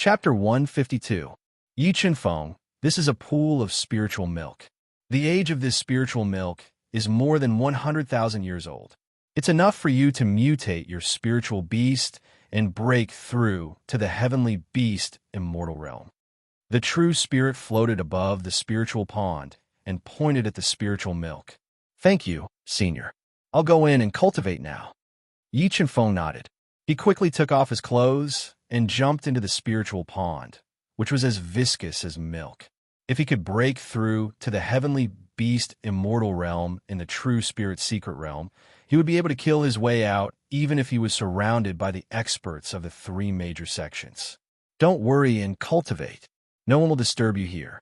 Chapter 152. Yi Chen Feng, this is a pool of spiritual milk. The age of this spiritual milk is more than 100,000 years old. It's enough for you to mutate your spiritual beast and break through to the heavenly beast immortal realm. The true spirit floated above the spiritual pond and pointed at the spiritual milk. Thank you, Senior. I'll go in and cultivate now. Yi Chen Feng nodded. He quickly took off his clothes and jumped into the spiritual pond, which was as viscous as milk. If he could break through to the heavenly beast immortal realm in the true spirit secret realm, he would be able to kill his way out even if he was surrounded by the experts of the three major sections. Don't worry and cultivate. No one will disturb you here.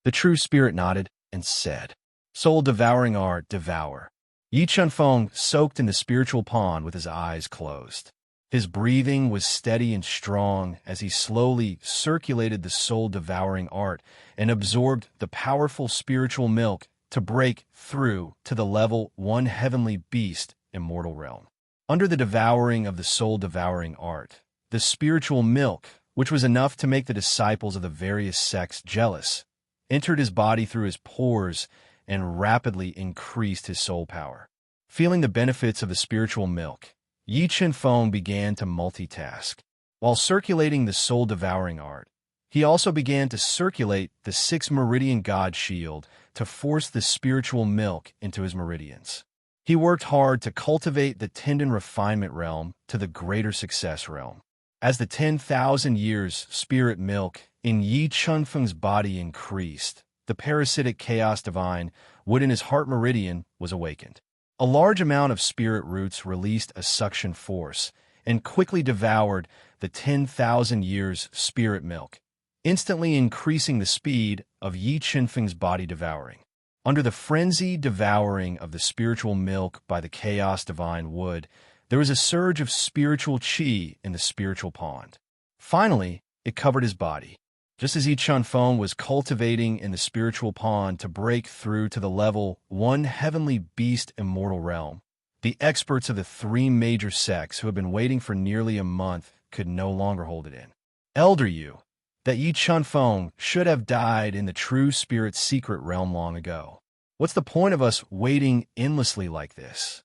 The true spirit nodded and said, Soul-devouring art, devour. Yi Chen Feng soaked in the spiritual pond with his eyes closed. His breathing was steady and strong as he slowly circulated the soul-devouring art and absorbed the powerful spiritual milk to break through to the level 1 heavenly beast immortal realm. Under the devouring of the soul-devouring art, the spiritual milk, which was enough to make the disciples of the various sects jealous, entered his body through his pores and rapidly increased his soul power. Feeling the benefits of the spiritual milk, Yi Chen Feng began to multitask. While circulating the soul-devouring art, he also began to circulate the 6 meridian god shield to force the spiritual milk into his meridians. He worked hard to cultivate the tendon refinement realm to the greater success realm. As the 10,000 years spirit milk in Yi Chen Feng's body increased, the parasitic chaos divine wood in his heart meridian was awakened. A large amount of spirit roots released a suction force and quickly devoured the 10,000 years spirit milk, instantly increasing the speed of Yi Chen Feng's body devouring. Under the frenzied devouring of the spiritual milk by the chaos divine wood, there was a surge of spiritual qi in the spiritual pond. Finally, it covered his body. Just as Yi Chen Feng was cultivating in the spiritual pond to break through to the level 1 heavenly beast immortal realm, the experts of the 3 major sects who had been waiting for nearly a month could no longer hold it in. Elder Yu, that Yi Chen Feng should have died in the true spirit secret realm long ago. What's the point of us waiting endlessly like this?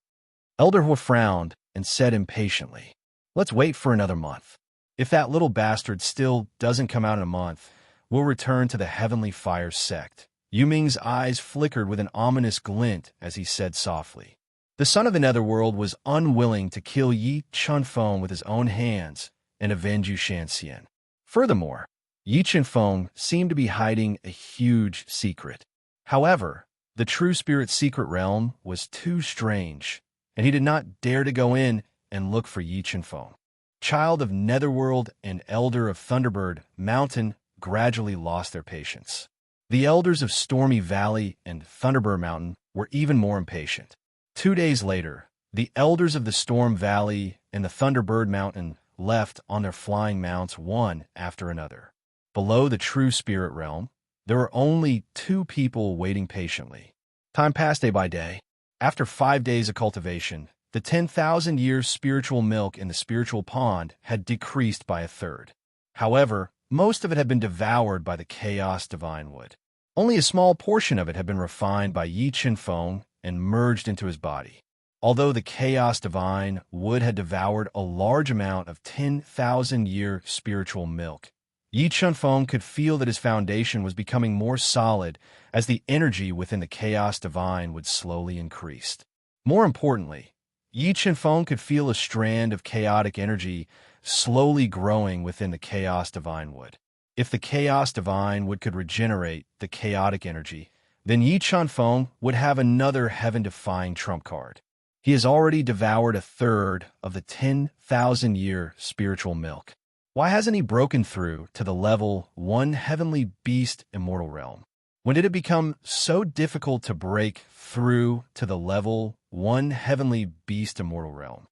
Elder Hu frowned and said impatiently, Let's wait for another month. If that little bastard still doesn't come out in a month, we'll return to the Heavenly Fire sect. Yu Ming's eyes flickered with an ominous glint as he said softly. The son of the Netherworld was unwilling to kill Yi Chen Feng with his own hands and avenge Yu Shanxian. Furthermore, Yi Chen Feng seemed to be hiding a huge secret. However, the true spirit secret realm was too strange, and he did not dare to go in and look for Yi Chen Feng. Child of Netherworld and Elder of Thunderbird Mountain gradually lost their patience. The elders of Stormy Valley and Thunderbird Mountain were even more impatient. 2 days later, the elders of the Storm Valley and the Thunderbird Mountain left on their flying mounts one after another. Below the true spirit realm, there were only 2 people waiting patiently. Time passed day by day. After 5 days of cultivation, the 10,000 years spiritual milk in the spiritual pond had decreased by 1/3. However, most of it had been devoured by the chaos divine wood. Only a small portion of it had been refined by Yi Chen Feng and merged into his body. Although the chaos divine wood had devoured a large amount of 10,000 year spiritual milk, Yi Chen Feng could feel that his foundation was becoming more solid as the energy within the chaos divine would slowly increase. More importantly, Yi Chen Feng could feel a strand of chaotic energy slowly growing within the chaos divine wood. If the chaos divine wood could regenerate the chaotic energy, then Yi Chen Feng would have another heaven-defying trump card. He has already devoured 1/3 of the 10,000 year spiritual milk. Why hasn't he broken through to the level 1 heavenly beast immortal realm? When did it become so difficult to break through to the level 1 heavenly beast immortal realm?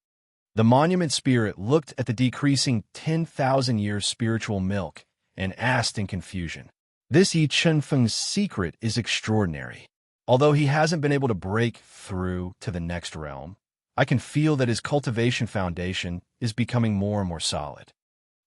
The monument spirit looked at the decreasing 10,000 year spiritual milk and asked in confusion. This Yi Chen Feng's secret is extraordinary. Although he hasn't been able to break through to the next realm, I can feel that his cultivation foundation is becoming more and more solid.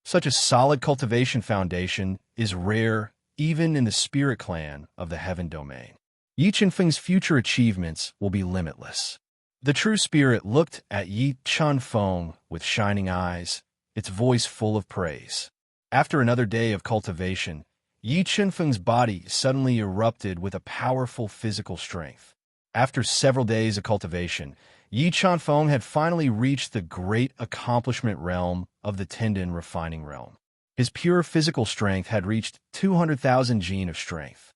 Such a solid cultivation foundation is rare even in the spirit clan of the heaven domain. Yi Qinfeng's future achievements will be limitless. The true spirit looked at Yi Qinfeng with shining eyes, its voice full of praise. After another day of cultivation, Yi Qinfeng's body suddenly erupted with a powerful physical strength. After several days of cultivation, Yi Qinfeng had finally reached the great accomplishment realm of the Tendon refining realm. His pure physical strength had reached 200,000 gene of strength.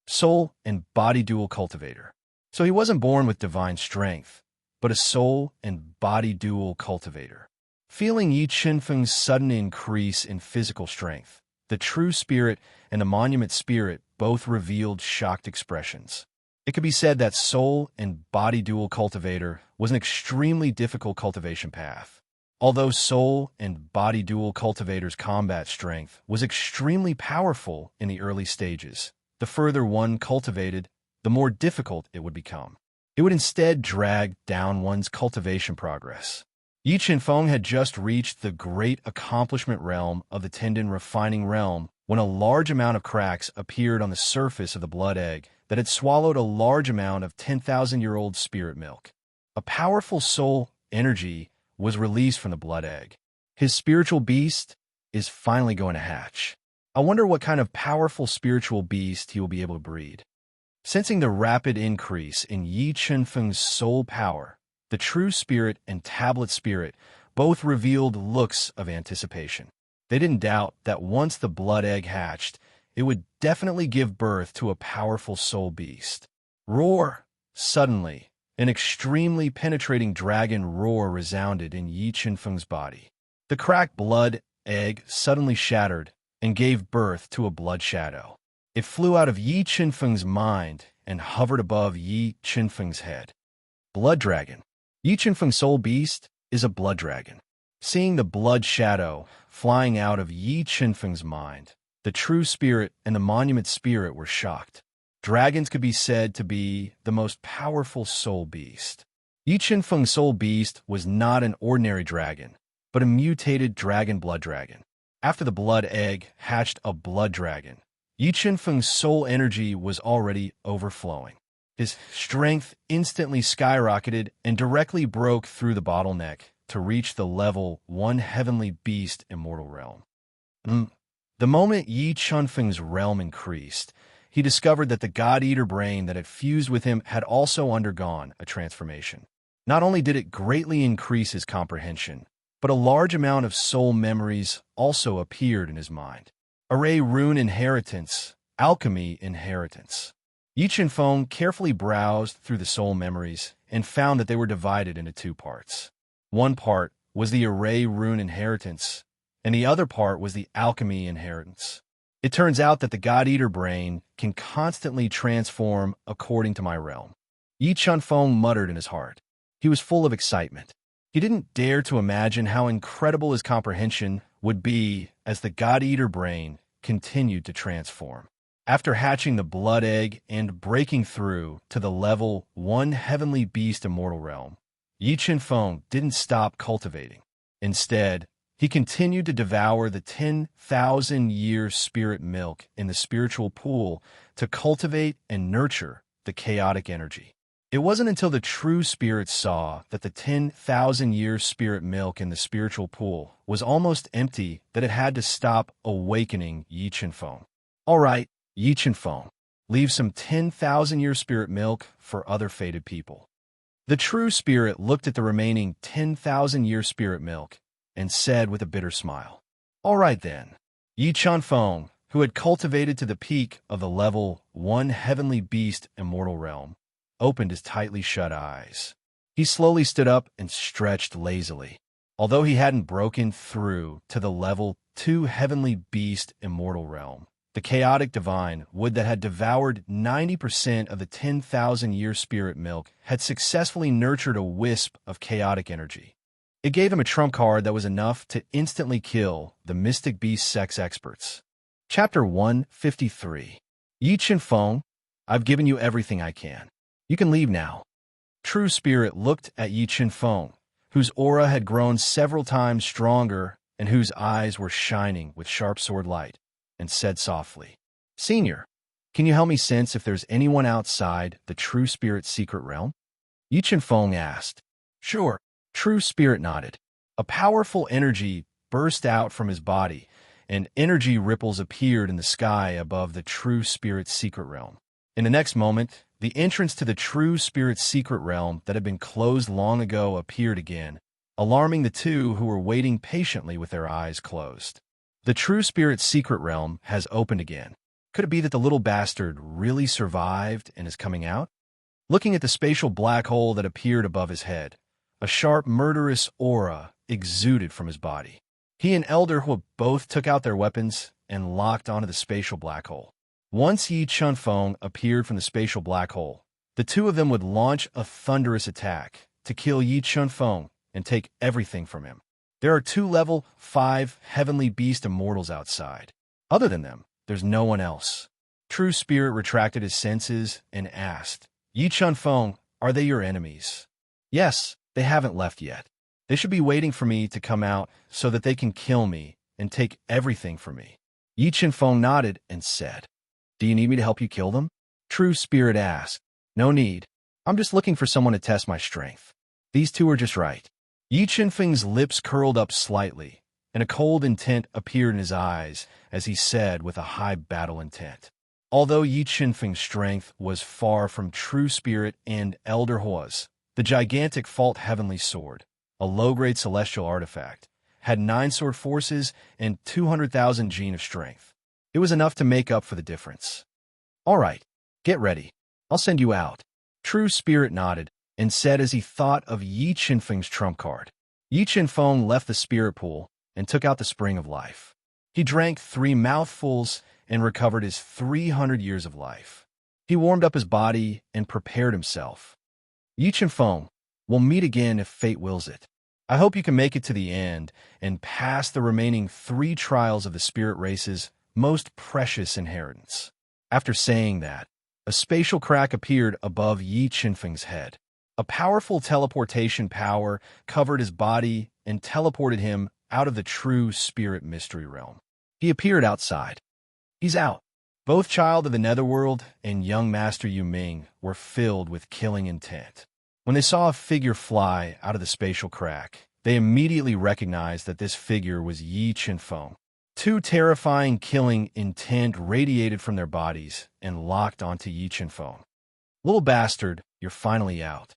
Soul and body dual cultivator. So he wasn't born with divine strength, but a soul and body dual cultivator. Feeling Yi Qinfeng's sudden increase in physical strength, the true spirit and the monument spirit both revealed shocked expressions. It could be said that soul and body dual cultivator was an extremely difficult cultivation path. Although soul and body dual cultivator's combat strength was extremely powerful in the early stages, the further one cultivated, the more difficult it would become. It would instead drag down one's cultivation progress. Yi Qinfeng had just reached the great accomplishment realm of the Tendon refining realm when a large amount of cracks appeared on the surface of the blood egg that had swallowed a large amount of 10,000-year-old spirit milk. A powerful soul energy was released from the blood egg. His spiritual beast is finally going to hatch. I wonder what kind of powerful spiritual beast he will be able to breed. Sensing the rapid increase in Yi Qinfeng's soul power, the true spirit and tablet spirit both revealed looks of anticipation. They didn't doubt that once the blood egg hatched, it would definitely give birth to a powerful soul beast. Roar! Suddenly, an extremely penetrating dragon roar resounded in Yi Qinfeng's body. The cracked blood egg suddenly shattered and gave birth to a blood shadow. It flew out of Yi Qinfeng's mind and hovered above Yi Qinfeng's head. Blood dragon. Yi Qinfeng's soul beast is a blood dragon. Seeing the blood shadow flying out of Yi Qinfeng's mind, the true spirit and the monument spirit were shocked. Dragons could be said to be the most powerful soul beast. Yi Qinfeng's soul beast was not an ordinary dragon, but a mutated dragon blood dragon. After the blood egg hatched a blood dragon, Yi Qinfeng's soul energy was already overflowing. His strength instantly skyrocketed and directly broke through the bottleneck to reach the level 1 heavenly beast immortal realm. The moment Yi Qinfeng's realm increased, he discovered that the God-Eater brain that had fused with him had also undergone a transformation. Not only did it greatly increase his comprehension, but a large amount of soul memories also appeared in his mind. Array rune inheritance, alchemy inheritance. Yi Qinfeng carefully browsed through the soul memories and found that they were divided into two parts. One part was the array rune inheritance, and the other part was the alchemy inheritance. It turns out that the God-Eater brain can constantly transform according to my realm. Yi Qinfeng muttered in his heart. He was full of excitement. He didn't dare to imagine how incredible his comprehension would be as the God-Eater brain continued to transform. After hatching the blood egg and breaking through to the level 1 heavenly beast immortal realm, Yi Qinfeng didn't stop cultivating. Instead, he continued to devour the 10,000-year spirit milk in the spiritual pool to cultivate and nurture the chaotic energy. It wasn't until the true spirit saw that the 10,000-year spirit milk in the spiritual pool was almost empty that it had to stop awakening Yi Qinfeng. All right, Yi Qinfeng, leave some 10,000-year spirit milk for other fated people. The true spirit looked at the remaining 10,000-year spirit milk and said with a bitter smile, "All right then." Yi Qinfeng, who had cultivated to the peak of the level 1 heavenly beast immortal realm, opened his tightly shut eyes. He slowly stood up and stretched lazily. Although he hadn't broken through to the level 2 heavenly beast immortal realm, the chaotic divine wood that had devoured 90% of the 10,000-year spirit milk had successfully nurtured a wisp of chaotic energy. It gave him a trump card that was enough to instantly kill the mystic beast sex experts. Chapter 153. Yi Qinfeng, I've given you everything I can. You can leave now. True Spirit looked at Yi Qinfeng, whose aura had grown several times stronger and whose eyes were shining with sharp sword light, and said softly, "Senior, can you help me sense if there's anyone outside the True Spirit's secret realm?" Yi Feng asked. "Sure." True Spirit nodded. A powerful energy burst out from his body, and energy ripples appeared in the sky above the True Spirit's secret realm. In the next moment, the entrance to the True Spirit's secret realm that had been closed long ago appeared again, alarming the two who were waiting patiently with their eyes closed. The True Spirit's secret realm has opened again. Could it be that the little bastard really survived and is coming out? Looking at the spatial black hole that appeared above his head, a sharp, murderous aura exuded from his body. He and Elder Hu both took out their weapons and locked onto the spatial black hole. Once Yi Feng appeared from the spatial black hole, the two of them would launch a thunderous attack to kill Yi Feng and take everything from him. There are 2 level 5 heavenly beast immortals outside. Other than them, there's no one else. True Spirit retracted his senses and asked, "Yi Feng, are they your enemies?" "Yes, they haven't left yet. They should be waiting for me to come out so that they can kill me and take everything from me." Yi Feng nodded and said, "Do you need me to help you kill them?" True Spirit asked, "No need. I'm just looking for someone to test my strength. These two are just right." Yi Feng's lips curled up slightly, and a cold intent appeared in his eyes as he said with a high battle intent. Although Yi Feng's strength was far from True Spirit and Elder Hua's, the gigantic Fault Heavenly Sword, a low-grade celestial artifact, had 9 sword forces and 200,000 gene of strength. It was enough to make up for the difference. "All right, get ready. I'll send you out." True Spirit nodded and said as he thought of Yi Feng's trump card. Yi Feng left the spirit pool and took out the spring of life. He drank 3 mouthfuls and recovered his 300 years of life. He warmed up his body and prepared himself. "Yi Feng, we'll meet again if fate wills it. I hope you can make it to the end and pass the remaining 3 trials of the spirit race's most precious inheritance." After saying that, a spatial crack appeared above Yi Feng's head. A powerful teleportation power covered his body and teleported him out of the True Spirit mystery realm. He appeared outside. "He's out." Both Child of the Netherworld and young Master Yu Ming were filled with killing intent. When they saw a figure fly out of the spatial crack, they immediately recognized that this figure was Yi Feng. 2 terrifying killing intent radiated from their bodies and locked onto Yi Feng. "Little bastard, you're finally out.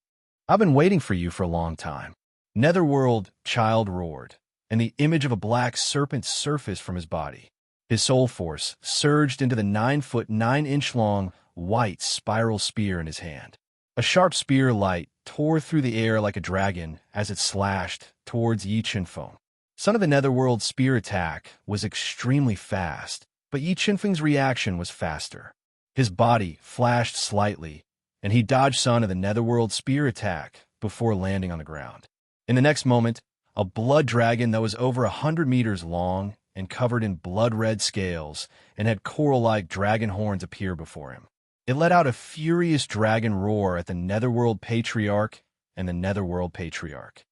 I've been waiting for you for a long time." Netherworld Child roared, and the image of a black serpent surfaced from his body. His soul force surged into the 9-foot 9-inch long white spiral spear in his hand. A sharp spear light tore through the air like a dragon as it slashed towards Yi Feng. Son of the Netherworld's spear attack was extremely fast, but Yi Feng's reaction was faster. His body flashed slightly, and he dodged Son of the Netherworld's spear attack before landing on the ground. In the next moment, a blood dragon that was over 100 meters long and covered in blood-red scales and had coral-like dragon horns appeared before him. It let out a furious dragon roar at the Netherworld Patriarch and the Netherworld Patriarch.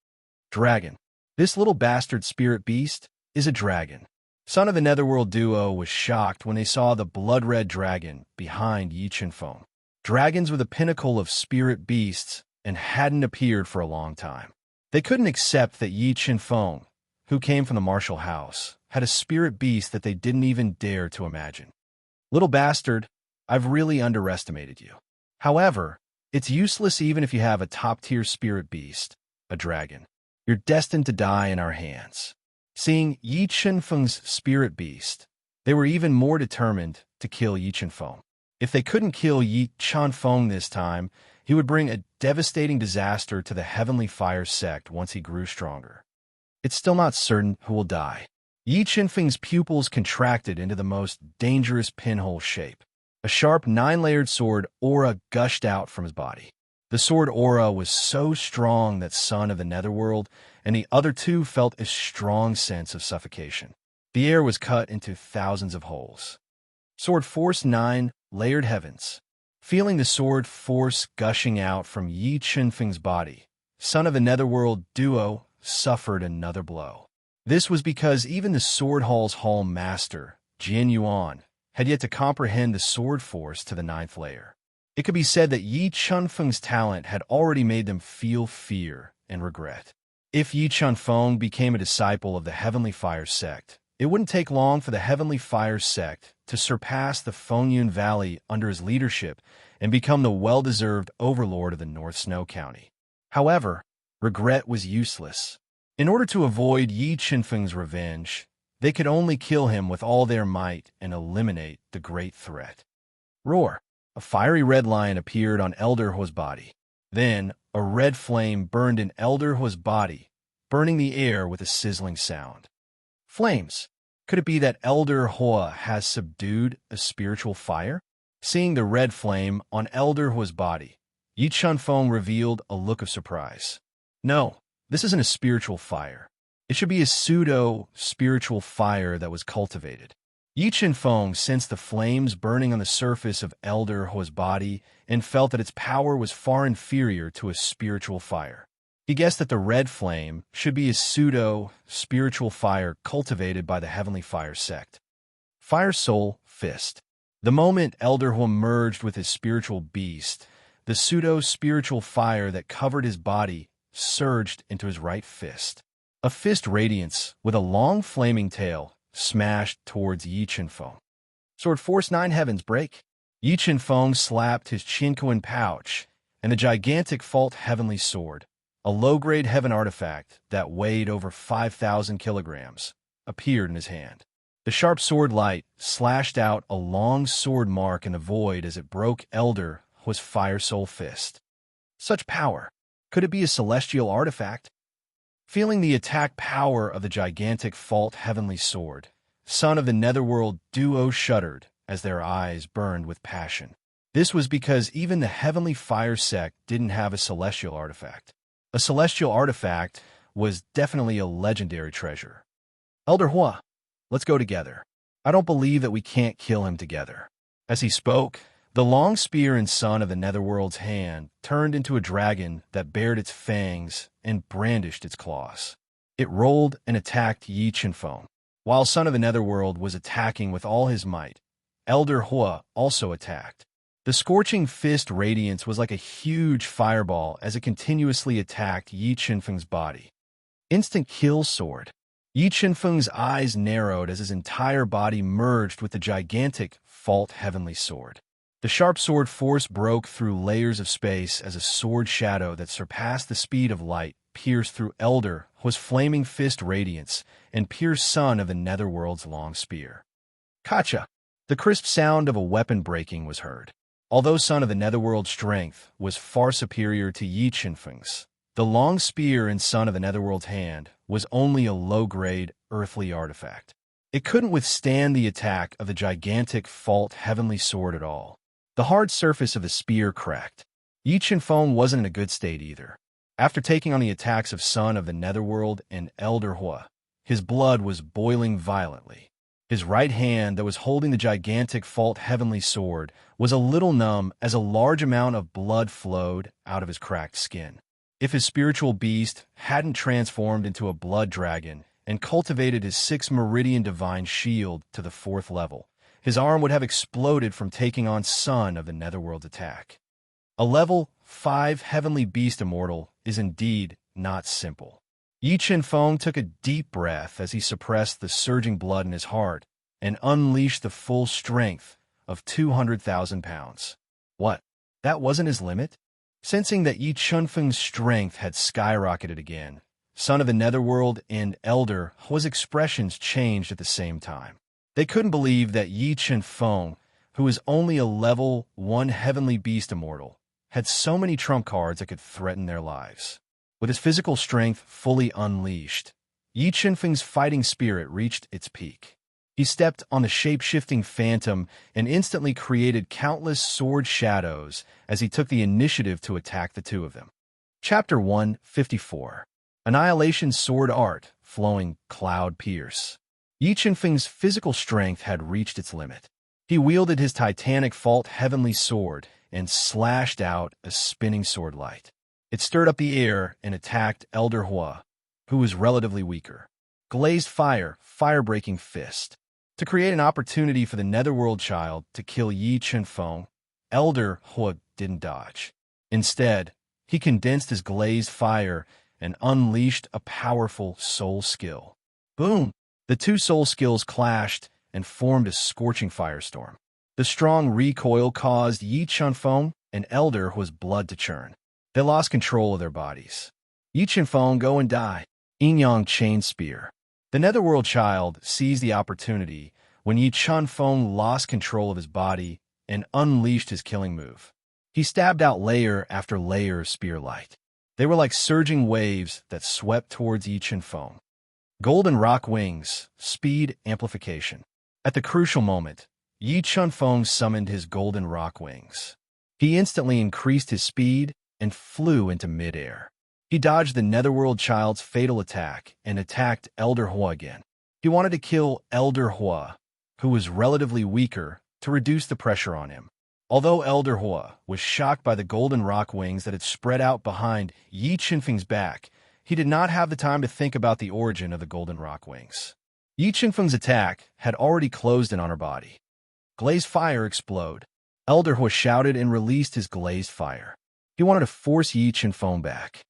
"Dragon, this little bastard spirit beast is a dragon." Son of the Netherworld duo was shocked when they saw the blood-red dragon behind Yi Feng. Dragons were the pinnacle of spirit beasts and hadn't appeared for a long time. They couldn't accept that Yi Feng, who came from the martial house, had a spirit beast that they didn't even dare to imagine. "Little bastard, I've really underestimated you. However, it's useless even if you have a top-tier spirit beast, a dragon. You're destined to die in our hands." Seeing Yi Feng's spirit beast, they were even more determined to kill Yi Feng. If they couldn't kill Yi Feng this time, he would bring a devastating disaster to the Heavenly Fire sect once he grew stronger. It's still not certain who will die. Yi Feng's pupils contracted into the most dangerous pinhole shape. A sharp 9-layered sword aura gushed out from his body. The sword aura was so strong that Son of the Netherworld and the other two felt a strong sense of suffocation. The air was cut into thousands of holes. Sword Force 9, Layered Heavens. Feeling the sword force gushing out from Yi Feng's body, Son of the Netherworld duo suffered another blow. This was because even the Sword Hall's Hall Master, Jian Yuan, had yet to comprehend the sword force to the ninth layer. It could be said that Yi Chunfeng's talent had already made them feel fear and regret. If Yi Chunfeng became a disciple of the Heavenly Fire sect, it wouldn't take long for the Heavenly Fire sect to surpass the Fengyun Valley under his leadership and become the well-deserved overlord of the North Snow County. However, regret was useless. In order to avoid Yi Chunfeng's revenge, they could only kill him with all their might and eliminate the great threat. Roar! A fiery red lion appeared on Elder Hua's body. Then, a red flame burned in Elder Hua's body, burning the air with a sizzling sound. Flames! Could it be that Elder Hua has subdued a spiritual fire? Seeing the red flame on Elder Hua's body, Yi Chunfeng revealed a look of surprise. No, this isn't a spiritual fire. It should be a pseudo-spiritual fire that was cultivated. Yi Chunfeng sensed the flames burning on the surface of Elder Hua's body and felt that its power was far inferior to a spiritual fire. He guessed that the red flame should be a pseudo-spiritual fire cultivated by the Heavenly Fire sect. Fire Soul Fist. The moment Elder Hua merged with his spiritual beast, the pseudo-spiritual fire that covered his body surged into his right fist. A fist radiance with a long flaming tail smashed towards Yi Chunfeng. Sword Force 9 Heavens Break. Yi Chunfeng slapped his Qinkuan pouch, and the gigantic Fault Heavenly Sword, a low-grade heaven artifact that weighed over 5,000 kilograms, appeared in his hand. The sharp sword light slashed out a long sword mark in the void as it broke Elder Hua's Fire Soul Fist. Such power! Could it be a celestial artifact? Feeling the attack power of the gigantic Fault Heavenly Sword, Son of the Netherworld duo shuddered as their eyes burned with passion. This was because even the Heavenly Fire sect didn't have a celestial artifact. A celestial artifact was definitely a legendary treasure. Elder Hua, let's go together. I don't believe that we can't kill him together. As he spoke, the long spear in Son of the Netherworld's hand turned into a dragon that bared its fangs and brandished its claws. It rolled and attacked Yi Chunfeng. While Son of the Netherworld was attacking with all his might, Elder Hua also attacked. The scorching fist radiance was like a huge fireball as it continuously attacked Yi Chunfeng's body. Instant kill sword. Yi Chunfeng's eyes narrowed as his entire body merged with the gigantic Fault Heavenly Sword. The sharp sword force broke through layers of space as a sword shadow that surpassed the speed of light pierced through Elder Hua's flaming fist radiance and pierced Son of the Netherworld's long spear. Kacha! The crisp sound of a weapon breaking was heard. Although Son of the Netherworld's strength was far superior to Yi Chunfeng's, the long spear in Son of the Netherworld's hand was only a low-grade, earthly artifact. It couldn't withstand the attack of the gigantic Fault Heavenly Sword at all. The hard surface of the spear cracked. Yi Chunfeng wasn't in a good state either. After taking on the attacks of Son of the Netherworld and Elder Hua, his blood was boiling violently. His right hand that was holding the gigantic Fault Heavenly Sword was a little numb as a large amount of blood flowed out of his cracked skin. If his spiritual beast hadn't transformed into a blood dragon and cultivated his 6th Meridian Divine Shield to the 4th level, his arm would have exploded from taking on Son of the Netherworld's attack. A level 5 Heavenly Beast Immortal is indeed not simple. Yi Chunfeng took a deep breath as he suppressed the surging blood in his heart and unleashed the full strength of 200,000 pounds. What? That wasn't his limit? Sensing that Yi Chunfeng's strength had skyrocketed again, Son of the Netherworld and Elder Hua's expressions changed at the same time. They couldn't believe that Yi Chunfeng, who was only a level 1 Heavenly Beast Immortal, had so many trump cards that could threaten their lives. With his physical strength fully unleashed, Yi Chunfeng's fighting spirit reached its peak. He stepped on the shape-shifting phantom and instantly created countless sword shadows as he took the initiative to attack the two of them. Chapter 154. Annihilation Sword Art, Flowing Cloud Pierce. Yi Chunfeng's physical strength had reached its limit. He wielded his titanic Fault Heavenly Sword and slashed out a spinning sword light. It stirred up the air and attacked Elder Hua, who was relatively weaker. glazed fire, fire-breaking fist. To create an opportunity for the Netherworld child to kill Yi Chenfeng, Elder Hua didn't dodge. Instead, he condensed his glazed fire and unleashed a powerful soul skill. Boom! The two soul skills clashed and formed a scorching firestorm. The strong recoil caused Yi Chenfeng and Elder Hua's blood to churn. They lost control of their bodies. Yi Chenfeng, go and die. Yin-Yang chain spear. The Netherworld child seized the opportunity when Yi Chenfeng lost control of his body and unleashed his killing move. He stabbed out layer after layer of spear light. They were like surging waves that swept towards Yi Chenfeng. Golden rock wings, speed amplification. At the crucial moment, Yi Chenfeng summoned his golden rock wings. He instantly increased his speed and flew into midair. He dodged the Netherworld child's fatal attack and attacked Elder Hua again. He wanted to kill Elder Hua, who was relatively weaker, to reduce the pressure on him. Although Elder Hua was shocked by the golden rock wings that had spread out behind Yi Chenfeng's back, he did not have the time to think about the origin of the golden rock wings. Yi Chenfeng's attack had already closed in on her body. Glazed fire explode. Elder Hua shouted and released his glazed fire. He wanted to force Yi Chenfeng back.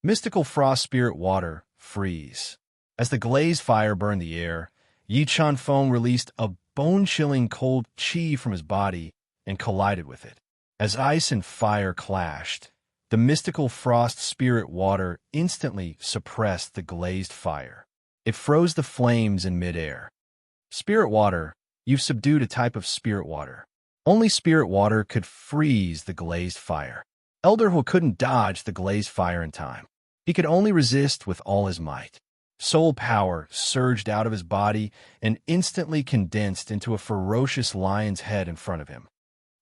Mystical frost spirit water, freeze. As the glazed fire burned the air, Yi Chenfeng released a bone-chilling cold qi from his body and collided with it. As ice and fire clashed, the mystical frost spirit water instantly suppressed the glazed fire. It froze the flames in midair. Spirit water, you've subdued a type of spirit water. Only spirit water could freeze the glazed fire. Elder Hua couldn't dodge the glazed fire in time. He could only resist with all his might. Soul power surged out of his body and instantly condensed into a ferocious lion's head in front of him.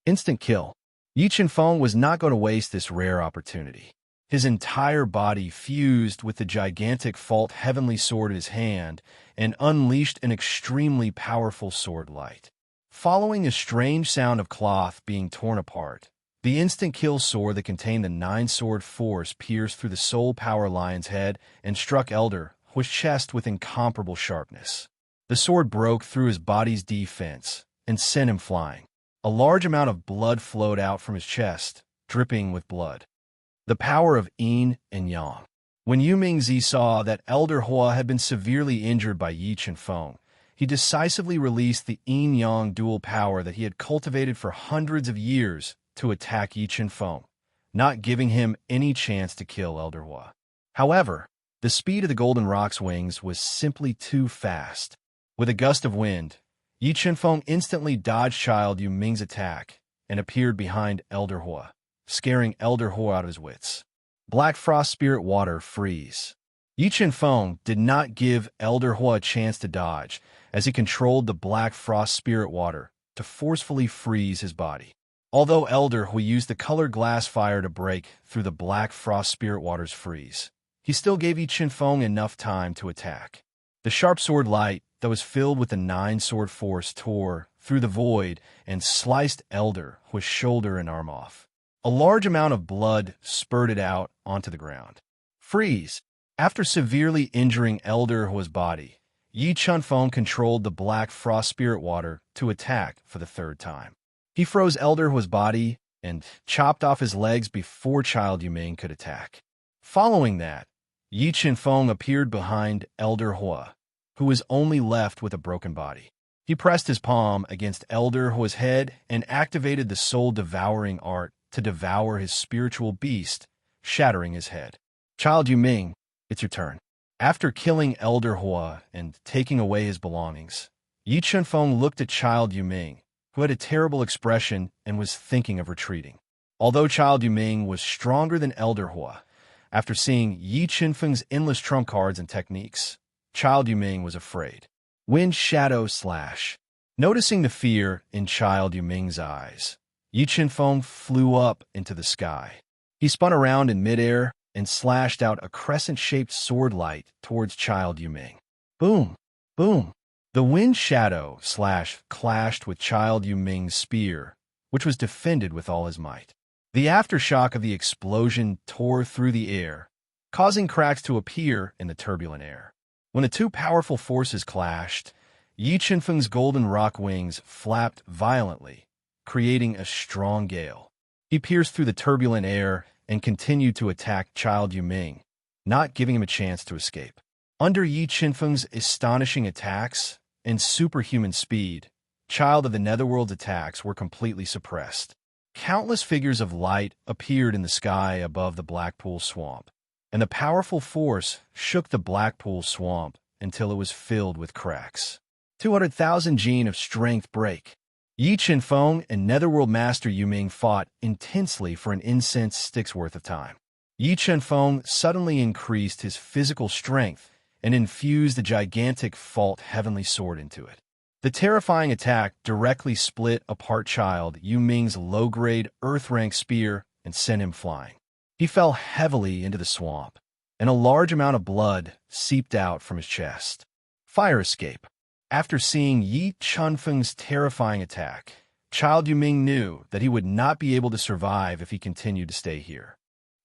Instant kill. Yi Chenfeng was not going to waste this rare opportunity. His entire body fused with the gigantic fault heavenly sword in his hand and unleashed an extremely powerful sword light. Following a strange sound of cloth being torn apart, the instant kill sword that contained the 9-sword force pierced through the soul power lion's head and struck Elder Hua's chest with incomparable sharpness. The sword broke through his body's defense and sent him flying. A large amount of blood flowed out from his chest, dripping with blood. The power of yin and yang. When Yu Mingzi saw that Elder Hua had been severely injured by Yi Chenfeng, he decisively released the yin-yang dual power that he had cultivated for hundreds of years to attack Yi Chenfeng, not giving him any chance to kill Elder Hua. However, the speed of the Golden Rock's wings was simply too fast. With a gust of wind, Yi Chenfeng instantly dodged Child Yu Ming's attack and appeared behind Elder Hua, scaring Elder Hua out of his wits. Black Frost Spirit Water, freeze. Yi Chenfeng did not give Elder Hua a chance to dodge as he controlled the Black Frost Spirit Water to forcefully freeze his body. Although Elder Hua used the colored glass fire to break through the Black Frost Spirit Water's freeze, he still gave Yi Chenfeng enough time to attack. The sharp sword light that was filled with the 9-sword force tore through the void and sliced Elder Hua's shoulder and arm off. A large amount of blood spurted out onto the ground. Freeze! After severely injuring Elder Hua's body, Yi Chenfeng controlled the Black Frost Spirit Water to attack for the third time. He froze Elder Hua's body and chopped off his legs before Child Yu Ming could attack. Following that, Yi Chenfeng appeared behind Elder Hua, who was only left with a broken body. He pressed his palm against Elder Hua's head and activated the soul-devouring art to devour his spiritual beast, shattering his head. Child Yu Ming, it's your turn. After killing Elder Hua and taking away his belongings, Yi Chenfeng looked at Child Yu Ming, who had a terrible expression and was thinking of retreating. Although Child Yu Ming was stronger than Elder Hua, after seeing Yi Chenfeng's endless trump cards and techniques, Child Yu Ming was afraid. Wind Shadow Slash. Noticing the fear in Child Yu Ming's eyes, Yi Chenfeng flew up into the sky. He spun around in midair and slashed out a crescent-shaped sword light towards Child Yu Ming. Boom! Boom! The wind shadow slash clashed with Child Yu Ming's spear, which was defended with all his might. The aftershock of the explosion tore through the air, causing cracks to appear in the turbulent air. When the two powerful forces clashed, Yi Qinfeng's golden rock wings flapped violently, creating a strong gale. He pierced through the turbulent air and continued to attack Child Yuming, not giving him a chance to escape. Under Yi Qinfeng's astonishing attacks and superhuman speed, Child of the Netherworld's attacks were completely suppressed. Countless figures of light appeared in the sky above the Blackpool Swamp, and the powerful force shook the Blackpool Swamp until it was filled with cracks. 200,000 gene of strength break. Yi Qinfeng and Netherworld Master Yuming fought intensely for an incense stick's worth of time. Yi Qinfeng suddenly increased his physical strength and infused the gigantic Fault Heavenly Sword into it. The terrifying attack directly split apart Child Yuming's low-grade Earth-rank spear and sent him flying. He fell heavily into the swamp, and a large amount of blood seeped out from his chest. Fire escape. After seeing Yi Qinfeng's terrifying attack, Child Yuming knew that he would not be able to survive if he continued to stay here.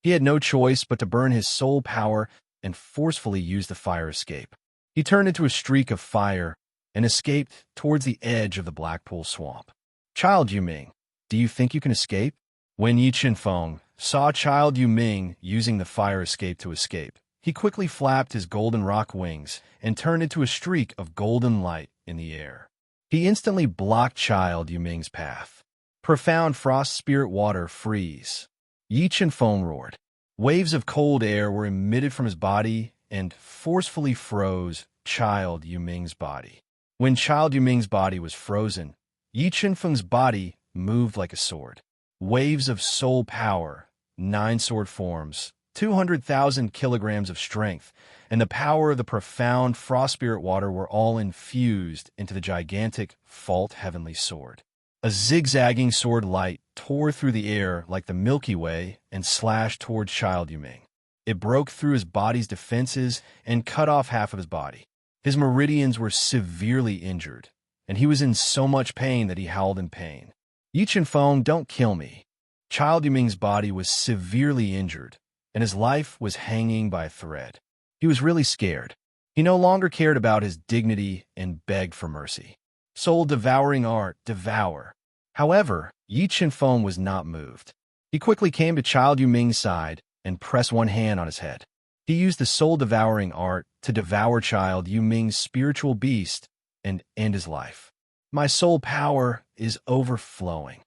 He had no choice but to burn his soul power and forcefully use the fire escape. He turned into a streak of fire and escaped towards the edge of the Blackpool Swamp. Child Yuming, do you think you can escape? When Yi Qinfeng saw Child Yuming using the fire escape to escape, he quickly flapped his golden rock wings and turned into a streak of golden light in the air. He instantly blocked Child Yuming's path. Profound frost spirit water freeze. Yi Qinfeng roared. Waves of cold air were emitted from his body and forcefully froze Child Yuming's body. When Child Yuming's body was frozen, Yi Qinfeng's body moved like a sword. Waves of soul power, 9 sword forms, 200,000 kilograms of strength, and the power of the profound frost spirit water were all infused into the gigantic Fault Heavenly Sword. A zigzagging sword light tore through the air like the Milky Way and slashed towards Child Yuming. It broke through his body's defenses and cut off half of his body. His meridians were severely injured, and he was in so much pain that he howled in pain. Yi Qinfeng, don't kill me. Child Yuming's body was severely injured, and his life was hanging by a thread. He was really scared. He no longer cared about his dignity and begged for mercy. Soul-devouring art, devour. However, Yi Qinfeng was not moved. He quickly came to Child Yuming's side and pressed one hand on his head. He used the soul-devouring art to devour Child Yuming's spiritual beast and end his life. My soul power is overflowing.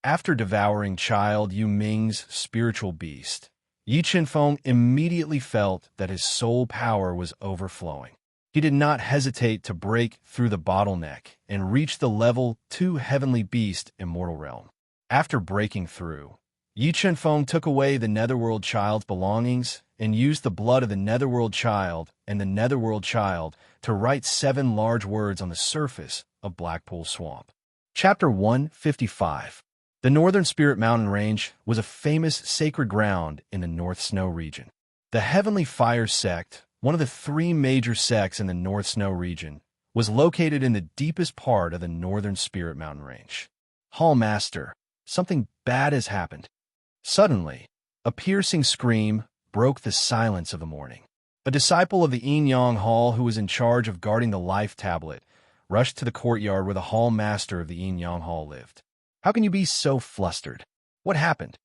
After devouring Child Yuming's spiritual beast, Yi Qinfeng immediately felt that his soul power was overflowing. He did not hesitate to break through the bottleneck and reach the level 2 heavenly beast immortal realm. After breaking through, Yi Qinfeng took away the Netherworld Child's belongings and used the blood of the Netherworld Child and the Netherworld Child to write 7 large words on the surface of Blackpool Swamp. Chapter 155. The Northern Spirit Mountain Range was a famous sacred ground in the North Snow region. The Heavenly Fire Sect, one of the 3 major sects in the North Snow region, was located in the deepest part of the Northern Spirit Mountain Range. Hall Master, something bad has happened. Suddenly, a piercing scream broke the silence of the morning. A disciple of the Yin Yang Hall who was in charge of guarding the life tablet rushed to the courtyard where the Hall Master of the Yin Yang Hall lived. How can you be so flustered? What happened?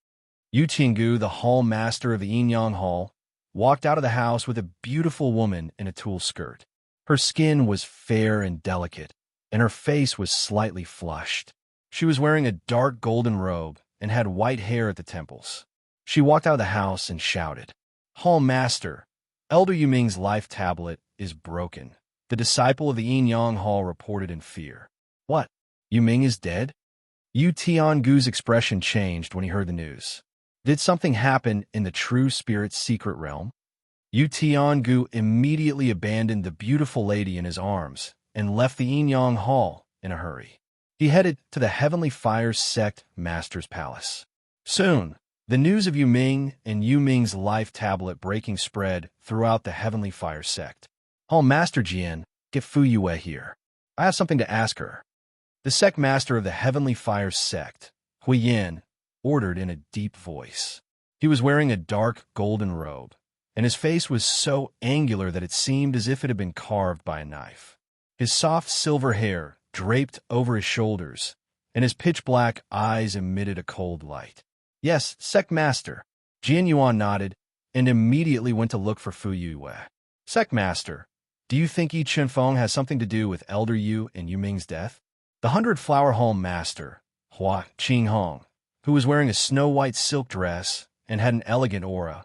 Yu Qinggu, the Hall Master of the Yin Yang Hall, walked out of the house with a beautiful woman in a tulle skirt. Her skin was fair and delicate, and her face was slightly flushed. She was wearing a dark golden robe and had white hair at the temples. She walked out of the house and shouted, "Hall Master, Elder Yuming's life tablet is broken." The disciple of the Yin Yang Hall reported in fear. What? Yuming is dead? Yu Tiangu's expression changed when he heard the news. Did something happen in the true spirit's secret realm? Yu Tiangu immediately abandoned the beautiful lady in his arms and left the Yin Yang Hall in a hurry. He headed to the Heavenly Fire Sect Master's Palace. Soon, the news of Yuming and Yuming's life tablet breaking spread throughout the Heavenly Fire Sect. Hall Master Jian, get Fu Yue here. I have something to ask her. The sect master of the Heavenly Fire Sect, Huiyin, ordered in a deep voice. He was wearing a dark golden robe, and his face was so angular that it seemed as if it had been carved by a knife. His soft silver hair draped over his shoulders, and his pitch-black eyes emitted a cold light. "Yes, Sect Master." Jian Yuan nodded, and immediately went to look for Fu Yue. "Sect Master, do you think Yi Chenfeng has something to do with Elder Yu and Yu Ming's death?" The 100-Flower Home Master, Hua Qinghong, who was wearing a snow-white silk dress and had an elegant aura,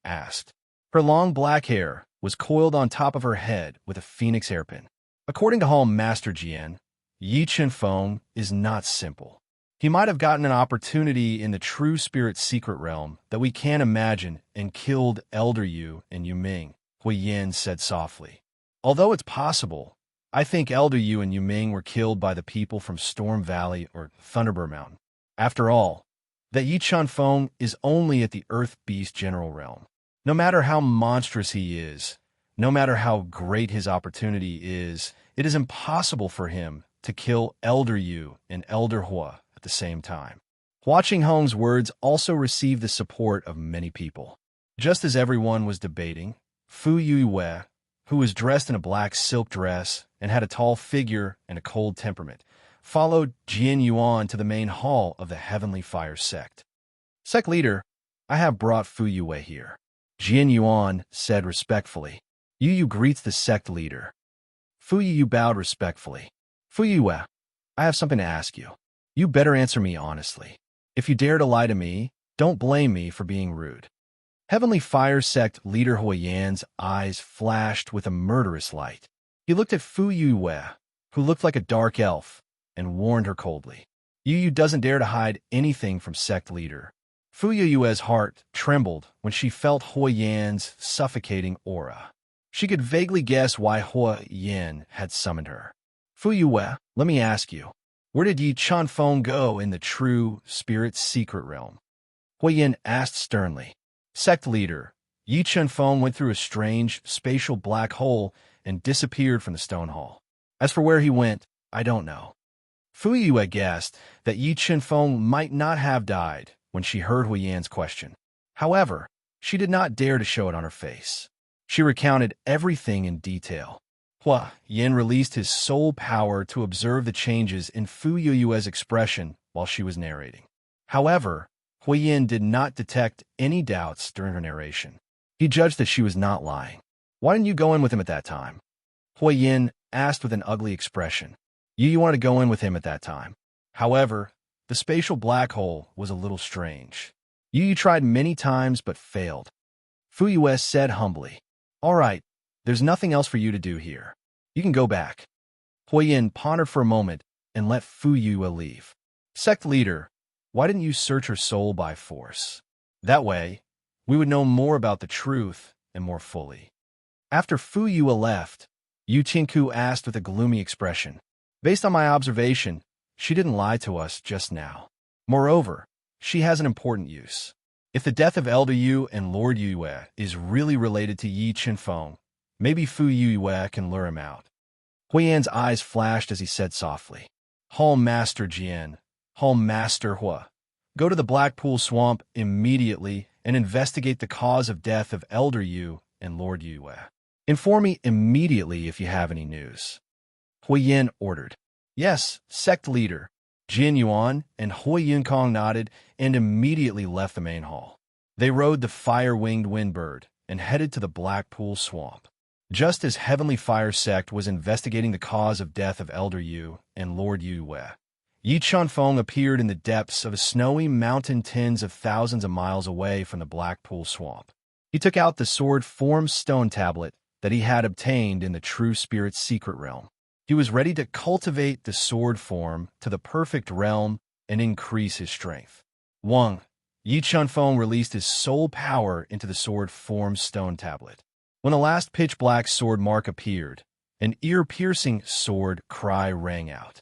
asked. Her long black hair was coiled on top of her head with a phoenix hairpin. According to Home Master Jian, Yi Chenfeng is not simple. He might have gotten an opportunity in the true spirit secret realm that we can't imagine and killed Elder Yu and Yu Ming, Hui Yin said softly. Although it's possible, I think Elder Yu and Yu Ming were killed by the people from Storm Valley or Thunderbird Mountain. After all, that Yi Chenfeng is only at the Earth Beast General Realm. No matter how monstrous he is, no matter how great his opportunity is, it is impossible for him to kill Elder Yu and Elder Hua at the same time. Hua Qinghong's words also received the support of many people. Just as everyone was debating, Fu Yue, who was dressed in a black silk dress and had a tall figure and a cold temperament, followed Jian Yuan to the main hall of the Heavenly Fire Sect. "Sect leader, I have brought Fu Yue here," Jian Yuan said respectfully. Yu greets the sect leader. Fu Yu bowed respectfully. "Fu Yue, I have something to ask you. You better answer me honestly. If you dare to lie to me, don't blame me for being rude." Heavenly Fire Sect leader Hui Yan's eyes flashed with a murderous light. He looked at Fu Yue, who looked like a dark elf, and warned her coldly. Yu doesn't dare to hide anything from sect leader. Fu Yue's heart trembled when she felt Hui Yan's suffocating aura. She could vaguely guess why Hui Yan had summoned her. "Fu Yue, let me ask you, where did Yi Chenfeng go in the true spirit secret realm?" Hui Yan asked sternly. "Sect leader, Yi Chenfeng went through a strange spatial black hole and disappeared from the stone hall. As for where he went, I don't know." Fu Yue guessed that Yi Chenfeng might not have died when she heard Hui Yan's question. However, she did not dare to show it on her face. She recounted everything in detail. Hua Yin released his soul power to observe the changes in Fu Yue's expression while she was narrating. However, Hui Yin did not detect any doubts during her narration. He judged that she was not lying. "Why didn't you go in with him at that time?" Hui Yin asked with an ugly expression. Yu wanted to go in with him at that time. However, the spatial black hole was a little strange. Yu tried many times but failed. Fu Yue said humbly, "All right, there's nothing else for you to do here. You can go back." Hui Yin pondered for a moment and let Fu Yue leave. "Sect leader, why didn't you search her soul by force? That way, we would know more about the truth and more fully." After Fu Yue left, Yu Qingku asked with a gloomy expression. "Based on my observation, she didn't lie to us just now. Moreover, she has an important use. If the death of Elder Yu and Lord Yue is really related to Yi Chenfeng, maybe Fu Yue can lure him out." Hui Yan's eyes flashed as he said softly, "Home Master Jian, Home Master Hua, go to the Blackpool Swamp immediately and investigate the cause of death of Elder Yu and Lord Yue. Inform me immediately if you have any news." Hui Yin ordered. "Yes, sect leader." Jian Yuan and Hui Yinkong nodded and immediately left the main hall. They rode the fire-winged windbird and headed to the Blackpool Swamp. Just as Heavenly Fire Sect was investigating the cause of death of Elder Yu and Lord Yue, Yi Chenfeng appeared in the depths of a snowy mountain tens of thousands of miles away from the Blackpool Swamp. He took out the sword-formed stone tablet that he had obtained in the true spirit's secret realm. He was ready to cultivate the sword form to the perfect realm and increase his strength. Yi Chenfeng released his soul power into the sword-formed stone tablet. When the last pitch-black sword mark appeared, an ear-piercing sword cry rang out.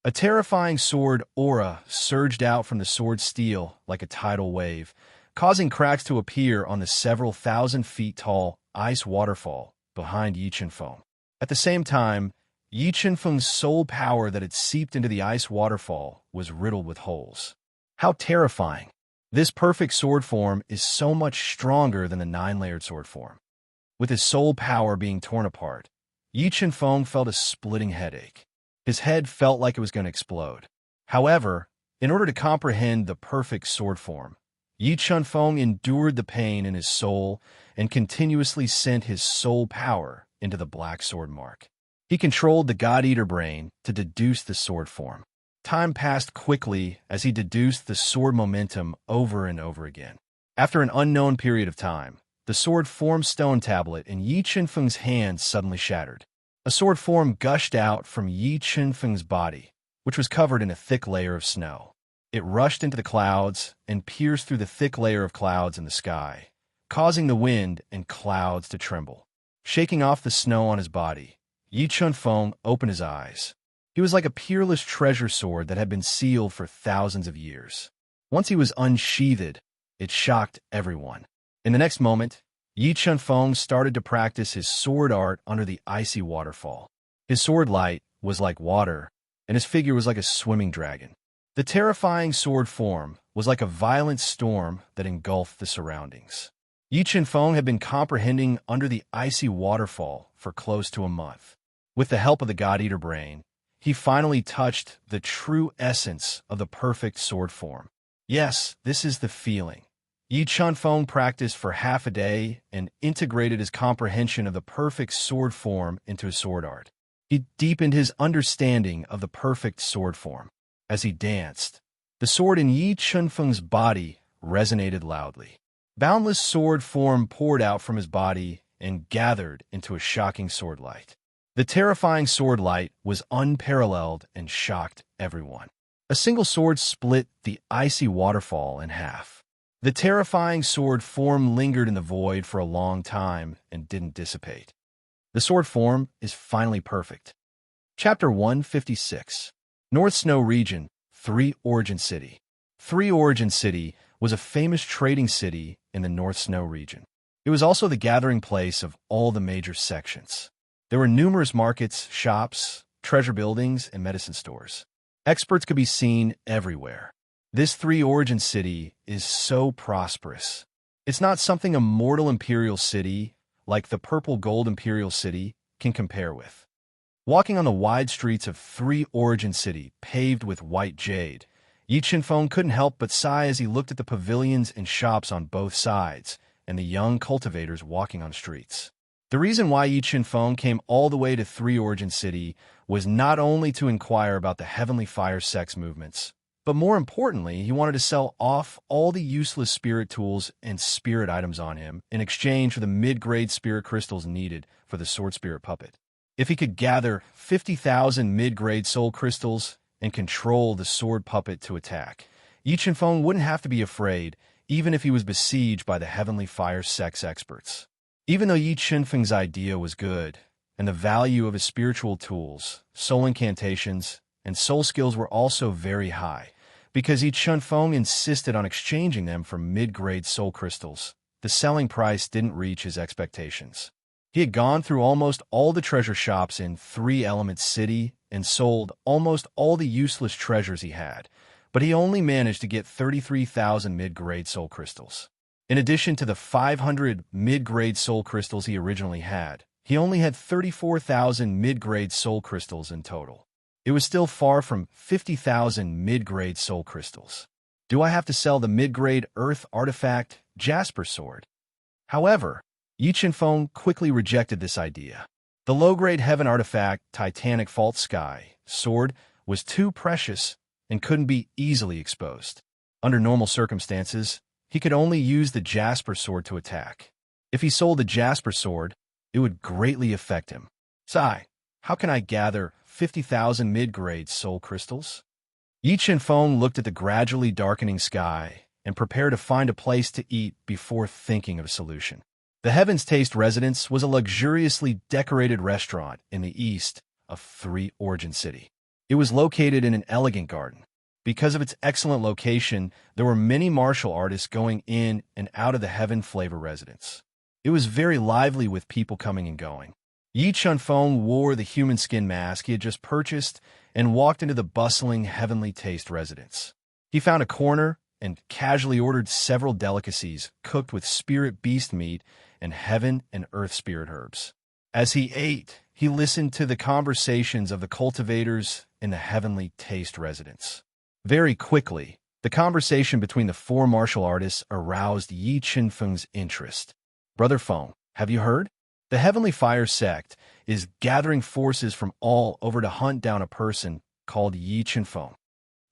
A terrifying sword aura surged out from the sword steel like a tidal wave, causing cracks to appear on the several thousand feet tall ice waterfall behind Yi Chenfeng. At the same time, Yi Chenfeng's soul power that had seeped into the ice waterfall was riddled with holes. How terrifying! This perfect sword form is so much stronger than the nine-layered sword form. With his soul power being torn apart, Yi Qianfeng felt a splitting headache. His head felt like it was going to explode. However, in order to comprehend the perfect sword form, Yi Qianfeng endured the pain in his soul and continuously sent his soul power into the black sword mark. He controlled the God-Eater brain to deduce the sword form. Time passed quickly as he deduced the sword momentum over and over again. After an unknown period of time, the sword form stone tablet in Yi Qianfeng's hand suddenly shattered. A sword form gushed out from Yi Qianfeng's body, which was covered in a thick layer of snow. It rushed into the clouds and pierced through the thick layer of clouds in the sky, causing the wind and clouds to tremble. Shaking off the snow on his body, Yi Qianfeng opened his eyes. He was like a peerless treasure sword that had been sealed for thousands of years. Once he was unsheathed, it shocked everyone. In the next moment, Yi Qianfeng started to practice his sword art under the icy waterfall. His sword light was like water, and his figure was like a swimming dragon. The terrifying sword form was like a violent storm that engulfed the surroundings. Yi Qianfeng had been comprehending under the icy waterfall for close to a month. With the help of the God-Eater brain, he finally touched the true essence of the perfect sword form. Yes, this is the feeling. Yi Qianfeng practiced for half a day and integrated his comprehension of the perfect sword form into his sword art. He deepened his understanding of the perfect sword form. As he danced, the sword in Yi Qianfeng's body resonated loudly. Boundless sword form poured out from his body and gathered into a shocking sword light. The terrifying sword light was unparalleled and shocked everyone. A single sword split the icy waterfall in half. The terrifying sword form lingered in the void for a long time and didn't dissipate. The sword form is finally perfect. Chapter 156. North Snow Region, Three Origin City. Three Origin City was a famous trading city in the North Snow region. It was also the gathering place of all the major sections. There were numerous markets, shops, treasure buildings, and medicine stores. Experts could be seen everywhere. This Three Origin City is so prosperous. It's not something a mortal imperial city, like the purple gold imperial city, can compare with. Walking on the wide streets of Three Origin City, paved with white jade, Yi Qianfeng couldn't help but sigh as he looked at the pavilions and shops on both sides, and the young cultivators walking on streets. The reason why Yi Qianfeng came all the way to Three Origin City was not only to inquire about the Heavenly Fire sex movements, but more importantly, he wanted to sell off all the useless spirit tools and spirit items on him in exchange for the mid-grade spirit crystals needed for the sword spirit puppet. If he could gather 50,000 mid-grade soul crystals and control the sword puppet to attack, Yi Qianfeng wouldn't have to be afraid, even if he was besieged by the Heavenly Fire sex experts. Even though Yi Qianfeng's idea was good, and the value of his spiritual tools, soul incantations, and soul skills were also very high, because Yi Qianfeng insisted on exchanging them for mid-grade soul crystals, the selling price didn't reach his expectations. He had gone through almost all the treasure shops in Three Elements City and sold almost all the useless treasures he had, but he only managed to get 33,000 mid-grade soul crystals. In addition to the 500 mid-grade soul crystals he originally had, he only had 34,000 mid-grade soul crystals in total. It was still far from 50,000 mid-grade soul crystals. Do I have to sell the mid-grade Earth artifact Jasper Sword? However, Yi Qianfeng quickly rejected this idea. The low-grade Heaven artifact Titanic Fault Sky Sword was too precious and couldn't be easily exposed. Under normal circumstances, he could only use the Jasper Sword to attack. If he sold the Jasper Sword, it would greatly affect him. Sigh, how can I gather 50,000 mid-grade soul crystals? Yi Qianfeng looked at the gradually darkening sky and prepared to find a place to eat before thinking of a solution. The Heaven's Taste Residence was a luxuriously decorated restaurant in the east of Three Origin City. It was located in an elegant garden. Because of its excellent location, there were many martial artists going in and out of the Heaven Flavor residence. It was very lively with people coming and going. Yi Qianfeng wore the human skin mask he had just purchased and walked into the bustling Heavenly Taste residence. He found a corner and casually ordered several delicacies cooked with spirit beast meat and heaven and earth spirit herbs. As he ate, he listened to the conversations of the cultivators in the heavenly taste residence. Very quickly, the conversation between the four martial artists aroused Yi Qinfeng's interest. "Brother Feng, have you heard? The Heavenly Fire Sect is gathering forces from all over to hunt down a person called Yi Qinfeng."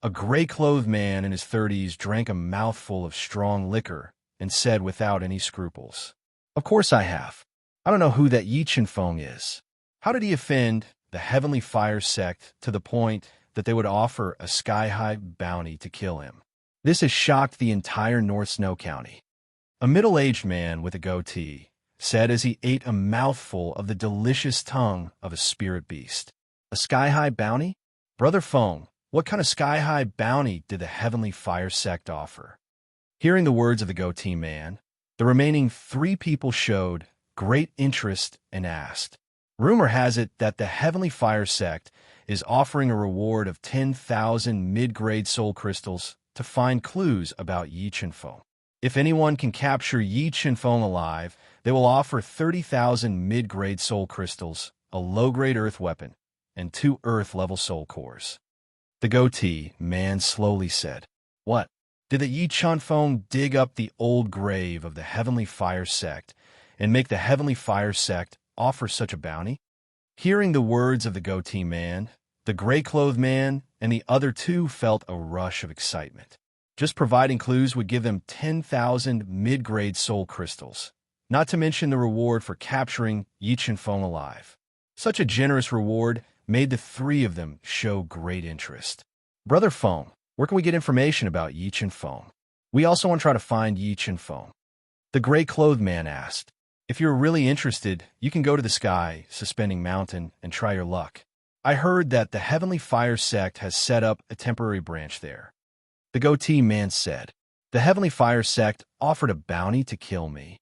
A gray-clothed man in his 30s drank a mouthful of strong liquor and said without any scruples, "Of course I have. I don't know who that Yi Qinfeng is. How did he offend the Heavenly Fire Sect to the point that they would offer a sky-high bounty to kill him? This has shocked the entire North Snow County." A middle-aged man with a goatee said as he ate a mouthful of the delicious tongue of a spirit beast. "A sky-high bounty? Brother Feng, what kind of sky-high bounty did the Heavenly Fire Sect offer?" Hearing the words of the goatee man, the remaining three people showed great interest and asked, "Rumor has it that the Heavenly Fire Sect is offering a reward of 10,000 mid-grade soul crystals to find clues about Yi Qinfeng. If anyone can capture Yi Qinfeng alive, they will offer 30,000 mid-grade soul crystals, a low-grade earth weapon, and 2 earth-level soul cores." The goatee man slowly said, "What? Did the Yi Qinfeng dig up the old grave of the Heavenly Fire Sect and make the Heavenly Fire Sect offer such a bounty?" Hearing the words of the goatee man, the gray-clothed man and the other two felt a rush of excitement. Just providing clues would give them 10,000 mid-grade soul crystals, not to mention the reward for capturing Yi Qinfeng alive. Such a generous reward made the three of them show great interest. "Brother Feng, where can we get information about Yi Qinfeng? We also want to try to find Yi Qinfeng." The gray-clothed man asked. "If you're really interested, you can go to the sky, suspending mountain, and try your luck. I heard that the Heavenly Fire Sect has set up a temporary branch there." The goatee man said, "The Heavenly Fire Sect offered a bounty to kill me."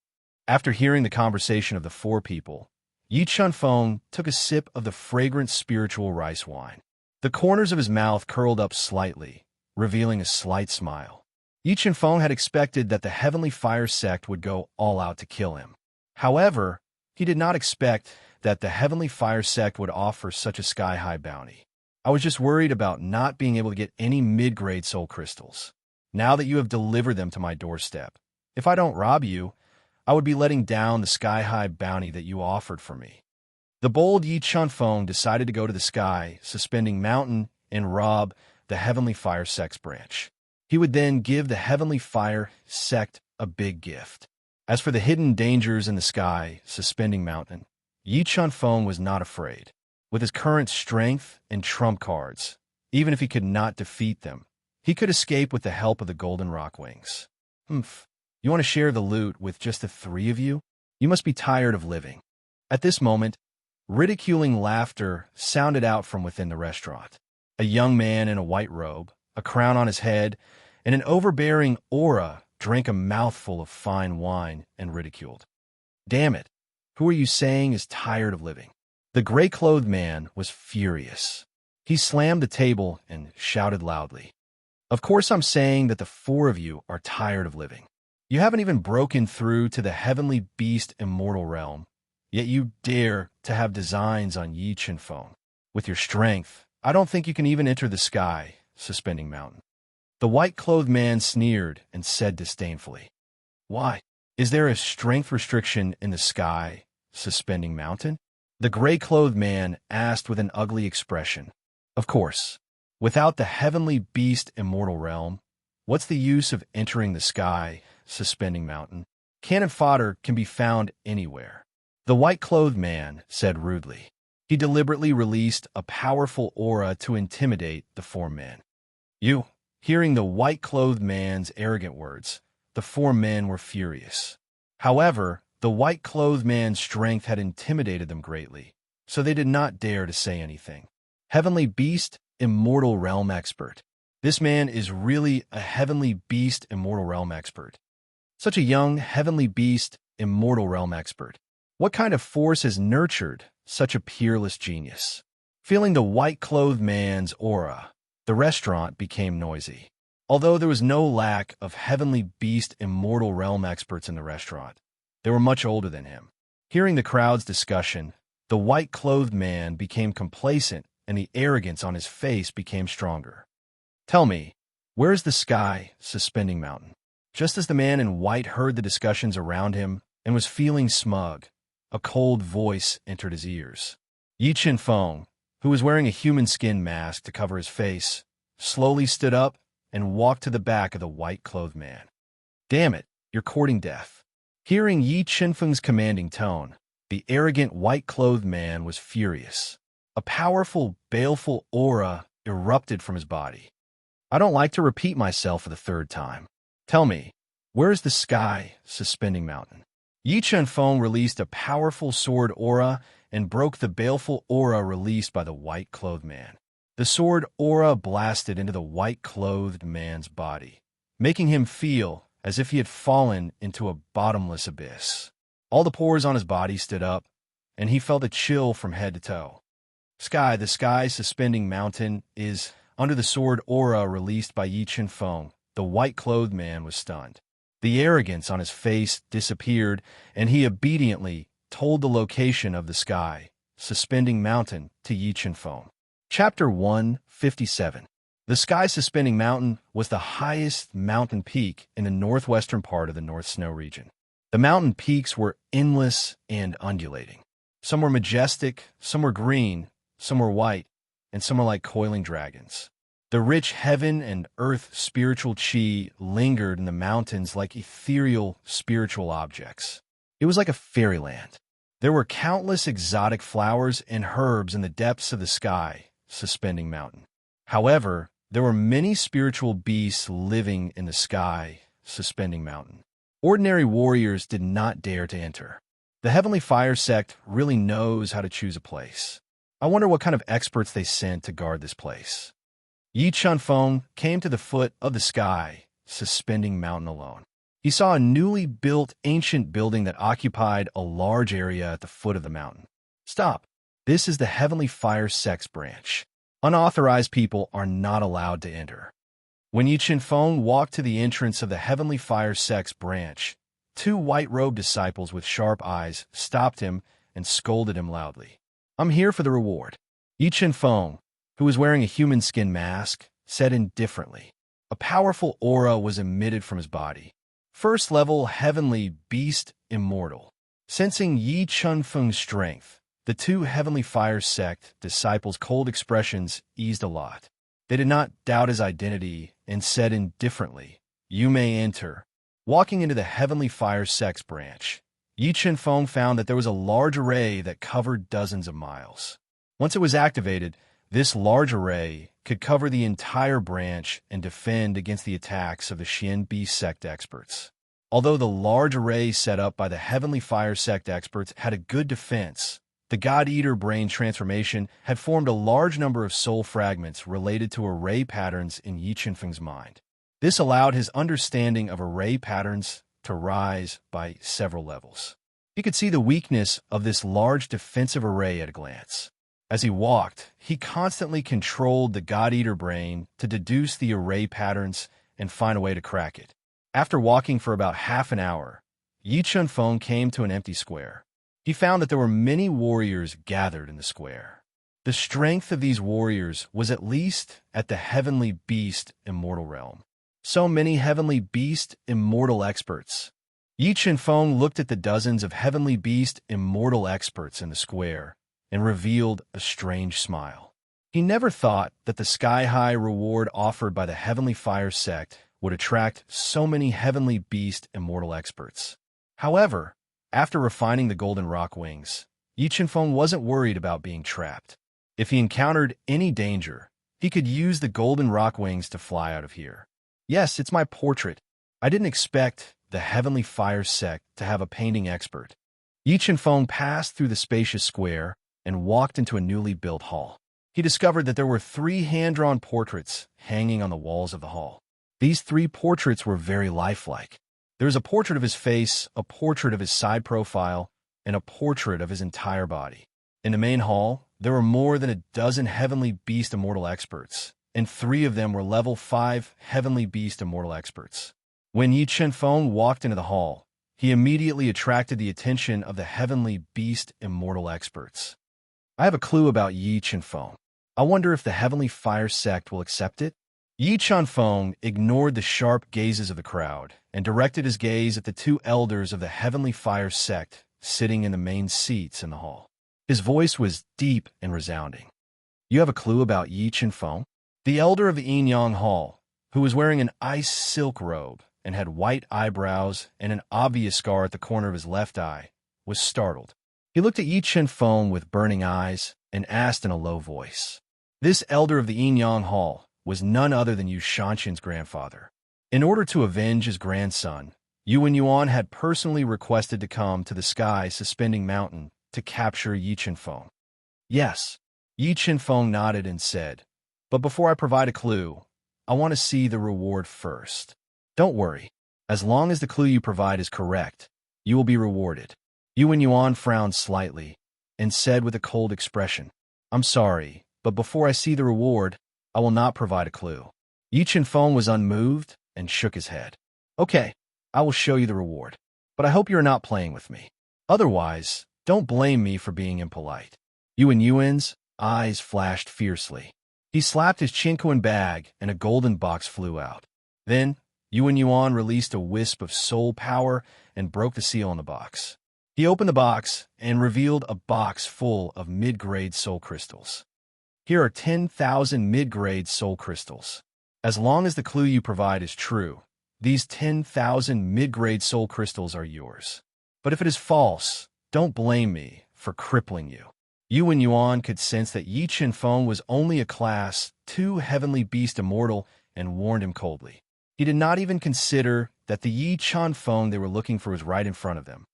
After hearing the conversation of the four people, Yi Qinfeng took a sip of the fragrant spiritual rice wine. The corners of his mouth curled up slightly, revealing a slight smile. Yi Qinfeng had expected that the Heavenly Fire Sect would go all out to kill him. However, he did not expect that the Heavenly Fire Sect would offer such a sky-high bounty. "I was just worried about not being able to get any mid-grade soul crystals. Now that you have delivered them to my doorstep, if I don't rob you, I would be letting down the sky-high bounty that you offered for me." The bold Yi Qinfeng decided to go to the sky, suspending mountain, and rob the Heavenly Fire Sect's branch. He would then give the Heavenly Fire Sect a big gift. As for the hidden dangers in the sky, suspending mountain, Yi Qinfeng was not afraid. With his current strength and trump cards, even if he could not defeat them, he could escape with the help of the Golden Rock Wings. "Humph. You want to share the loot with just the three of you? You must be tired of living." At this moment, ridiculing laughter sounded out from within the restaurant. A young man in a white robe, a crown on his head, and an overbearing aura drank a mouthful of fine wine and ridiculed. "Damn it, who are you saying is tired of living?" The gray-clothed man was furious. He slammed the table and shouted loudly, "Of course I'm saying that the four of you are tired of living. You haven't even broken through to the heavenly beast immortal realm, yet you dare to have designs on Yi Qinfeng. With your strength, I don't think you can even enter the sky, suspending mountain." The white-clothed man sneered and said disdainfully, "Why? Is there a strength restriction in the sky, suspending mountain?" The gray-clothed man asked with an ugly expression. "Of course. Without the heavenly beast immortal realm, what's the use of entering the sky, suspending mountain? Cannon fodder can be found anywhere." The white-clothed man said rudely. He deliberately released a powerful aura to intimidate the four men. "You." Hearing the white-clothed man's arrogant words, the four men were furious. However, the white-clothed man's strength had intimidated them greatly, so they did not dare to say anything. Heavenly beast, immortal realm expert. This man is really a heavenly beast, immortal realm expert. Such a young heavenly beast, immortal realm expert. What kind of force has nurtured such a peerless genius? Feeling the white-clothed man's aura, the restaurant became noisy. Although there was no lack of heavenly beast immortal realm experts in the restaurant, they were much older than him. Hearing the crowd's discussion, the white-clothed man became complacent and the arrogance on his face became stronger. "Tell me, where is the sky suspending mountain?" Just as the man in white heard the discussions around him and was feeling smug, a cold voice entered his ears. Yi Chen-feng, who was wearing a human skin mask to cover his face, slowly stood up and walked to the back of the white-clothed man. "Damn it, you're courting death." Hearing Yi Chen-feng's commanding tone, the arrogant white-clothed man was furious. A powerful, baleful aura erupted from his body. "I don't like to repeat myself for the third time. Tell me, where is the sky suspending mountain?" Yi Chen-feng released a powerful sword aura and broke the baleful aura released by the white-clothed man. The sword aura blasted into the white-clothed man's body, making him feel as if he had fallen into a bottomless abyss. All the pores on his body stood up, and he felt a chill from head to toe. The sky suspending mountain is under the sword aura released by Yi Chen-feng. The white-clothed man was stunned. The arrogance on his face disappeared, and he obediently told the location of the sky suspending mountain to Yi Chen-feng. Chapter 157. The sky suspending mountain was the highest mountain peak in the northwestern part of the North Snow region. The mountain peaks were endless and undulating. Some were majestic, some were green, some were white, and some were like coiling dragons. The rich heaven and earth spiritual chi lingered in the mountains like ethereal spiritual objects. It was like a fairyland. There were countless exotic flowers and herbs in the depths of the sky suspending mountain. However, there were many spiritual beasts living in the sky suspending mountain. Ordinary warriors did not dare to enter. The Heavenly Fire sect really knows how to choose a place. I wonder what kind of experts they sent to guard this place. Yi Chen-feng came to the foot of the sky, suspending mountain alone. He saw a newly built ancient building that occupied a large area at the foot of the mountain. "Stop. This is the Heavenly Fire sect's branch. Unauthorized people are not allowed to enter." When Yi Chen-feng walked to the entrance of the Heavenly Fire sect's branch, two white-robed disciples with sharp eyes stopped him and scolded him loudly. "I'm here for the reward." Yi Chen-feng, who was wearing a human skin mask, said indifferently. A powerful aura was emitted from his body. First level heavenly beast immortal. Sensing Yi Chen-feng's strength, the two Heavenly Fire sect disciples' cold expressions eased a lot. They did not doubt his identity and said indifferently, "You may enter." Walking into the Heavenly Fire sect's branch, Yi Chen-feng found that there was a large array that covered dozens of miles. Once it was activated, this large array could cover the entire branch and defend against the attacks of the Xian Beast sect experts. Although the large array set up by the Heavenly Fire sect experts had a good defense, the God-Eater brain transformation had formed a large number of soul fragments related to array patterns in Yi Chen-feng's mind. This allowed his understanding of array patterns to rise by several levels. He could see the weakness of this large defensive array at a glance. As he walked, he constantly controlled the God-Eater brain to deduce the array patterns and find a way to crack it. After walking for about half an hour, Yi Chen-feng came to an empty square. He found that there were many warriors gathered in the square. The strength of these warriors was at least at the Heavenly Beast immortal realm. So many Heavenly Beast immortal experts. Yi Chen-feng looked at the dozens of Heavenly Beast immortal experts in the square and revealed a strange smile. He never thought that the sky-high reward offered by the Heavenly Fire sect would attract so many Heavenly Beast immortal experts. However, after refining the golden rock wings, Yi Chen-feng wasn't worried about being trapped. If he encountered any danger, he could use the golden rock wings to fly out of here. "Yes, it's my portrait. I didn't expect the Heavenly Fire sect to have a painting expert." Yi Chen-feng passed through the spacious square and walked into a newly built hall. He discovered that there were 3 hand-drawn portraits hanging on the walls of the hall. These 3 portraits were very lifelike. There was a portrait of his face, a portrait of his side profile, and a portrait of his entire body. In the main hall, there were more than a dozen Heavenly Beast immortal experts, and 3 of them were level 5 Heavenly Beast Immortal experts. When Yi Chenfeng walked into the hall, he immediately attracted the attention of the Heavenly Beast Immortal experts. I have a clue about Yi Chenfeng. I wonder if the Heavenly Fire sect will accept it? Yi Chenfeng ignored the sharp gazes of the crowd and directed his gaze at the 2 elders of the Heavenly Fire sect sitting in the main seats in the hall. His voice was deep and resounding. You have a clue about Yi Chenfeng? The elder of the Yin-Yang Hall, who was wearing an ice silk robe and had white eyebrows and an obvious scar at the corner of his left eye, was startled. He looked at Yi Chenfeng with burning eyes and asked in a low voice. This elder of the Yin-Yang Hall was none other than Yu Shanshan's grandfather. In order to avenge his grandson, Yu and Yuan had personally requested to come to the Sky Suspending Mountain to capture Yi Chenfeng. Yes, Yi Chenfeng nodded and said, but before I provide a clue, I want to see the reward first. Don't worry. As long as the clue you provide is correct, you will be rewarded. Yu and Yuan frowned slightly and said with a cold expression, I'm sorry, but before I see the reward, I will not provide a clue. Yi Chenfeng was unmoved and shook his head. Okay, I will show you the reward, but I hope you are not playing with me. Otherwise, don't blame me for being impolite. Yu and Yuan's eyes flashed fiercely. He slapped his chinquin bag and a golden box flew out. Then, Yu and Yuan released a wisp of soul power and broke the seal on the box. He opened the box and revealed a box full of mid-grade soul crystals. Here are 10,000 mid-grade soul crystals. As long as the clue you provide is true, these 10,000 mid-grade soul crystals are yours. But if it is false, don't blame me for crippling you. Yu and Yuan could sense that Yi Chenfeng was only a Class 2 Heavenly Beast Immortal and warned him coldly. He did not even consider that the Yi Chenfeng they were looking for was right in front of them.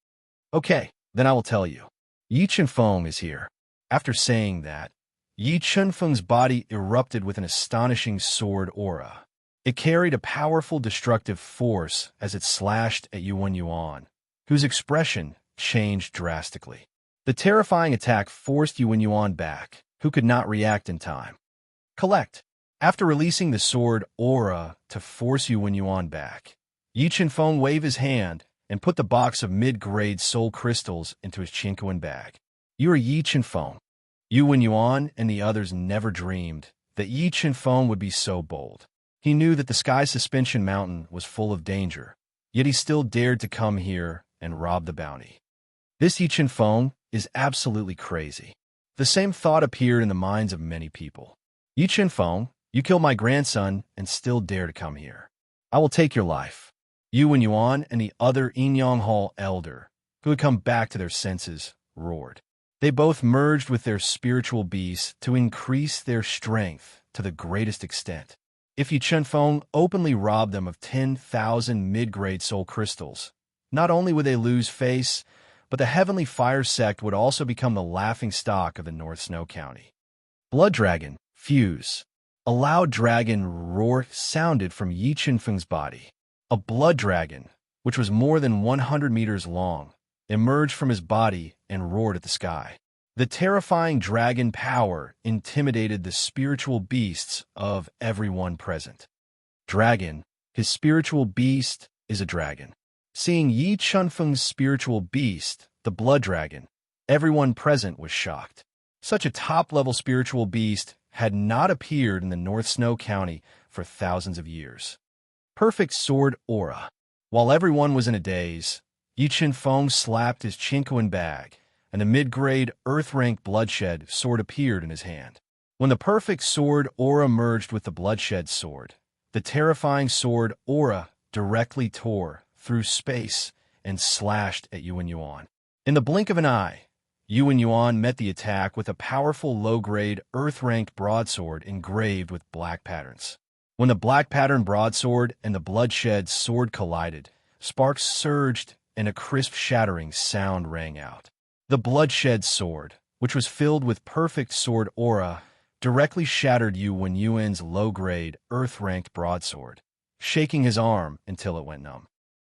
Okay, then I will tell you. Yi Chenfeng is here. After saying that, Yi Chenfeng's body erupted with an astonishing sword aura. It carried a powerful destructive force as it slashed at Yu and Yuan, whose expression changed drastically. The terrifying attack forced Yu and Yuan back, who could not react in time. Collect. After releasing the sword aura to force Yu and Yuan back, Yi Chenfeng waved his hand and put the box of mid-grade soul crystals into his chinquin bag. You are Yi Chenfeng. Yu and Yuan and the others never dreamed that Yi Chenfeng would be so bold. He knew that the Sky Suspension Mountain was full of danger, yet he still dared to come here and rob the bounty. This Yi Chenfeng is absolutely crazy. The same thought appeared in the minds of many people. Yi Chenfeng, you killed my grandson and still dare to come here. I will take your life. Yu and Yuan and the other Yin-Yang Hall elder, who had come back to their senses, roared. They both merged with their spiritual beasts to increase their strength to the greatest extent. If Yi Chenfeng openly robbed them of 10,000 mid-grade soul crystals, not only would they lose face, but the Heavenly Fire sect would also become the laughingstock of the North Snow County. Blood Dragon, fuse. A loud dragon roar sounded from Yi Chenfeng's body. A blood dragon, which was more than 100 meters long, emerged from his body and roared at the sky. The terrifying dragon power intimidated the spiritual beasts of everyone present. Dragon, his spiritual beast, is a dragon. Seeing Yi Chenfeng's spiritual beast, the blood dragon, everyone present was shocked. Such a top-level spiritual beast had not appeared in the North Snow County for thousands of years. Perfect sword aura. While everyone was in a daze, Yi Chenfeng slapped his chinquin bag, and the mid-grade earth-rank bloodshed sword appeared in his hand. When the perfect sword aura merged with the bloodshed sword, the terrifying sword aura directly tore through space and slashed at Yu and Yuan. In the blink of an eye, Yu and Yuan met the attack with a powerful low-grade earth-ranked broadsword engraved with black patterns. When the black pattern broadsword and the bloodshed sword collided, sparks surged and a crisp shattering sound rang out. The bloodshed sword, which was filled with perfect sword aura, directly shattered Yu and Yuan's low-grade earth-ranked broadsword, shaking his arm until it went numb.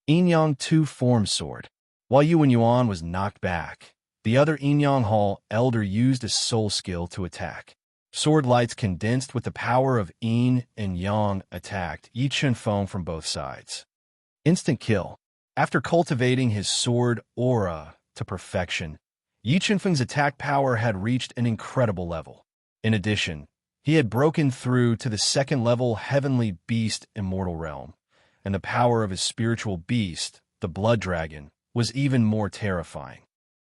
Yin-Yang 2 Form Sword. While Yu and Yuan was knocked back, the other Yin-Yang Hall elder used a soul skill to attack. Sword lights condensed with the power of yin and yang attacked Yi Chunfeng from both sides. Instant kill. After cultivating his sword aura to perfection, Yi Chunfeng's attack power had reached an incredible level. In addition, he had broken through to the second-level heavenly beast immortal realm, and the power of his spiritual beast, the blood dragon, was even more terrifying.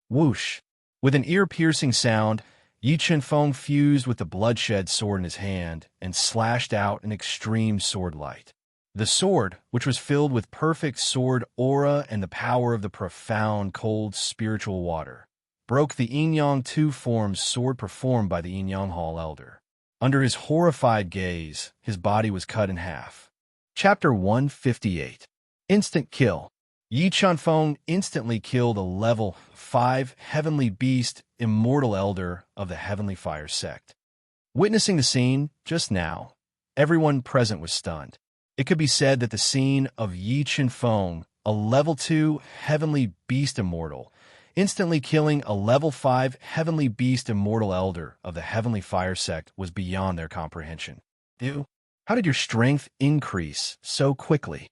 Whoosh! With an ear-piercing sound, Yi Chunfeng fused with the bloodshed sword in his hand and slashed out an extreme sword light. The sword, which was filled with perfect sword aura and the power of the profound, cold spiritual water, broke the yin-yang two-formed sword performed by the yin-yang Hall Elder. Under his horrified gaze, his body was cut in half. Chapter 158. Instant kill. Yi Chunfeng instantly killed a level 5 heavenly beast immortal elder of the Heavenly Fire sect. Witnessing the scene just now, everyone present was stunned. It could be said that the scene of Yi Chunfeng, a level 2 heavenly beast immortal, instantly killing a level 5 heavenly beast immortal elder of the Heavenly Fire sect was beyond their comprehension. How did your strength increase so quickly?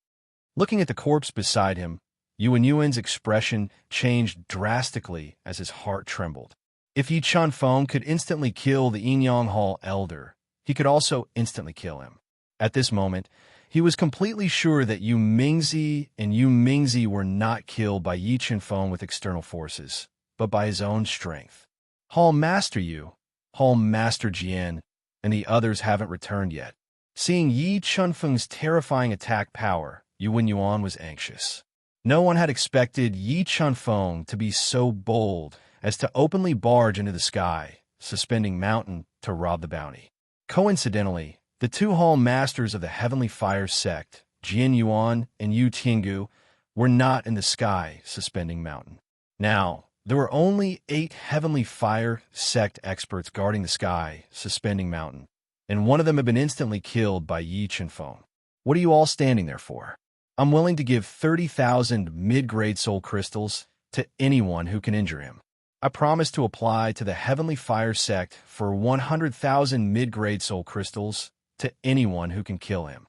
Looking at the corpse beside him, Yuan's expression changed drastically as his heart trembled. If Yi Chunfeng could instantly kill the Yin-Yang Hall Elder, he could also instantly kill him. At this moment, he was completely sure that Yu Mingzi were not killed by Yi Chunfeng with external forces, but by his own strength. Hall Master Yu, Hall Master Jian, and the others haven't returned yet. Seeing Yi Chunfeng's terrifying attack power, Yuan was anxious. No one had expected Yi Chunfeng to be so bold as to openly barge into the sky, suspending mountain to rob the bounty. Coincidentally, the two Hall Masters of the Heavenly Fire sect, Jian Yuan and Yu Tiangu, were not in the sky suspending mountain. Now, there were only 8 Heavenly Fire sect experts guarding the sky suspending mountain, and one of them had been instantly killed by Yi Chunfeng. What are you all standing there for? I'm willing to give 30,000 mid-grade soul crystals to anyone who can injure him. I promise to apply to the Heavenly Fire sect for 100,000 mid-grade soul crystals to anyone who can kill him.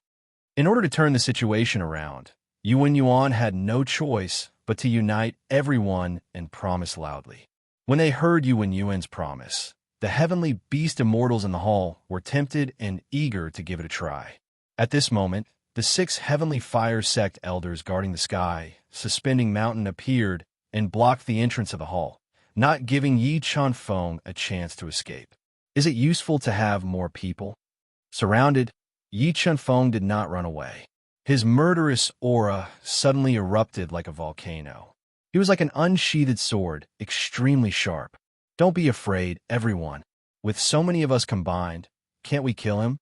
In order to turn the situation around, Yuan had no choice but to unite everyone and promise loudly. When they heard Yuan's promise, the heavenly beast immortals in the hall were tempted and eager to give it a try. At this moment, the 6 Heavenly Fire sect elders guarding the sky, suspending mountain, appeared and blocked the entrance of the hall, not giving Yi Chunfeng a chance to escape. Is it useful to have more people? Surrounded, Yi Chunfeng did not run away. His murderous aura suddenly erupted like a volcano. He was like an unsheathed sword, extremely sharp. Don't be afraid, everyone. With so many of us combined, can't we kill him?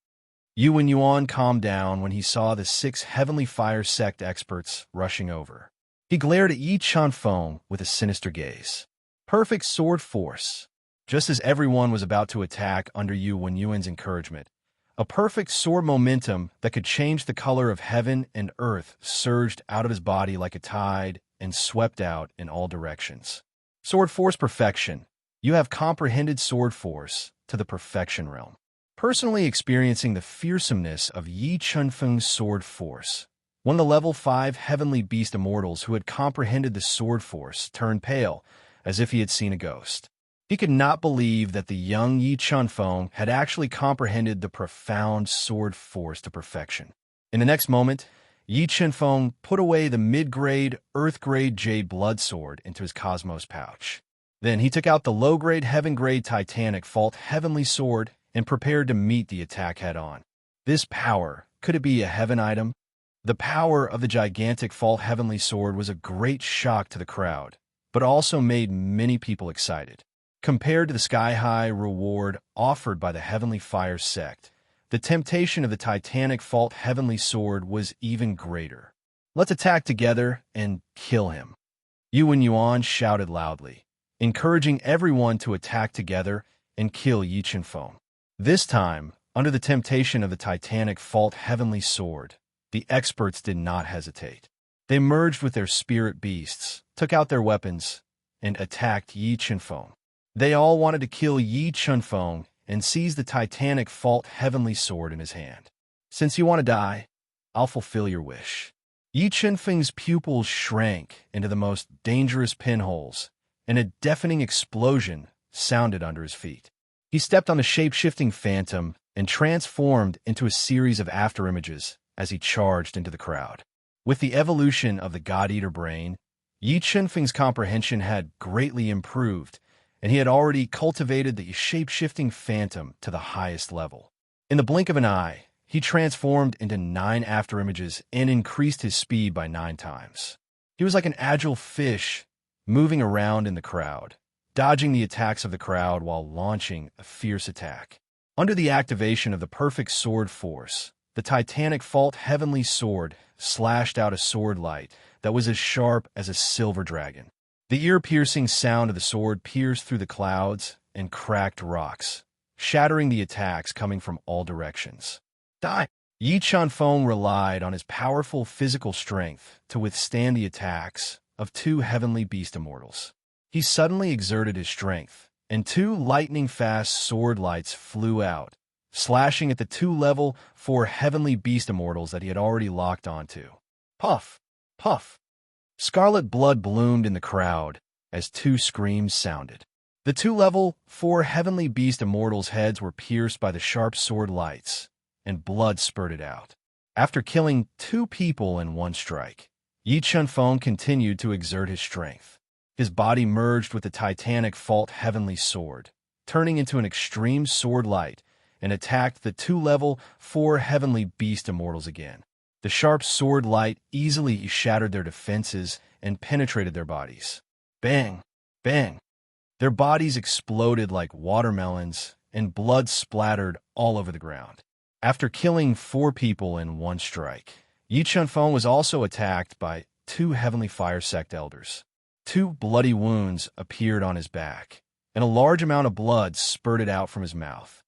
Yuan calmed down when he saw the 6 Heavenly Fire sect experts rushing over. He glared at Yi Chunfeng with a sinister gaze. Perfect sword force. Just as everyone was about to attack under Yuan's encouragement, a perfect sword momentum that could change the color of heaven and earth surged out of his body like a tide and swept out in all directions. Sword force perfection. You have comprehended sword force to the perfection realm. Personally experiencing the fearsomeness of Yi Chunfeng's sword force, one of the level 5 heavenly beast immortals who had comprehended the sword force turned pale, as if he had seen a ghost. He could not believe that the young Yi Chunfeng had actually comprehended the profound sword force to perfection. In the next moment, Yi Chunfeng put away the mid-grade, earth-grade jade blood sword into his cosmos pouch. Then he took out the low-grade, heaven-grade titanic fault heavenly sword and prepared to meet the attack head-on. This power, could it be a heaven item? The power of the gigantic fault heavenly sword was a great shock to the crowd, but also made many people excited. Compared to the sky-high reward offered by the Heavenly Fire sect, the temptation of the titanic fault heavenly sword was even greater. Let's attack together and kill him. Yuan shouted loudly, encouraging everyone to attack together and kill Yi Chunfeng. This time, under the temptation of the titanic fault heavenly sword, the experts did not hesitate. They merged with their spirit beasts, took out their weapons, and attacked Yi Chunfeng. They all wanted to kill Yi Chunfeng and seized the titanic fault heavenly sword in his hand. Since you want to die, I'll fulfill your wish. Yi Qianfeng's pupils shrank into the most dangerous pinholes, and a deafening explosion sounded under his feet. He stepped on the shape-shifting phantom and transformed into a series of afterimages as he charged into the crowd. With the evolution of the God-Eater brain, Yi Qianfeng's comprehension had greatly improved, and he had already cultivated the shape-shifting phantom to the highest level. In the blink of an eye, he transformed into 9 afterimages and increased his speed by 9 times. He was like an agile fish, moving around in the crowd, dodging the attacks of the crowd while launching a fierce attack. Under the activation of the perfect sword force, the titanic fault heavenly sword slashed out a sword light that was as sharp as a silver dragon. The ear-piercing sound of the sword pierced through the clouds and cracked rocks, shattering the attacks coming from all directions. Die! Yi Qianfeng relied on his powerful physical strength to withstand the attacks of 2 heavenly beast immortals. He suddenly exerted his strength, and 2 lightning-fast sword lights flew out, slashing at the 2 level 4 heavenly beast immortals that he had already locked onto. Puff! Puff! Scarlet blood bloomed in the crowd as 2 screams sounded. The 2 level 4 heavenly beast immortals' heads were pierced by the sharp sword lights, and blood spurted out. After killing 2 people in 1 strike, Yi Qianfeng continued to exert his strength. His body merged with the titanic fault heavenly sword, turning into an extreme sword light, and attacked the 2 level 4 heavenly beast immortals again. The sharp sword light easily shattered their defenses and penetrated their bodies. Bang! Bang! Their bodies exploded like watermelons, and blood splattered all over the ground. After killing 4 people in 1 strike, Yi Qianfeng was also attacked by 2 heavenly fire sect elders. 2 bloody wounds appeared on his back, and a large amount of blood spurted out from his mouth.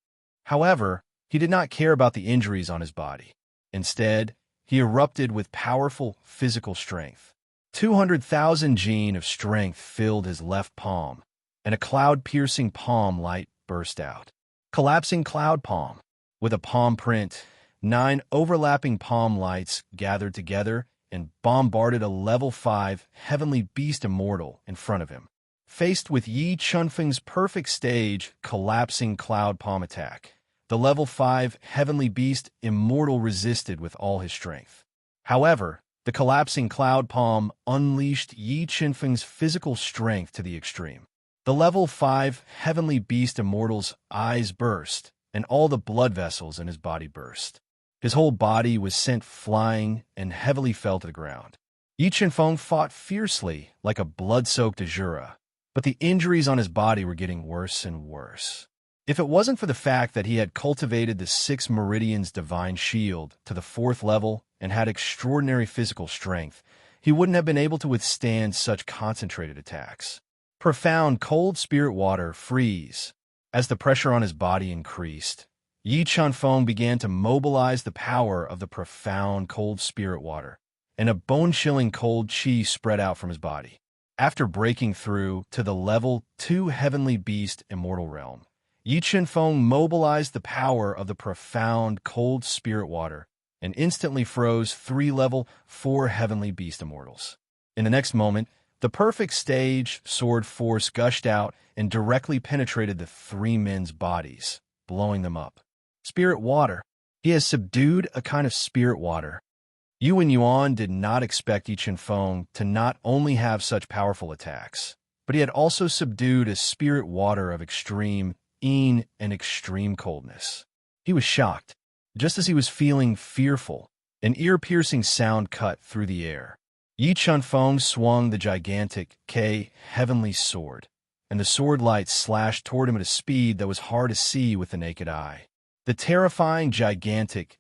However, he did not care about the injuries on his body. Instead, he erupted with powerful physical strength. 200,000 gene of strength filled his left palm, and a cloud-piercing palm light burst out. Collapsing cloud palm. With a palm print, 9 overlapping palm lights gathered together and bombarded a level 5 heavenly beast immortal in front of him. Faced with Yi Qianfeng's perfect stage collapsing cloud palm attack, the level 5 heavenly beast immortal resisted with all his strength. However, the collapsing cloud palm unleashed Yi Qianfeng's physical strength to the extreme. The level 5 heavenly beast immortal's eyes burst, and all the blood vessels in his body burst. His whole body was sent flying and heavily fell to the ground. Yi Qianfeng fought fiercely like a blood-soaked Azura, but the injuries on his body were getting worse and worse. If it wasn't for the fact that he had cultivated the 6 Meridians Divine Shield to the 4th level and had extraordinary physical strength, he wouldn't have been able to withstand such concentrated attacks. Profound cold spirit water freeze. As the pressure on his body increased, Yi Qianfeng began to mobilize the power of the profound cold spirit water, and a bone-chilling cold qi spread out from his body. After breaking through to the level 2 heavenly beast immortal realm, Yi Qianfeng mobilized the power of the profound cold spirit water and instantly froze 3 level 4 heavenly beast immortals. In the next moment, the perfect stage sword force gushed out and directly penetrated the 3 men's bodies, blowing them up. Spirit water. He has subdued a kind of spirit water. Yuan Yuan did not expect Yi Qianfeng to not only have such powerful attacks, but he had also subdued a spirit water of extreme and extreme coldness. He was shocked. Just as he was feeling fearful, an ear-piercing sound cut through the air. Yi Qianfeng swung the gigantic heavenly sword, and the sword light slashed toward him at a speed that was hard to see with the naked eye. The terrifying gigantic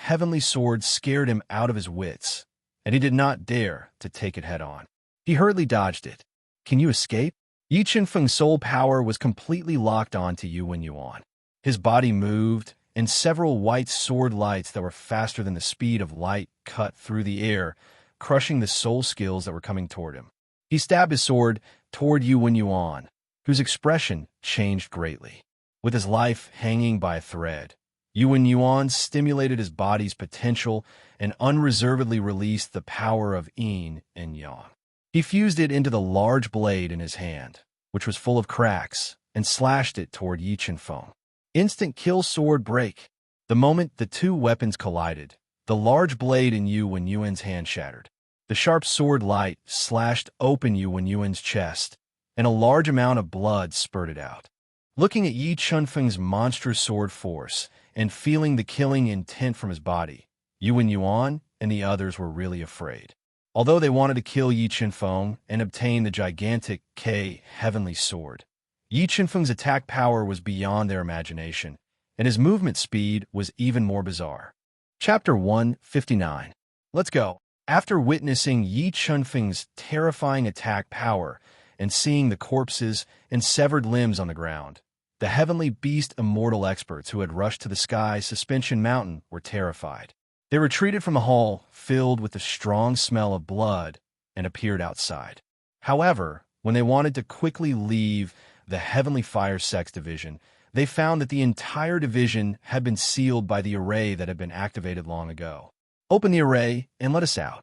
heavenly sword scared him out of his wits, and he did not dare to take it head-on. He hurriedly dodged it. Can you escape? Yi Qianfeng's soul power was completely locked onto Yuan Yuan. His body moved, and several white sword lights that were faster than the speed of light cut through the air, crushing the soul skills that were coming toward him. He stabbed his sword toward Yuan Yuan, whose expression changed greatly. With his life hanging by a thread, Yuan Yuan stimulated his body's potential and unreservedly released the power of yin and yang. He fused it into the large blade in his hand, which was full of cracks, and slashed it toward Yi Qianfeng. Instant kill sword break. The moment the two weapons collided, the large blade in Yuan Yuan's hand shattered. The sharp sword light slashed open Yuan Yuan's chest, and a large amount of blood spurted out. Looking at Yi Qianfeng's monstrous sword force and feeling the killing intent from his body, Yuan Yuan and the others were really afraid. Although they wanted to kill Yi Qianfeng and obtain the gigantic K heavenly sword, Yi Qianfeng's attack power was beyond their imagination, and his movement speed was even more bizarre. Chapter 159. Let's go. After witnessing Yi Qianfeng's terrifying attack power and seeing the corpses and severed limbs on the ground, the heavenly beast immortal experts who had rushed to the sky suspension mountain were terrified. They retreated from the hall, filled with the strong smell of blood, and appeared outside. However, when they wanted to quickly leave the Heavenly Fire Sex Division, they found that the entire division had been sealed by the array that had been activated long ago. Open the array and let us out.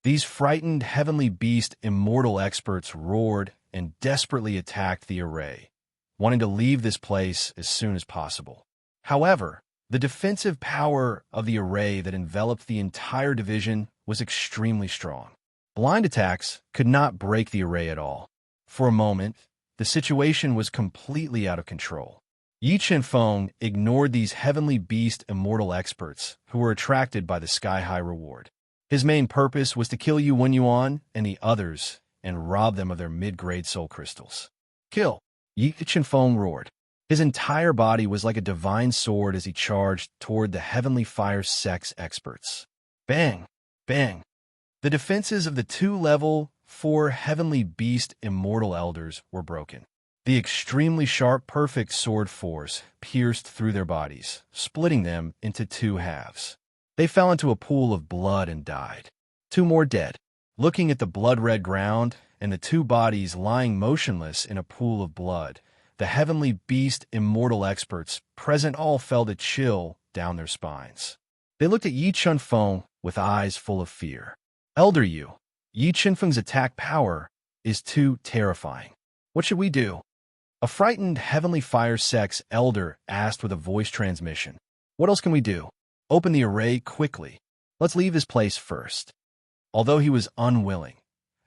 These frightened Heavenly Beast immortal experts roared and desperately attacked the array, wanting to leave this place as soon as possible. However, the defensive power of the array that enveloped the entire division was extremely strong. Blind attacks could not break the array at all. For a moment, the situation was completely out of control. Yi Qianfeng ignored these Heavenly Beast immortal experts who were attracted by the sky-high reward. His main purpose was to kill Yuan Yuan and the others and rob them of their mid-grade soul crystals. Kill! Yi Qianfeng roared. His entire body was like a divine sword as he charged toward the Heavenly Fire Sex experts. Bang! Bang! The defenses of the 2-level 4 Heavenly Beast immortal elders were broken. The extremely sharp perfect sword force pierced through their bodies, splitting them into 2 halves. They fell into a pool of blood and died. 2 more dead. Looking at the blood-red ground and the 2 bodies lying motionless in a pool of blood, the Heavenly Beast immortal experts present all felt a chill down their spines. They looked at Yi Qianfeng with eyes full of fear. Elder Yu, Yi Qianfeng's attack power is too terrifying. What should we do? A frightened Heavenly Fire Sex elder asked with a voice transmission. What else can we do? Open the array quickly. Let's leave this place first. Although he was unwilling,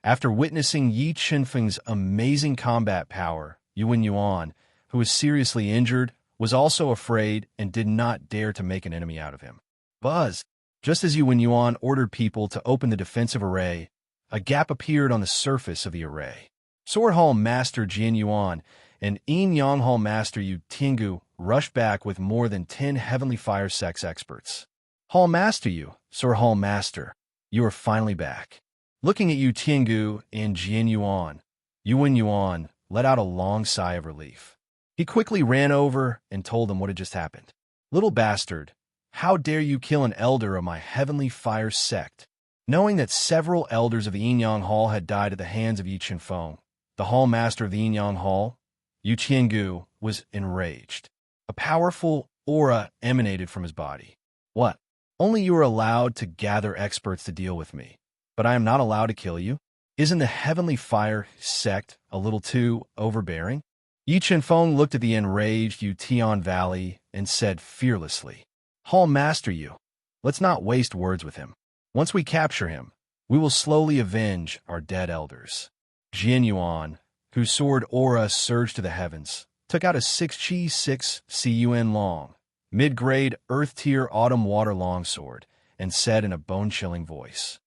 after witnessing Yi Qianfeng's amazing combat power, Yuan Yuan, who was seriously injured, was also afraid and did not dare to make an enemy out of him. Buzz! Just as Yuan Yuan ordered people to open the defensive array, a gap appeared on the surface of the array. Sword Hall Master Jian Yuan and Yin Yang Hall Master Yu Tiangu rushed back with more than 10 Heavenly Fire Sex experts. Hall Master Yu, Sword Hall Master, you are finally back. Looking at Yu Tiangu and Jian Yuan, Yuan Yuan let out a long sigh of relief. He quickly ran over and told them what had just happened. Little bastard, how dare you kill an elder of my Heavenly Fire sect? Knowing that several elders of the Yin Yang Hall had died at the hands of Yi Qianfeng, the Hall Master of the Yin Yang Hall, Yu Tiangu, was enraged. A powerful aura emanated from his body. What? Only you are allowed to gather experts to deal with me, but I am not allowed to kill you? Isn't the Heavenly Fire sect a little too overbearing? Yi Qianfeng looked at the enraged Yu Tian Valley and said fearlessly, Hall Master Yu, let's not waste words with him. Once we capture him, we will slowly avenge our dead elders. Jian Yuan, whose sword aura surged to the heavens, took out a 6 6 CUN long, mid-grade Earth-tier Autumn Water longsword, and said in a bone-chilling voice,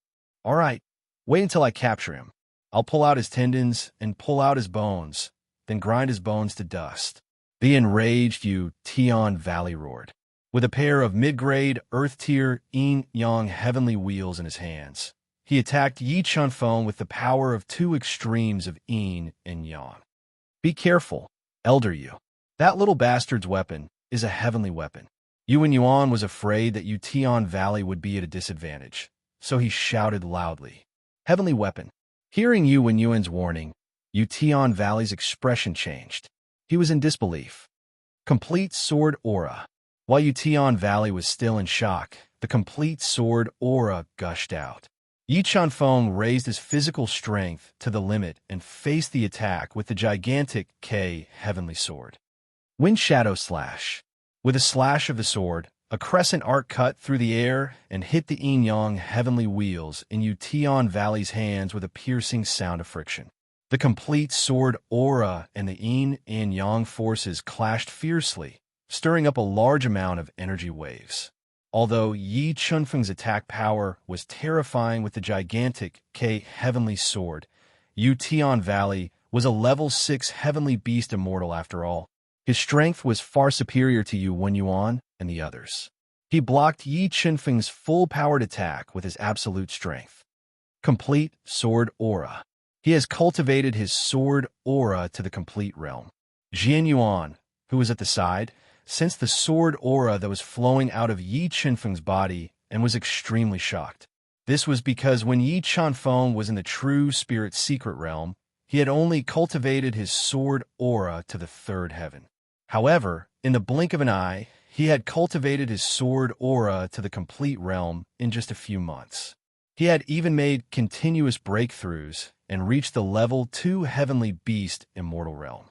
All right, wait until I capture him. I'll pull out his tendons and pull out his bones, then grind his bones to dust. The enraged Yu Tian Valley roared. With a pair of mid-grade Earth-tier Yin Yang heavenly wheels in his hands, he attacked Yi Qianfeng with the power of 2 extremes of Yin and Yang. Be careful, Elder Yu. That little bastard's weapon is a heavenly weapon. Yuan Yuan was afraid that Yu Tian Valley would be at a disadvantage, so he shouted loudly, Heavenly weapon. Hearing Yuan Yuan's warning, Yu Tian Valley's expression changed. He was in disbelief. Complete Sword Aura. While Yution Valley was still in shock, the complete sword aura gushed out. Yi Chunfeng raised his physical strength to the limit and faced the attack with the gigantic K Heavenly Sword. Wind Shadow Slash. With a slash of the sword, a crescent arc cut through the air and hit the yin-yang heavenly wheels in Yution Valley's hands with a piercing sound of friction. The complete sword aura and the yin and yang forces clashed fiercely, stirring up a large amount of energy waves. Although Yi Chunfeng's attack power was terrifying with the gigantic K Heavenly Sword, Yution Valley was a level 6 Heavenly Beast immortal after all. His strength was far superior to Yuan and the others. He blocked Yi Chunfeng's full-powered attack with his absolute strength. Complete Sword Aura. He has cultivated his sword aura to the complete realm. Jian Yuan, who was at the side, sensed the sword aura that was flowing out of Yi Chunfeng's body and was extremely shocked. This was because when Yi Chunfeng was in the true spirit secret realm, he had only cultivated his sword aura to the third heaven. However, in the blink of an eye, he had cultivated his sword aura to the complete realm in just a few months. He had even made continuous breakthroughs and reached the level 2 Heavenly Beast immortal realm.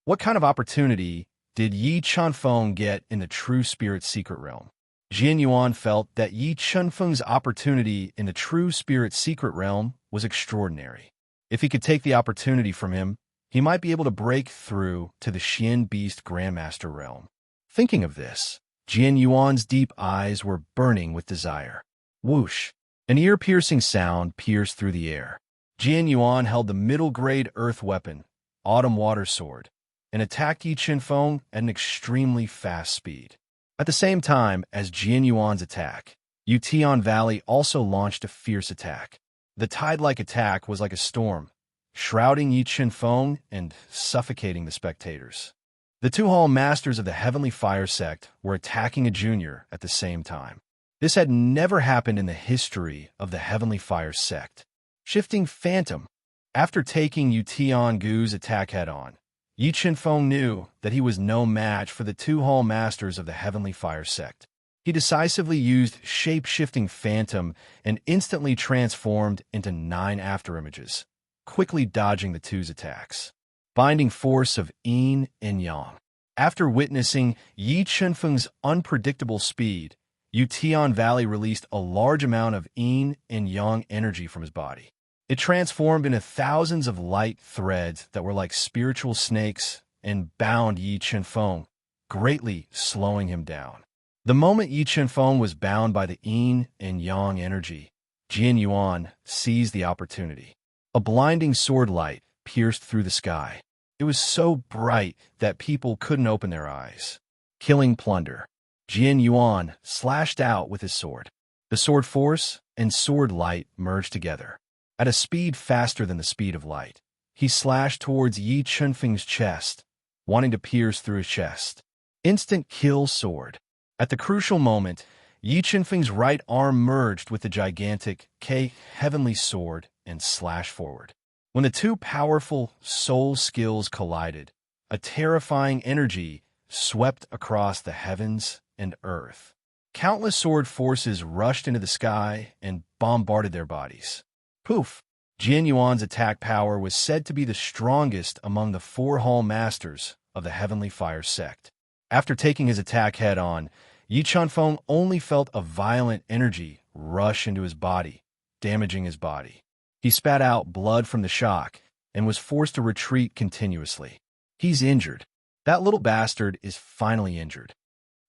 What kind of opportunity did Yi Chunfeng get in the true spirit secret realm? Jian Yuan felt that Yi Chunfeng's opportunity in the true spirit secret realm was extraordinary. If he could take the opportunity from him, he might be able to break through to the Xian Beast Grandmaster realm. Thinking of this, Jian Yuan's deep eyes were burning with desire. Whoosh! An ear-piercing sound pierced through the air. Jian Yuan held the middle-grade earth weapon, Autumn Water Sword, and attacked Yi Chunfeng at an extremely fast speed. At the same time as Jian Yuan's attack, Yution Valley also launched a fierce attack. The tide-like attack was like a storm, shrouding Yi Chunfeng and suffocating the spectators. The two Hall Masters of the Heavenly Fire Sect were attacking a junior at the same time. This had never happened in the history of the Heavenly Fire Sect. Shifting Phantom. After taking Yution Gu's attack head-on, Yi Chunfeng knew that he was no match for the two Hall Masters of the Heavenly Fire Sect. He decisively used Shape-Shifting Phantom and instantly transformed into 9 afterimages, quickly dodging the two's attacks. Binding Force of Yin and Yang. After witnessing Yi Chunfeng's unpredictable speed, Yution Valley released a large amount of yin and yang energy from his body. It transformed into thousands of light threads that were like spiritual snakes and bound Yi Chunfeng, greatly slowing him down. The moment Yi Chunfeng was bound by the yin and yang energy, Jian Yuan seized the opportunity. A blinding sword light pierced through the sky. It was so bright that people couldn't open their eyes. Killing Plunder. Jian Yuan slashed out with his sword. The sword force and sword light merged together. At a speed faster than the speed of light, he slashed towards Yi Chunfeng's chest, wanting to pierce through his chest. Instant kill sword. At the crucial moment, Yi Chunfeng's right arm merged with the gigantic K Heavenly Sword and slashed forward. When the two powerful soul skills collided, a terrifying energy swept across the heavens and earth. Countless sword forces rushed into the sky and bombarded their bodies. Poof! Jian Yuan's attack power was said to be the strongest among the 4 Hall Masters of the Heavenly Fire Sect. After taking his attack head-on, Yi Chunfeng only felt a violent energy rush into his body, damaging his body. He spat out blood from the shock and was forced to retreat continuously. He's injured. That little bastard is finally injured.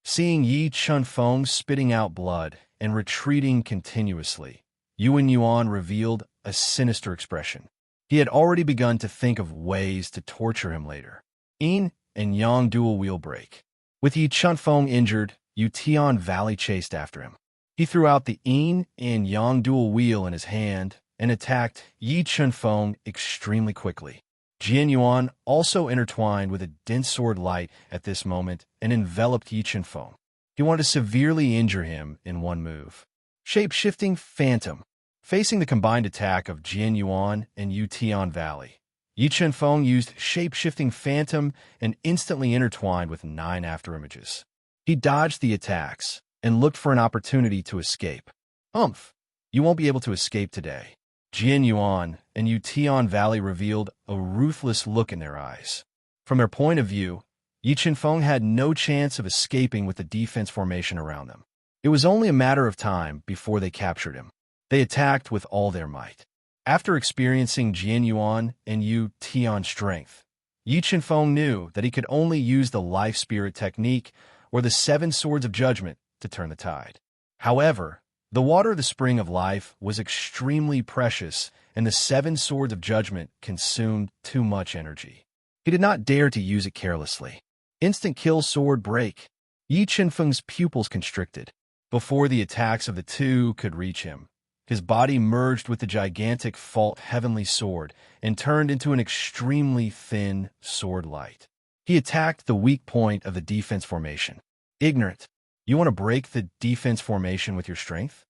Seeing Yi Chunfeng spitting out blood and retreating continuously, Yuan revealed a sinister expression. He had already begun to think of ways to torture him later. Yin and Yang dual wheel break. With Yi Chunfeng injured, Yution Valley chased after him. He threw out the Yin and Yang dual wheel in his hand and attacked Yi Chunfeng extremely quickly. Jian Yuan also intertwined with a dense sword light at this moment and enveloped Yi Chunfeng. He wanted to severely injure him in one move. Shape-Shifting Phantom. Facing the combined attack of Jian Yuan and Yution Valley, Yi Chen-feng used shape-shifting phantom and instantly intertwined with 9 afterimages. He dodged the attacks and looked for an opportunity to escape. Humph! You won't be able to escape today. Jian Yuan and Yu Tian Valley revealed a ruthless look in their eyes. From their point of view, Yi Chen-feng had no chance of escaping with the defense formation around them. It was only a matter of time before they captured him. They attacked with all their might. After experiencing Jian Yuan and Yu Tian's strength, Yi Chen-feng knew that he could only use the life spirit technique or the 7 swords of judgment to turn the tide. However, the water of the spring of life was extremely precious, and the 7 swords of judgment consumed too much energy. He did not dare to use it carelessly. Instant kill sword break. Yi Chen-feng's pupils constricted. Before the attacks of the two could reach him, his body merged with the gigantic fault heavenly sword and turned into an extremely thin sword light. He attacked the weak point of the defense formation. Ignorant. You want to break the defense formation with your strength?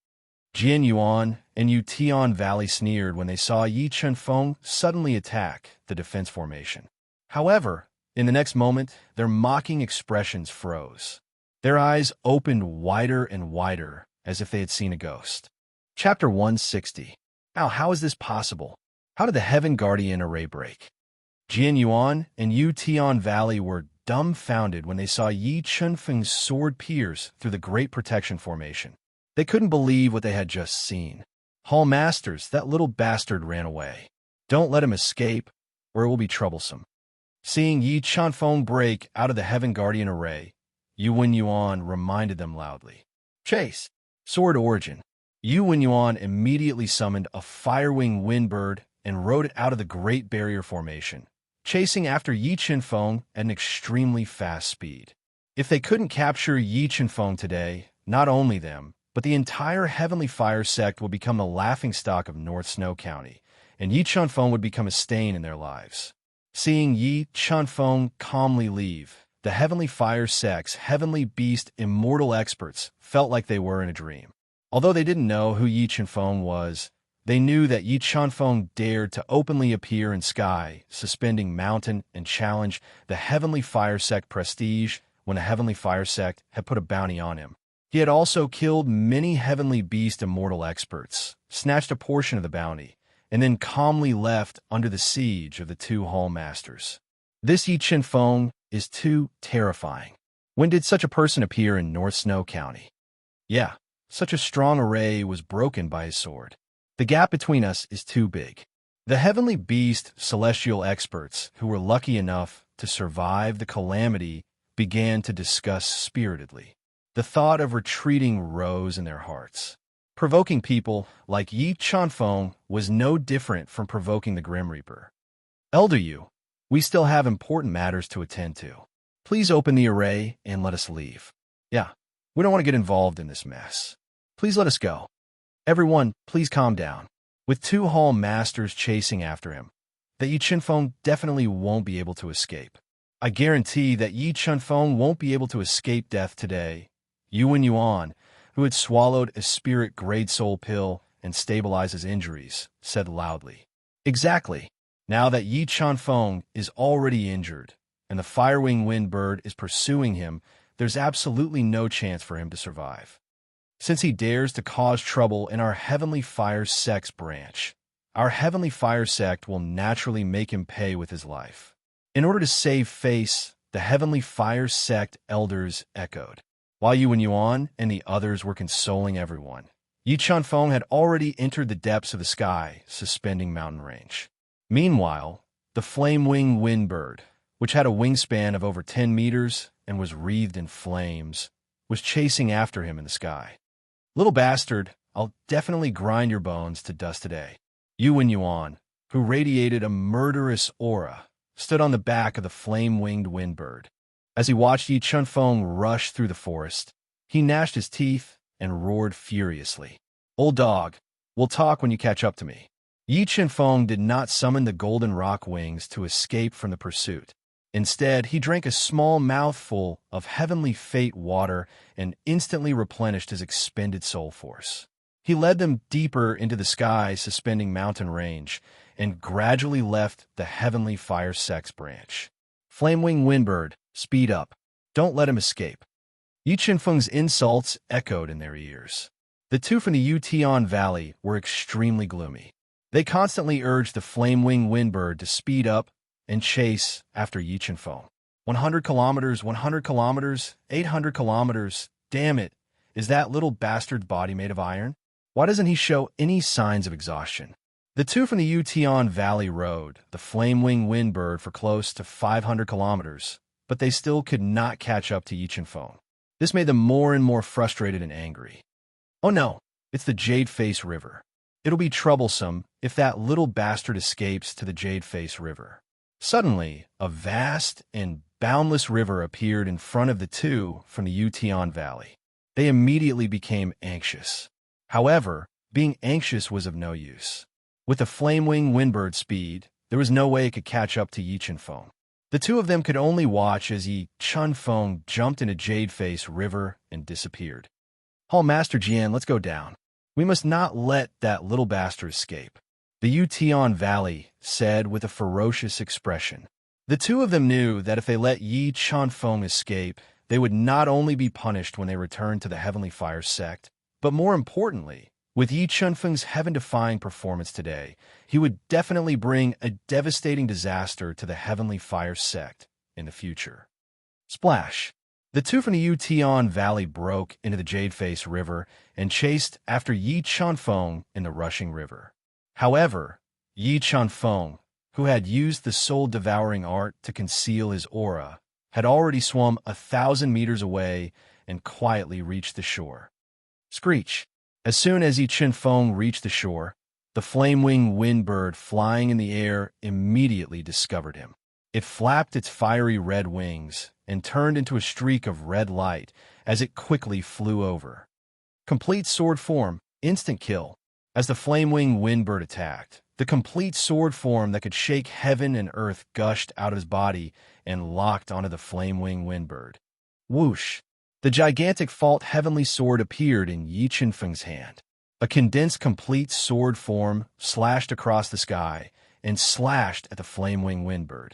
Jian Yuan and Yu Tian Valley sneered when they saw Yi Chen-feng suddenly attack the defense formation. However, in the next moment, their mocking expressions froze. Their eyes opened wider and wider, as if they had seen a ghost. Chapter 160. How is this possible? How did the Heaven Guardian array break? Jian Yuan and Yu Tian Valley were dumbfounded when they saw Yi Chen-feng's sword pierce through the Great Protection Formation. They couldn't believe what they had just seen. Hall Masters, that little bastard ran away. Don't let him escape, or it will be troublesome. Seeing Yi Chen-feng break out of the Heaven Guardian array, Yu Wenyuan reminded them loudly. Chase! Sword origin. Yu Wenyuan immediately summoned a Firewing Windbird and rode it out of the Great Barrier Formation, chasing after Yi Chen-feng at an extremely fast speed. If they couldn't capture Yi Chen-feng today, not only them, but the entire Heavenly Fire sect would become the laughingstock of North Snow County, and Yi Chen-feng would become a stain in their lives. Seeing Yi Chen-feng calmly leave, the Heavenly Fire sect's Heavenly Beast immortal experts felt like they were in a dream. Although they didn't know who Yi Chen-feng was, they knew that Yi Chen-feng dared to openly appear in sky, suspending mountain, and challenge the Heavenly Fire sect prestige when a Heavenly Fire sect had put a bounty on him. He had also killed many Heavenly Beast immortal experts, snatched a portion of the bounty, and then calmly left under the siege of the 2 Hall Masters. This Yi Chen-feng is too terrifying. When did such a person appear in North Snow County? Yeah, such a strong array was broken by his sword. The gap between us is too big. The Heavenly Beast celestial experts who were lucky enough to survive the calamity began to discuss spiritedly. The thought of retreating rose in their hearts. Provoking people like Yi Chen-feng was no different from provoking the Grim Reaper. Elder Yu, we still have important matters to attend to. Please open the array and let us leave. Yeah, we don't want to get involved in this mess. Please let us go. Everyone, please calm down. With 2 Hall Masters chasing after him, that Yi Chen-feng definitely won't be able to escape. I guarantee that Yi Chen-feng won't be able to escape death today. Yu Wenyuan, who had swallowed a spirit grade soul pill and stabilized his injuries, said loudly. Exactly. Now that Yi Chen-feng is already injured, and the Firewing Windbird is pursuing him, there's absolutely no chance for him to survive. Since he dares to cause trouble in our Heavenly Fire Sect's branch, our Heavenly Fire Sect will naturally make him pay with his life. In order to save face, the Heavenly Fire Sect elders echoed. While Yu Wenyuan and the others were consoling everyone, Yi Chen-feng had already entered the depths of the sky, suspending mountain range. Meanwhile, the Flamewing Windbird, which had a wingspan of over 10 meters and was wreathed in flames, was chasing after him in the sky. Little bastard, I'll definitely grind your bones to dust today. Yu Wenyuan, who radiated a murderous aura, stood on the back of the flame-winged Windbird. As he watched Yi Chen-feng rush through the forest, he gnashed his teeth and roared furiously. Old dog, we'll talk when you catch up to me. Yi Chen-feng did not summon the golden rock wings to escape from the pursuit. Instead, he drank a small mouthful of heavenly fate water and instantly replenished his expended soul force. He led them deeper into the sky, suspending mountain range, and gradually left the heavenly fire sex branch. Flamewing Windbird, speed up. Don't let him escape. Yi Qinfeng's insults echoed in their ears. The two from the Yutian Valley were extremely gloomy. They constantly urged the Flamewing Windbird to speed up and chase after Yi Qinfeng. 100 kilometers, 100 kilometers, 800 kilometers. Damn it, is that little bastard's body made of iron? Why doesn't he show any signs of exhaustion? The two from the Yutian Valley rode the Flamewing Windbird for close to 500 kilometers, but they still could not catch up to Yi Qinfeng. This made them more and more frustrated and angry. Oh no, it's the Jade Face River. It'll be troublesome if that little bastard escapes to the Jade Face River. Suddenly, a vast and boundless river appeared in front of the two from the Yutian Valley. They immediately became anxious. However, being anxious was of no use. With the Flamewing Windbird speed, there was no way it could catch up to Yi Qinfeng. The two of them could only watch as Yi Qinfeng jumped into Jade Face River and disappeared. Hall Master Jian, let's go down. We must not let that little bastard escape, the Yutian Valley said with a ferocious expression. The two of them knew that if they let Yi Qinfeng escape, they would not only be punished when they returned to the Heavenly Fire sect, but more importantly, with Yi Qinfeng's heaven-defying performance today, he would definitely bring a devastating disaster to the Heavenly Fire sect in the future. Splash! The two from the Yutian Valley broke into the Jade Face River and chased after Yi Qinfeng in the rushing river. However, Yi Qinfeng, who had used the soul-devouring art to conceal his aura, had already swum 1,000 meters away and quietly reached the shore. Screech! As soon as Yi Qinfeng reached the shore, the Flamewing Windbird flying in the air immediately discovered him. It flapped its fiery red wings and turned into a streak of red light as it quickly flew over. Complete sword form, instant kill. As the Flamewing Windbird attacked, the complete sword form that could shake heaven and earth gushed out of his body and locked onto the Flamewing Windbird. Whoosh! The gigantic fault heavenly sword appeared in Yi Qinfeng's hand. A condensed complete sword form slashed across the sky and slashed at the Flamewing Windbird.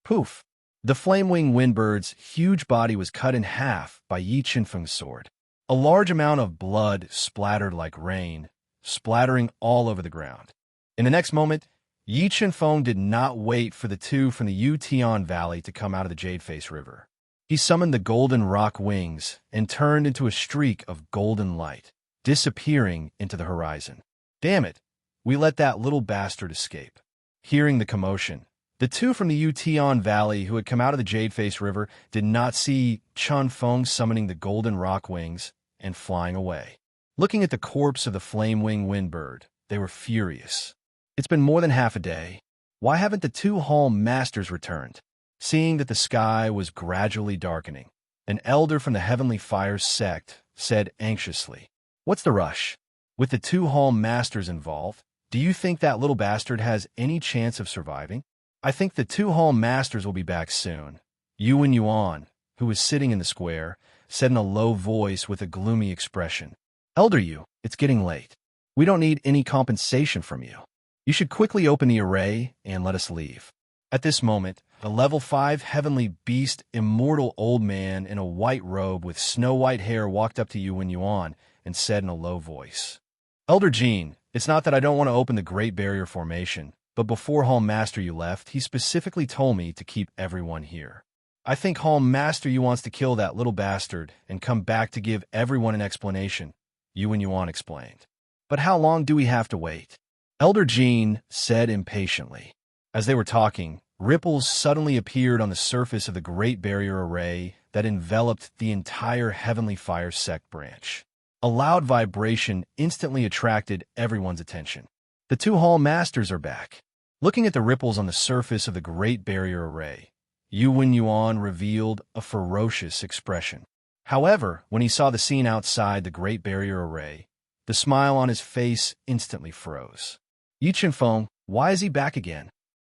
Poof! The Flamewing Windbird's huge body was cut in half by Yi Qinfeng's sword. A large amount of blood splattered like rain, splattering all over the ground. In the next moment, Yi Qinfeng did not wait for the two from the Yutian Valley to come out of the Jade Face River. He summoned the golden rock wings and turned into a streak of golden light, disappearing into the horizon. Damn it! We let that little bastard escape. Hearing the commotion, the two from the Yutian Valley who had come out of the Jade Face River did not see Qinfeng summoning the golden rock wings and flying away. Looking at the corpse of the Flamewing Windbird, they were furious. It's been more than half a day. Why haven't the two Hall Masters returned? Seeing that the sky was gradually darkening, an elder from the Heavenly Fire sect said anxiously, "What's the rush? With the two Hall Masters involved, do you think that little bastard has any chance of surviving?" "I think the two Hall Masters will be back soon," Yuan, who was sitting in the square, said in a low voice with a gloomy expression. "Elder Yu, it's getting late. We don't need any compensation from you. You should quickly open the array and let us leave." At this moment, a level 5 heavenly beast, immortal old man in a white robe with snow-white hair walked up to Yuan and said in a low voice, "Elder Jean, it's not that I don't want to open the Great Barrier Formation, but before Hall Master Yu left, he specifically told me to keep everyone here. I think Hall Master Yu wants to kill that little bastard and come back to give everyone an explanation," Yuan explained. "But how long do we have to wait?" Elder Jean said impatiently. As they were talking, ripples suddenly appeared on the surface of the Great Barrier Array that enveloped the entire Heavenly Fire sect branch. A loud vibration instantly attracted everyone's attention. The two Hall Masters are back. Looking at the ripples on the surface of the Great Barrier Array, Yuan revealed a ferocious expression. However, when he saw the scene outside the Great Barrier Array, the smile on his face instantly froze. Yi Qinfeng, why is he back again?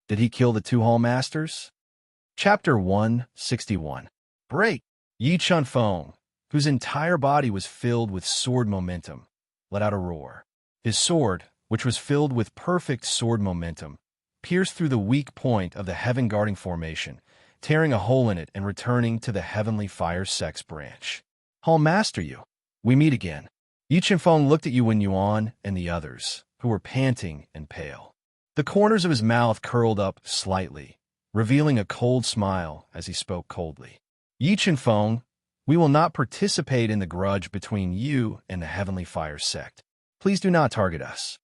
Did he kill the two Hall Masters? Chapter 161. Break! Yi Qinfeng, whose entire body was filled with sword momentum, let out a roar. His sword, which was filled with perfect sword momentum, pierced through the weak point of the heaven-guarding formation, tearing a hole in it and returning to the heavenly fire sex branch. I'll master you. We meet again. Yi Qianfeng looked at Yuan Yuan and the others, who were panting and pale. The corners of his mouth curled up slightly, revealing a cold smile as he spoke coldly. Yi Qianfeng, we will not participate in the grudge between you and the Heavenly Fire sect. Please do not target us.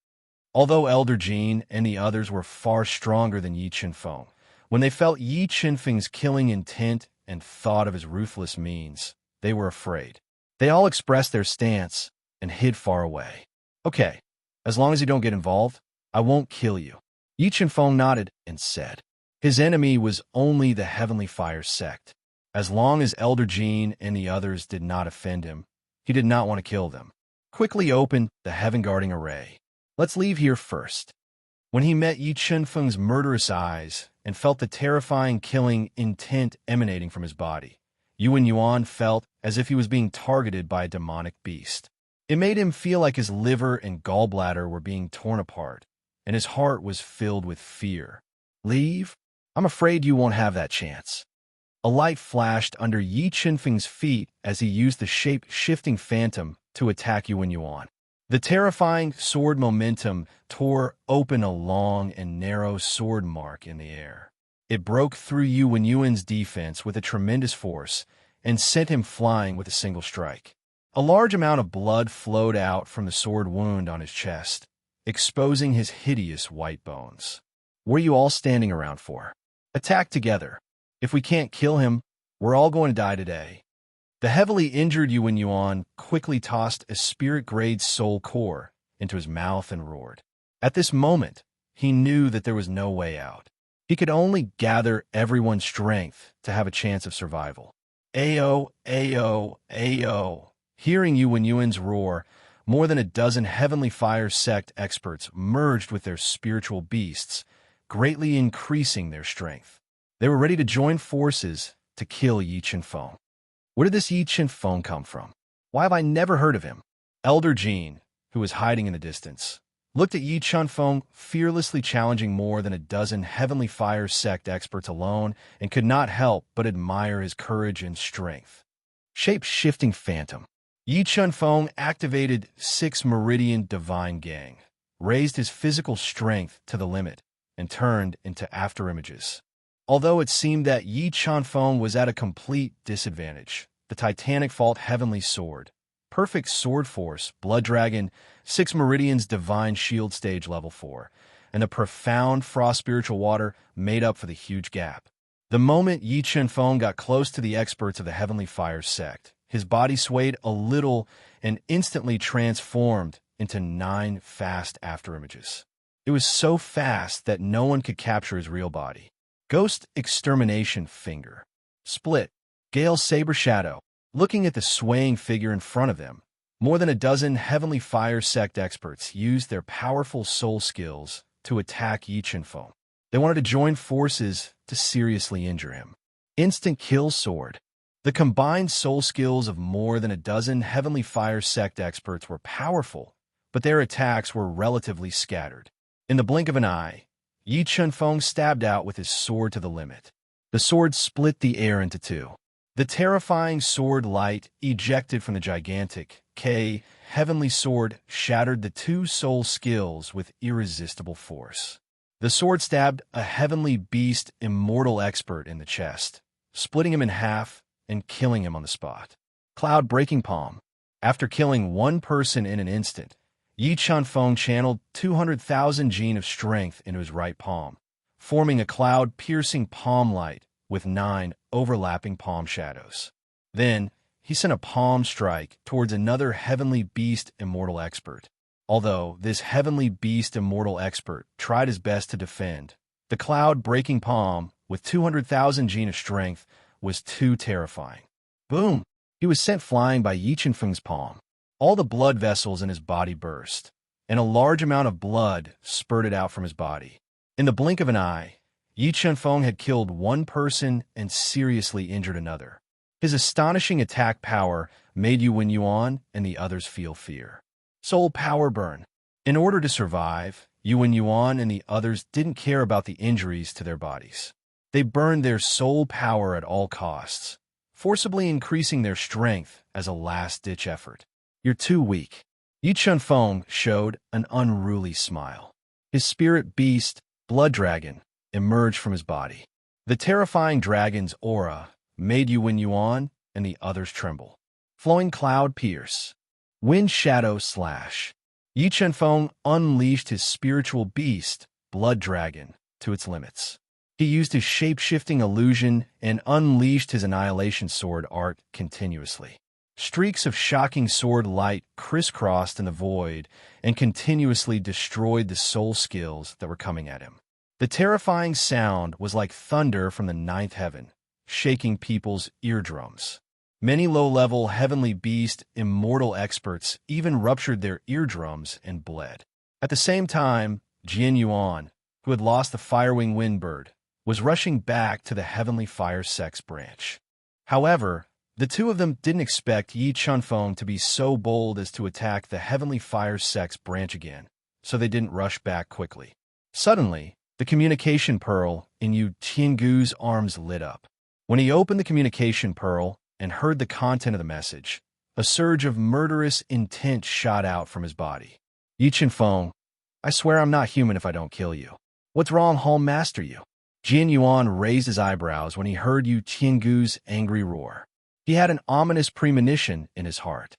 Although Elder Jean and the others were far stronger than Yi Qianfeng, when they felt Yi Qianfeng's killing intent and thought of his ruthless means, they were afraid. They all expressed their stance and hid far away. Okay, as long as you don't get involved, I won't kill you. Yi Qianfeng nodded and said. His enemy was only the Heavenly Fire sect. As long as Elder Jean and the others did not offend him, he did not want to kill them. Quickly opened the heaven-guarding array. Let's leave here first. When he met Yi Qianfeng's murderous eyes and felt the terrifying killing intent emanating from his body, Yuan Yuan felt as if he was being targeted by a demonic beast. It made him feel like his liver and gallbladder were being torn apart, and his heart was filled with fear. Leave? I'm afraid you won't have that chance. A light flashed under Yi Qianfeng's feet as he used the shape-shifting phantom to attack Yuan Yuan. The terrifying sword momentum tore open a long and narrow sword mark in the air. It broke through Yuan Yuan's defense with a tremendous force and sent him flying with a single strike. A large amount of blood flowed out from the sword wound on his chest, exposing his hideous white bones. What are you all standing around for? Attack together. If we can't kill him, we're all going to die today. The heavily injured Yuan Yuan quickly tossed a spirit-grade soul core into his mouth and roared. At this moment, he knew that there was no way out. He could only gather everyone's strength to have a chance of survival. Ayo, ayo, ayo. Hearing Yuan Yuan's roar, more than a dozen Heavenly Fire sect experts merged with their spiritual beasts, greatly increasing their strength. They were ready to join forces to kill Yi Qianfeng. Where did this Yi Qianfeng come from? Why have I never heard of him? Elder Jean, who was hiding in the distance, looked at Yi Qianfeng fearlessly challenging more than a dozen Heavenly Fire sect experts alone and could not help but admire his courage and strength. Shape-shifting phantom. Yi Qianfeng activated 6 Meridian Divine Gang, raised his physical strength to the limit, and turned into afterimages. Although it seemed that Yi Qianfeng was at a complete disadvantage, the Titanic Fault Heavenly Sword, Perfect Sword Force, Blood Dragon, 6 Meridians Divine Shield Stage Level 4, and the Profound Frost Spiritual Water made up for the huge gap. The moment Yi Qianfeng got close to the experts of the Heavenly Fire sect, his body swayed a little and instantly transformed into 9 fast afterimages. It was so fast that no one could capture his real body. Ghost Extermination Finger. Split. Gale Saber Shadow. Looking at the swaying figure in front of them, more than a dozen Heavenly Fire sect experts used their powerful soul skills to attack Yi Qianfeng. They wanted to join forces to seriously injure him. Instant Kill Sword. The combined soul skills of more than a dozen Heavenly Fire sect experts were powerful, but their attacks were relatively scattered. In the blink of an eye, Yi Qianfeng stabbed out with his sword to the limit. The sword split the air into 2. The terrifying sword light ejected from the gigantic Heavenly Sword shattered the 2 soul skills with irresistible force. The sword stabbed a Heavenly Beast Immortal expert in the chest, splitting him in half and killing him on the spot. Cloud Breaking Palm. After killing one person in an instant, Yi Qianfeng channeled 200,000 gene of strength into his right palm, forming a cloud-piercing palm light with 9 overlapping palm shadows. Then, he sent a palm strike towards another Heavenly Beast Immortal expert. Although this Heavenly Beast Immortal expert tried his best to defend, the cloud-breaking palm with 200,000 gene of strength was too terrifying. Boom! He was sent flying by Yi Qianfeng's palm. All the blood vessels in his body burst, and a large amount of blood spurted out from his body. In the blink of an eye, Yi Qianfeng had killed one person and seriously injured another. His astonishing attack power made Yuan Yuan and the others feel fear. Soul Power Burn. In order to survive, Yuan Yuan and the others didn't care about the injuries to their bodies. They burned their soul power at all costs, forcibly increasing their strength as a last-ditch effort. "You're too weak." Yi Chunfeng showed an unruly smile. His spirit beast, Blood Dragon, emerged from his body. The terrifying dragon's aura made Yuan Yuan and the others tremble. Flowing cloud pierce. Wind shadow slash. Yi Chunfeng unleashed his spiritual beast, Blood Dragon, to its limits. He used his shape-shifting illusion and unleashed his annihilation sword art continuously. Streaks of shocking sword light crisscrossed in the void and continuously destroyed the soul skills that were coming at him. The terrifying sound was like thunder from the ninth heaven, shaking people's eardrums. Many low-level heavenly beast immortal experts even ruptured their eardrums and bled. At the same time, Jian Yuan, who had lost the Firewing Windbird, was rushing back to the Heavenly Fire Sex branch. However, the two of them didn't expect Yi Chunfeng to be so bold as to attack the Heavenly Fire Sex branch again, so they didn't rush back quickly. Suddenly, the communication pearl in Yu Tiangu's arms lit up. When he opened the communication pearl and heard the content of the message, a surge of murderous intent shot out from his body. "Yi Chunfeng, I swear I'm not human if I don't kill you. What's wrong, Hall Master you?" Jian Yuan raised his eyebrows when he heard Yu Tiangu's angry roar. He had an ominous premonition in his heart.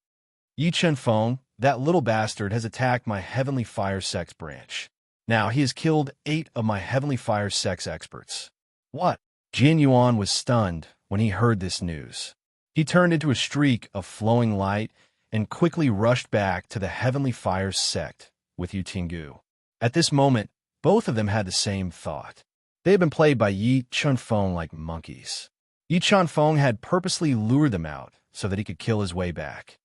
"Yi Chunfeng, that little bastard has attacked my Heavenly Fire Sex branch. Now he has killed 8 of my Heavenly Fire Sex experts." "What?" Jian Yuan was stunned when he heard this news. He turned into a streak of flowing light and quickly rushed back to the Heavenly Fire sect with Yu Tiangu. At this moment, both of them had the same thought. They had been played by Yi Chunfeng like monkeys. Yi Chunfeng had purposely lured them out so that he could kill his way back.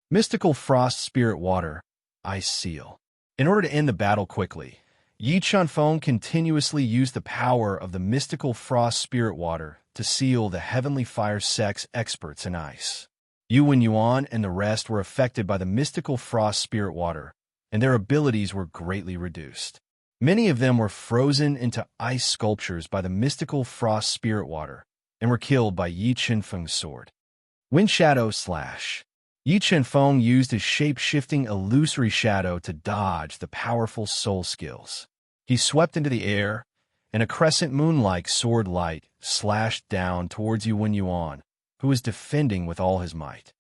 Mystical Frost Spirit Water, Ice Seal. In order to end the battle quickly, Yi Chunfeng continuously used the power of the Mystical Frost Spirit Water to seal the Heavenly Fire Sex experts in ice. Yuan Yuan and the rest were affected by the Mystical Frost Spirit Water, and their abilities were greatly reduced. Many of them were frozen into ice sculptures by the Mystical Frost Spirit Water and were killed by Yi Chunfeng's sword. Wind Shadow Slash. Yi Chunfeng used his shape-shifting illusory shadow to dodge the powerful soul skills. He swept into the air, and a crescent moon-like sword light slashed down towards Yuan Yuan, who was defending with all his might.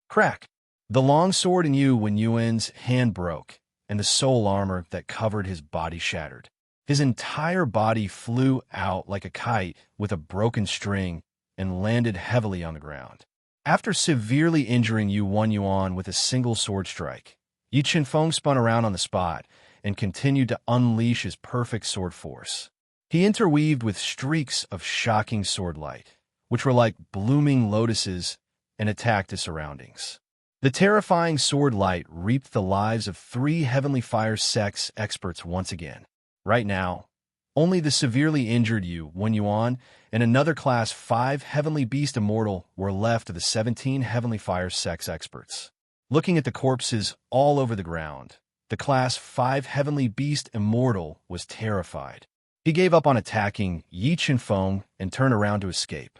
Crack! The long sword in Yuan Yuan's hand broke, and the soul armor that covered his body shattered. His entire body flew out like a kite with a broken string and landed heavily on the ground. After severely injuring Yuan Yuan with a single sword strike, Yi Chunfeng spun around on the spot and continued to unleash his perfect sword force. He interweaved with streaks of shocking sword light, which were like blooming lotuses, and attacked his surroundings. The terrifying sword light reaped the lives of 3 Heavenly Fire Sex experts once again. Right now, only the severely injured Yuan Yuan and another Class 5 Heavenly Beast Immortal were left of the 17 Heavenly Fire Sex experts. Looking at the corpses all over the ground, the Class 5 Heavenly Beast Immortal was terrified. He gave up on attacking Yi Chunfeng and turned around to escape.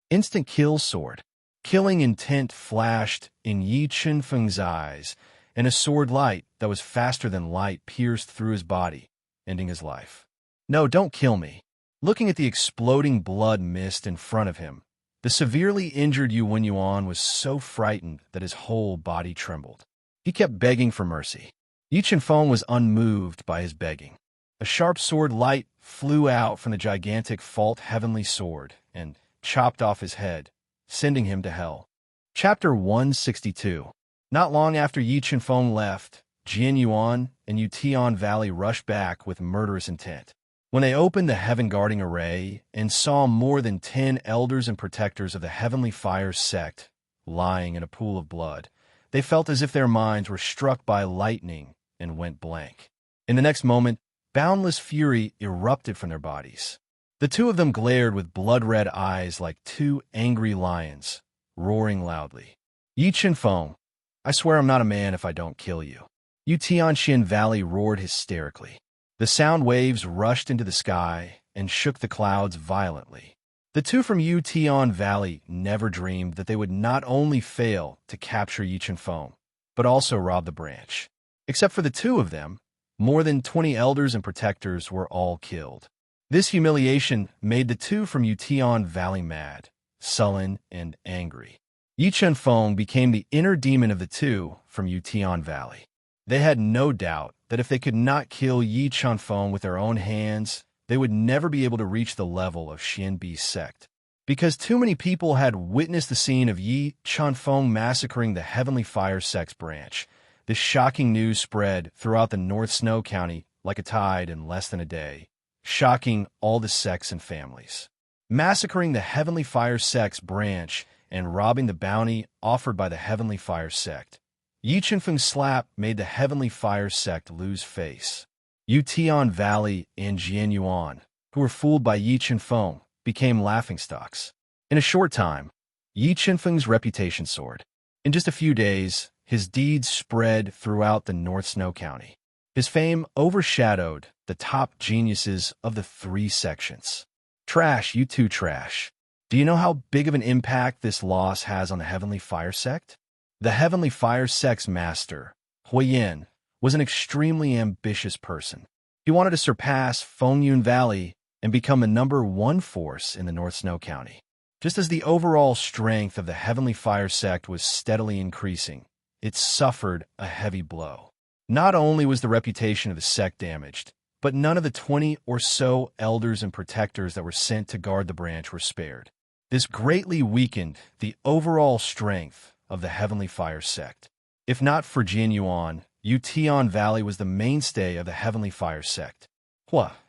Instant kill sword. Killing intent flashed in Yi Chunfeng's eyes, and a sword light that was faster than light pierced through his body, ending his life. "No, don't kill me." Looking at the exploding blood mist in front of him, the severely injured Yuan Yuan was so frightened that his whole body trembled. He kept begging for mercy. Yi Chunfeng was unmoved by his begging. A sharp sword light flew out from the gigantic Fault Heavenly Sword and chopped off his head, sending him to hell. Chapter 162. Not long after Yi Chunfeng left, Jian Yuan and Yutian Valley rushed back with murderous intent. When they opened the Heaven Guarding Array and saw more than 10 elders and protectors of the Heavenly Fire sect lying in a pool of blood, they felt as if their minds were struck by lightning and went blank. In the next moment, boundless fury erupted from their bodies. The two of them glared with blood-red eyes like 2 angry lions, roaring loudly. "Yi Chunfeng, I swear I'm not a man if I don't kill you." Yutianshan Valley roared hysterically. The sound waves rushed into the sky and shook the clouds violently. The two from Yution Valley never dreamed that they would not only fail to capture Yichen Feng, but also rob the branch. Except for the two of them, more than 20 elders and protectors were all killed. This humiliation made the two from Yution Valley mad, sullen, and angry. Yichen Feng became the inner demon of the two from Yution Valley. They had no doubt that if they could not kill Yi Chunfeng with their own hands, they would never be able to reach the level of Xianbi's sect. Because too many people had witnessed the scene of Yi Chunfeng massacring the Heavenly Fire Sect's branch, this shocking news spread throughout the North Snow County like a tide in less than a day, shocking all the sects and families. Massacring the Heavenly Fire Sect's branch and robbing the bounty offered by the Heavenly Fire Sect. Yi Chunfeng's slap made the Heavenly Fire Sect lose face. Yution Valley and Jianyuan, who were fooled by Yi Chunfeng, became laughingstocks. In a short time, Yi Chunfeng's reputation soared. In just a few days, his deeds spread throughout the North Snow County. His fame overshadowed the top geniuses of the three sections. Trash, you two trash. Do you know how big of an impact this loss has on the Heavenly Fire Sect? The Heavenly Fire Sect's master, Huiyin, was an extremely ambitious person. He wanted to surpass Fengyun Valley and become the #1 force in the North Snow County. Just as the overall strength of the Heavenly Fire Sect was steadily increasing, it suffered a heavy blow. Not only was the reputation of the sect damaged, but none of the 20 or so elders and protectors that were sent to guard the branch were spared. This greatly weakened the overall strength of the Heavenly Fire Sect. If not for Jianyuan, Yution Valley was the mainstay of the Heavenly Fire Sect.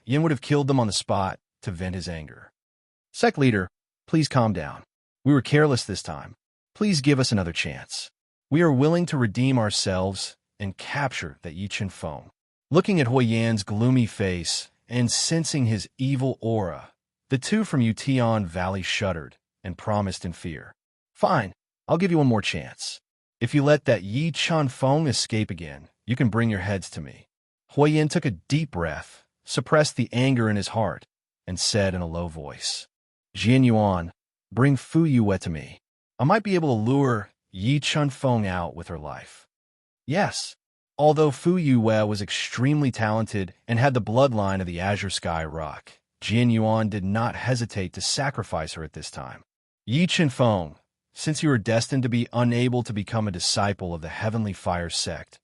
Yin would have killed them on the spot to vent his anger. Sect leader, please calm down. We were careless this time. Please give us another chance. We are willing to redeem ourselves and capture that Yi Chunfeng. Looking at Huiyan's gloomy face and sensing his evil aura, the two from Yution Valley shuddered and promised in fear. Fine, I'll give you one more chance. If you let that Yi Chunfeng escape again, you can bring your heads to me. Huiyan took a deep breath, suppressed the anger in his heart, and said in a low voice, Jianyuan, bring Fu Yue to me. I might be able to lure Yi Chunfeng out with her life. Yes. Although Fu Yue was extremely talented and had the bloodline of the Azure Sky Rock, Jianyuan did not hesitate to sacrifice her at this time. Yi Chunfeng, since you are destined to be unable to become a disciple of the Heavenly Fire Sect,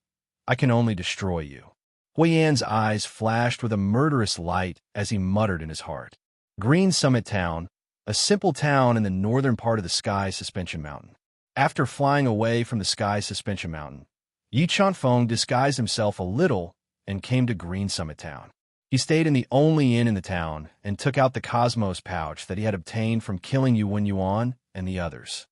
I can only destroy you. Huiyan's eyes flashed with a murderous light as he muttered in his heart. Green Summit Town, a simple town in the northern part of the Sky Suspension Mountain. After flying away from the Sky Suspension Mountain, Yi Chunfeng disguised himself a little and came to Green Summit Town. He stayed in the only inn in the town and took out the Cosmos pouch that he had obtained from killing Yuan and the others.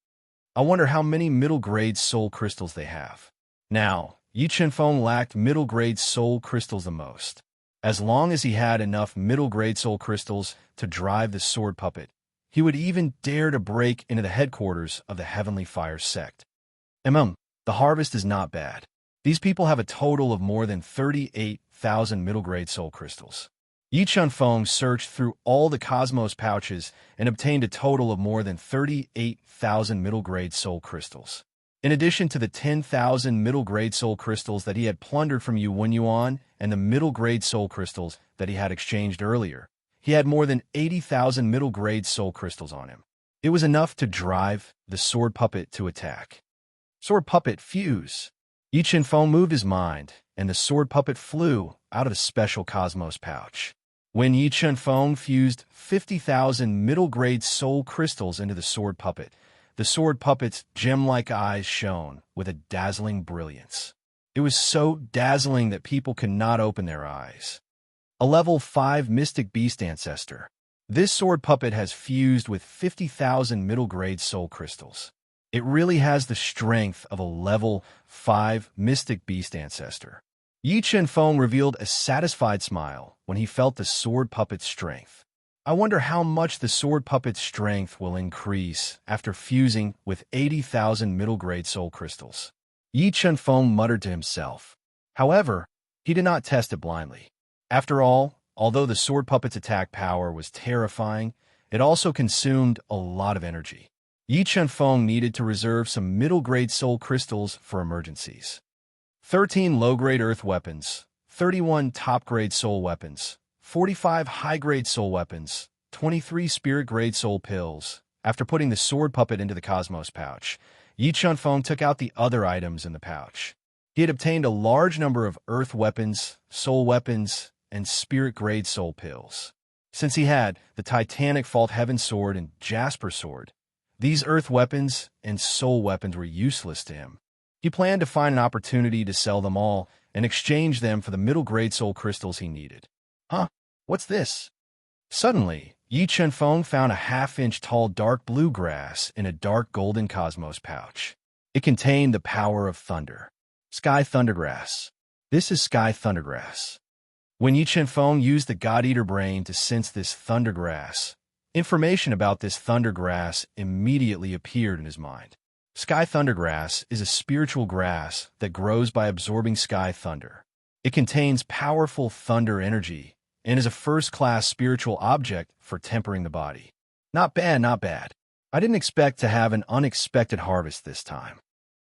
I wonder how many middle-grade soul crystals they have. Now, Yi Chunfeng lacked middle-grade soul crystals the most. As long as he had enough middle-grade soul crystals to drive the sword puppet, he would even dare to break into the headquarters of the Heavenly Fire Sect. The harvest is not bad. These people have a total of more than 38,000 middle-grade soul crystals. Yi Chunfeng searched through all the Cosmos pouches and obtained a total of more than 38,000 middle-grade soul crystals. In addition to the 10,000 middle-grade soul crystals that he had plundered from Yuan and the middle-grade soul crystals that he had exchanged earlier, he had more than 80,000 middle-grade soul crystals on him. It was enough to drive the sword puppet to attack. Sword puppet fuse. Yi Chunfeng moved his mind, and the sword puppet flew out of the special Cosmos pouch. When Yi Chunfeng fused 50,000 middle-grade soul crystals into the sword puppet's gem-like eyes shone with a dazzling brilliance. It was so dazzling that people could not open their eyes. A level 5 Mystic Beast Ancestor. This sword puppet has fused with 50,000 middle-grade soul crystals. It really has the strength of a level 5 Mystic Beast Ancestor. Yi Chunfeng revealed a satisfied smile when he felt the sword puppet's strength. I wonder how much the sword puppet's strength will increase after fusing with 80,000 middle-grade soul crystals. Yi Chunfeng muttered to himself. However, he did not test it blindly. After all, although the sword puppet's attack power was terrifying, it also consumed a lot of energy. Yi Chunfeng needed to reserve some middle-grade soul crystals for emergencies. 13 low-grade earth weapons, 31 top-grade soul weapons, 45 high-grade soul weapons, 23 spirit-grade soul pills. After putting the sword puppet into the cosmos pouch, Yi Chunfeng took out the other items in the pouch. He had obtained a large number of earth weapons, soul weapons, and spirit-grade soul pills. Since he had the Titanic Fault Heaven Sword and Jasper Sword, these earth weapons and soul weapons were useless to him. He planned to find an opportunity to sell them all and exchange them for the middle-grade soul crystals he needed. Huh? What's this? Suddenly, Yi Chunfeng found a half-inch tall dark blue grass in a dark golden cosmos pouch. It contained the power of thunder. Sky Thundergrass. This is Sky Thundergrass. When Yi Chunfeng used the God-Eater brain to sense this thundergrass, information about this thundergrass immediately appeared in his mind. Sky Thundergrass is a spiritual grass that grows by absorbing sky thunder. It contains powerful thunder energy and is a first-class spiritual object for tempering the body. Not bad, not bad. I didn't expect to have an unexpected harvest this time.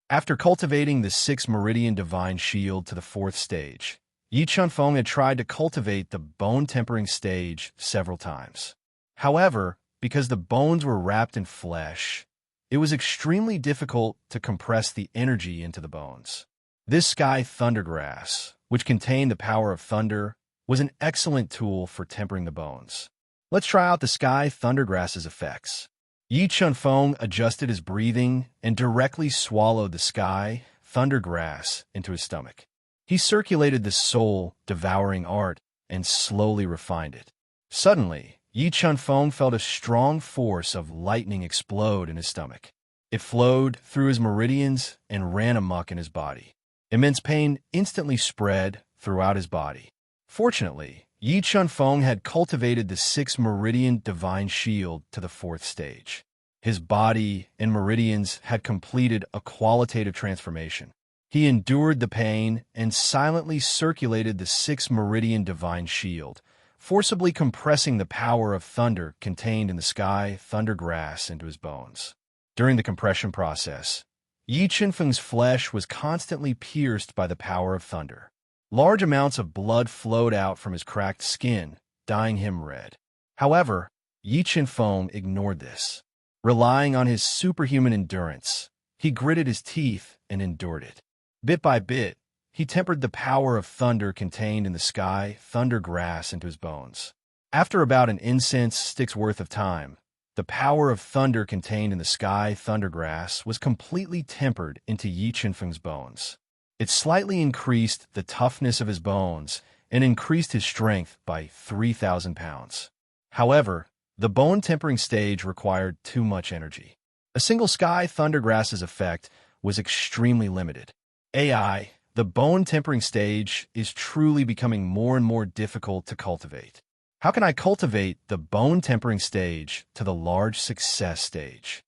After cultivating the 6th Meridian Divine Shield to the 4th stage, Yi Chunfeng had tried to cultivate the bone-tempering stage several times. However, because the bones were wrapped in flesh, it was extremely difficult to compress the energy into the bones. This Sky Thundergrass, which contained the power of thunder, was an excellent tool for tempering the bones. Let's try out the Sky Thundergrass's effects. Yi Chunfeng adjusted his breathing and directly swallowed the Sky Thundergrass into his stomach. He circulated the soul-devouring art and slowly refined it. Suddenly, Yi Chunfeng felt a strong force of lightning explode in his stomach. It flowed through his meridians and ran amok in his body. Immense pain instantly spread throughout his body. Fortunately, Yi Chunfeng had cultivated the 6th Meridian Divine Shield to the 4th stage. His body and meridians had completed a qualitative transformation. He endured the pain and silently circulated the 6th Meridian Divine Shield, forcibly compressing the power of thunder contained in the Sky Thundergrass into his bones. During the compression process, Yi Chunfeng's flesh was constantly pierced by the power of thunder. Large amounts of blood flowed out from his cracked skin, dyeing him red. However, Yi Chunfeng ignored this. Relying on his superhuman endurance, he gritted his teeth and endured it. Bit by bit, he tempered the power of thunder contained in the Sky Thundergrass into his bones. After about an incense stick's worth of time, the power of thunder contained in the Sky Thundergrass was completely tempered into Yi Chunfeng's bones. It slightly increased the toughness of his bones and increased his strength by 3,000 pounds. However, the bone-tempering stage required too much energy. A single Sky Thundergrass's effect was extremely limited. AI, the bone-tempering stage, is truly becoming more and more difficult to cultivate. How can I cultivate the bone-tempering stage to the large success stage?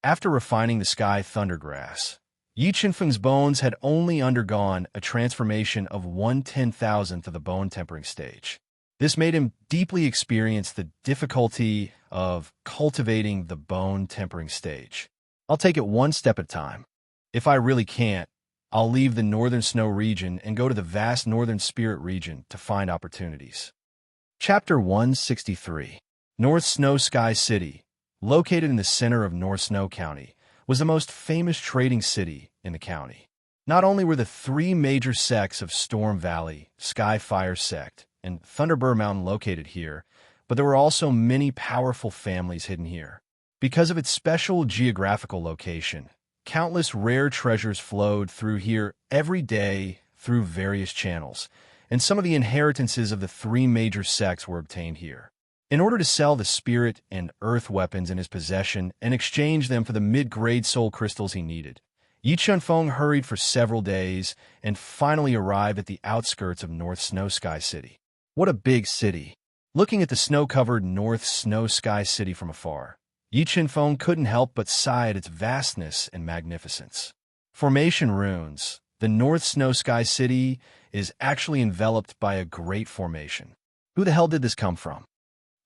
After refining the Sky Thundergrass, Yi Chunfeng's bones had only undergone a transformation of 1/10,000th of the bone-tempering stage. This made him deeply experience the difficulty of cultivating the bone-tempering stage. I'll take it one step at a time. If I really can't, I'll leave the Northern Snow region and go to the vast Northern Spirit region to find opportunities. Chapter 163. North Snow Sky City, located in the center of North Snow County, was the most famous trading city in the county. Not only were the 3 major sects of Storm Valley, Skyfire Sect, and Thunderbird Mountain located here, but there were also many powerful families hidden here. Because of its special geographical location, countless rare treasures flowed through here every day through various channels, and some of the inheritances of the 3 major sects were obtained here. In order to sell the spirit and earth weapons in his possession and exchange them for the mid-grade soul crystals he needed, Yi Chunfeng hurried for several days and finally arrived at the outskirts of North Snow Sky City. What a big city! Looking at the snow-covered North Snow Sky City from afar, Yi Chunfeng couldn't help but sigh at its vastness and magnificence. Formation runes, the North Snow Sky City is actually enveloped by a great formation. Who the hell did this come from?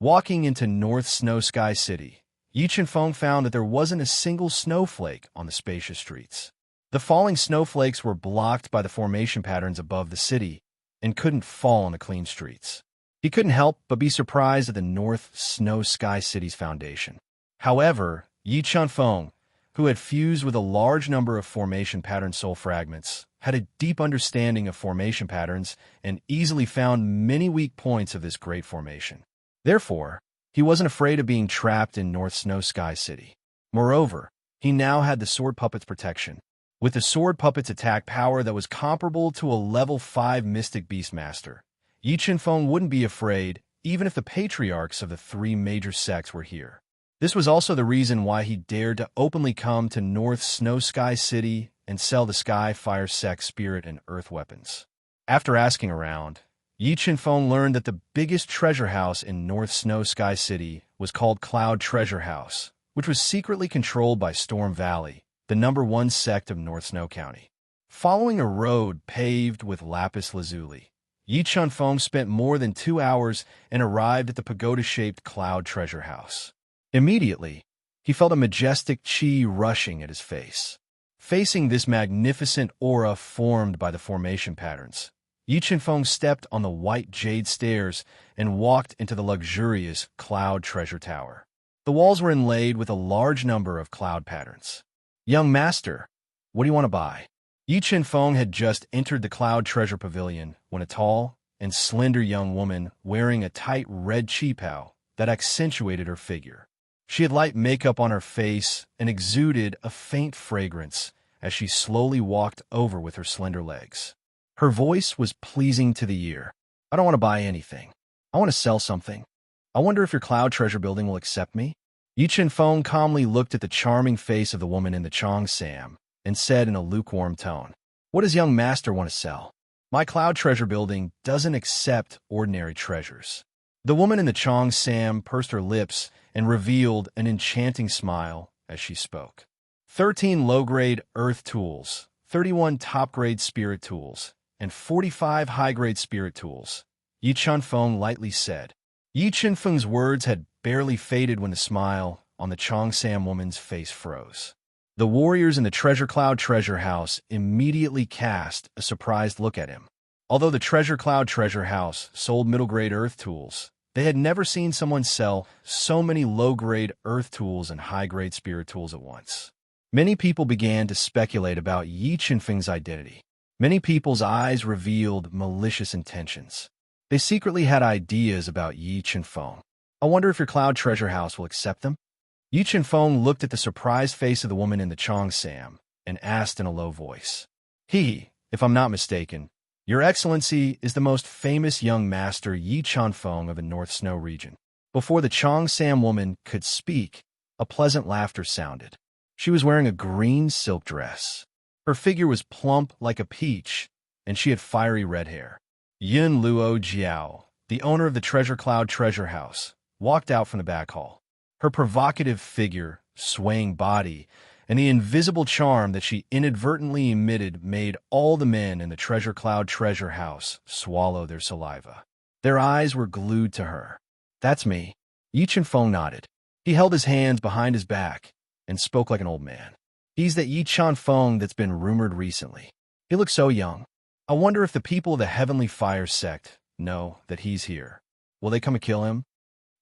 Walking into North Snow Sky City, Yi Qianfeng found that there wasn't a single snowflake on the spacious streets. The falling snowflakes were blocked by the formation patterns above the city and couldn't fall on the clean streets. He couldn't help but be surprised at the North Snow Sky City's foundation. However, Yi Qianfeng, who had fused with a large number of formation pattern soul fragments, had a deep understanding of formation patterns and easily found many weak points of this great formation. Therefore, he wasn't afraid of being trapped in North Snow Sky City. Moreover, he now had the Sword Puppet's protection. With the Sword Puppet's attack power that was comparable to a level 5 Mystic Beastmaster, Yi Qianfeng wouldn't be afraid even if the patriarchs of the 3 major sects were here. This was also the reason why he dared to openly come to North Snow Sky City and sell the Sky Fire Sect Spirit and Earth weapons. After asking around, Yi Qianfeng learned that the biggest treasure house in North Snow Sky City was called Cloud Treasure House, which was secretly controlled by Storm Valley, the #1 sect of North Snow County. Following a road paved with lapis lazuli, Yi Qianfeng spent more than 2 hours and arrived at the pagoda-shaped Cloud Treasure House. Immediately, he felt a majestic qi rushing at his face. Facing this magnificent aura formed by the formation patterns, Yi Qianfeng stepped on the white jade stairs and walked into the luxurious Cloud Treasure Tower. The walls were inlaid with a large number of cloud patterns. "Young master, what do you want to buy?" Yi Qianfeng had just entered the Cloud Treasure Pavilion when a tall and slender young woman wearing a tight red qipao that accentuated her figure. She had light makeup on her face and exuded a faint fragrance as she slowly walked over with her slender legs. Her voice was pleasing to the ear. "I don't want to buy anything. I want to sell something. I wonder if your Cloud Treasure building will accept me?" Yi Qianfeng calmly looked at the charming face of the woman in the Cheongsam and said in a lukewarm tone, "What does young master want to sell? My Cloud Treasure building doesn't accept ordinary treasures." The woman in the Cheongsam pursed her lips and revealed an enchanting smile as she spoke. 13 low-grade earth tools, 31 top-grade spirit tools, and 45 high-grade spirit tools, Yi Qianfeng lightly said. Yi Qianfeng's words had barely faded when the smile on the Cheongsam woman's face froze. The warriors in the Treasure Cloud Treasure House immediately cast a surprised look at him. Although the Treasure Cloud Treasure House sold middle-grade earth tools, they had never seen someone sell so many low-grade earth tools and high-grade spirit tools at once. Many people began to speculate about Yi Qianfeng's identity. Many people's eyes revealed malicious intentions. They secretly had ideas about Yi Qianfeng. "I wonder if your Cloud Treasure House will accept them?" Yi Qianfeng looked at the surprised face of the woman in the Cheongsam and asked in a low voice. "If I'm not mistaken, Your Excellency is the most famous young master Yi Qianfeng of the North Snow region." Before the Cheongsam woman could speak, a pleasant laughter sounded. She was wearing a green silk dress. Her figure was plump like a peach, and she had fiery red hair. Yun Luo Jiao, the owner of the Treasure Cloud Treasure House, walked out from the back hall. Her provocative figure, swaying body, and the invisible charm that she inadvertently emitted made all the men in the Treasure Cloud Treasure House swallow their saliva. Their eyes were glued to her. "That's me." Yi Qianfeng nodded. He held his hands behind his back and spoke like an old man. "He's that Yi Qianfeng that's been rumored recently. He looks so young. I wonder if the people of the Heavenly Fire sect know that he's here. Will they come and kill him?"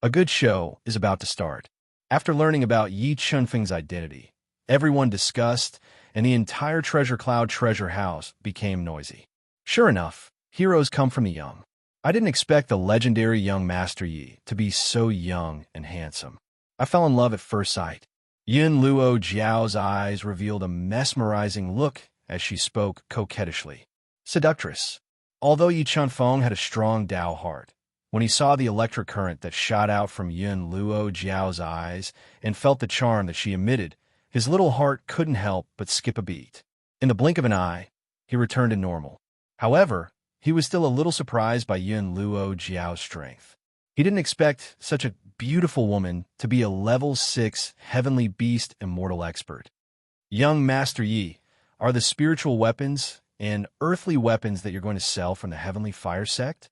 A good show is about to start. After learning about Yi Qianfeng's identity, everyone discussed, and the entire Treasure Cloud Treasure House became noisy. Sure enough, heroes come from the young. I didn't expect the legendary young Master Yi to be so young and handsome. I fell in love at first sight. Yun Luo Jiao's eyes revealed a mesmerizing look as she spoke coquettishly. Seductress. Although Yi Qianfeng had a strong Tao heart, when he saw the electric current that shot out from Yun Luo Jiao's eyes and felt the charm that she emitted, his little heart couldn't help but skip a beat. In the blink of an eye, he returned to normal. However, he was still a little surprised by Yun Luo Jiao's strength. He didn't expect such a beautiful woman to be a level 6 heavenly beast immortal expert. "Young Master Yi, are the spiritual weapons and earthly weapons that you're going to sell from the Heavenly Fire sect?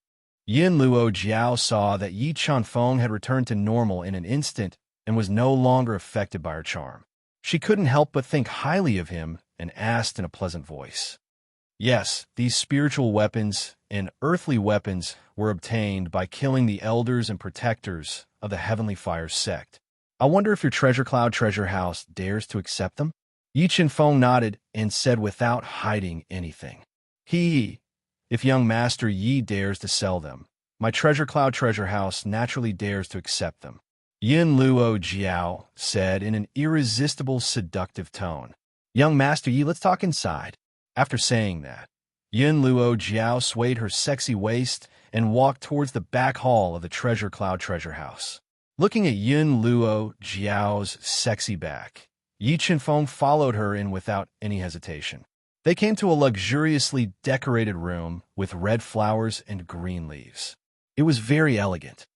Yin Luo Jiao saw that Yi Chunfeng had returned to normal in an instant and was no longer affected by her charm. She couldn't help but think highly of him and asked in a pleasant voice. Yes, these spiritual weapons and earthly weapons were obtained by killing the elders and protectors of the Heavenly Fire sect. I wonder if your Treasure Cloud Treasure House dares to accept them? Yi Chunfeng nodded and said without hiding anything. If young Master Yi dares to sell them, my Treasure Cloud Treasure House naturally dares to accept them. Yin Luo Jiao said in an irresistible, seductive tone. Young Master Yi, let's talk inside. After saying that, Yin Luo Jiao swayed her sexy waist and walked towards the back hall of the Treasure Cloud Treasure House. Looking at Yin Luo Jiao's sexy back, Yi Chunfeng followed her in without any hesitation. They came to a luxuriously decorated room with red flowers and green leaves. It was very elegant.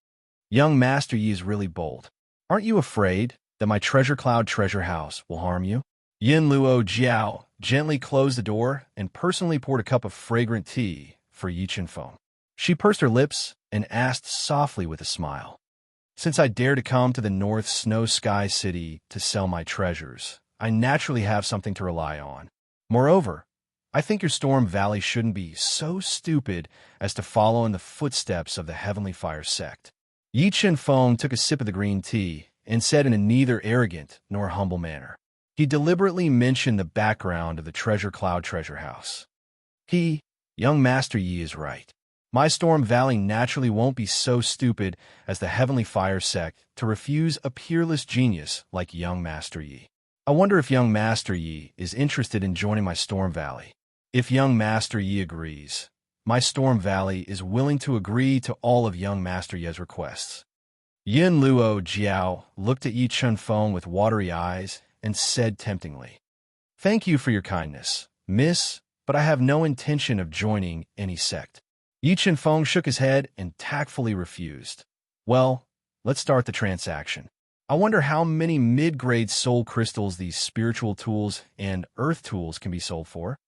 Young Master Yi is really bold. Aren't you afraid that my Treasure Cloud Treasure House will harm you? Yin Luo Jiao gently closed the door and personally poured a cup of fragrant tea for Yi Chunfeng. She pursed her lips and asked softly with a smile. Since I dare to come to the North Snow Sky City to sell my treasures, I naturally have something to rely on. Moreover, I think your Storm Valley shouldn't be so stupid as to follow in the footsteps of the Heavenly Fire sect. Yi Chunfeng took a sip of the green tea and said in a neither arrogant nor humble manner. He deliberately mentioned the background of the Treasure Cloud Treasure House. Young Master Yi is right. My Storm Valley naturally won't be so stupid as the Heavenly Fire sect to refuse a peerless genius like young Master Yi. I wonder if young Master Yi is interested in joining my Storm Valley. If young Master Yi agrees, my Storm Valley is willing to agree to all of young Master Yi's requests. Yin Luo Jiao looked at Yi Chunfeng with watery eyes and said temptingly, Thank you for your kindness, miss, but I have no intention of joining any sect. Yi Chunfeng shook his head and tactfully refused. Well, let's start the transaction. I wonder how many mid-grade soul crystals these spiritual tools and earth tools can be sold for.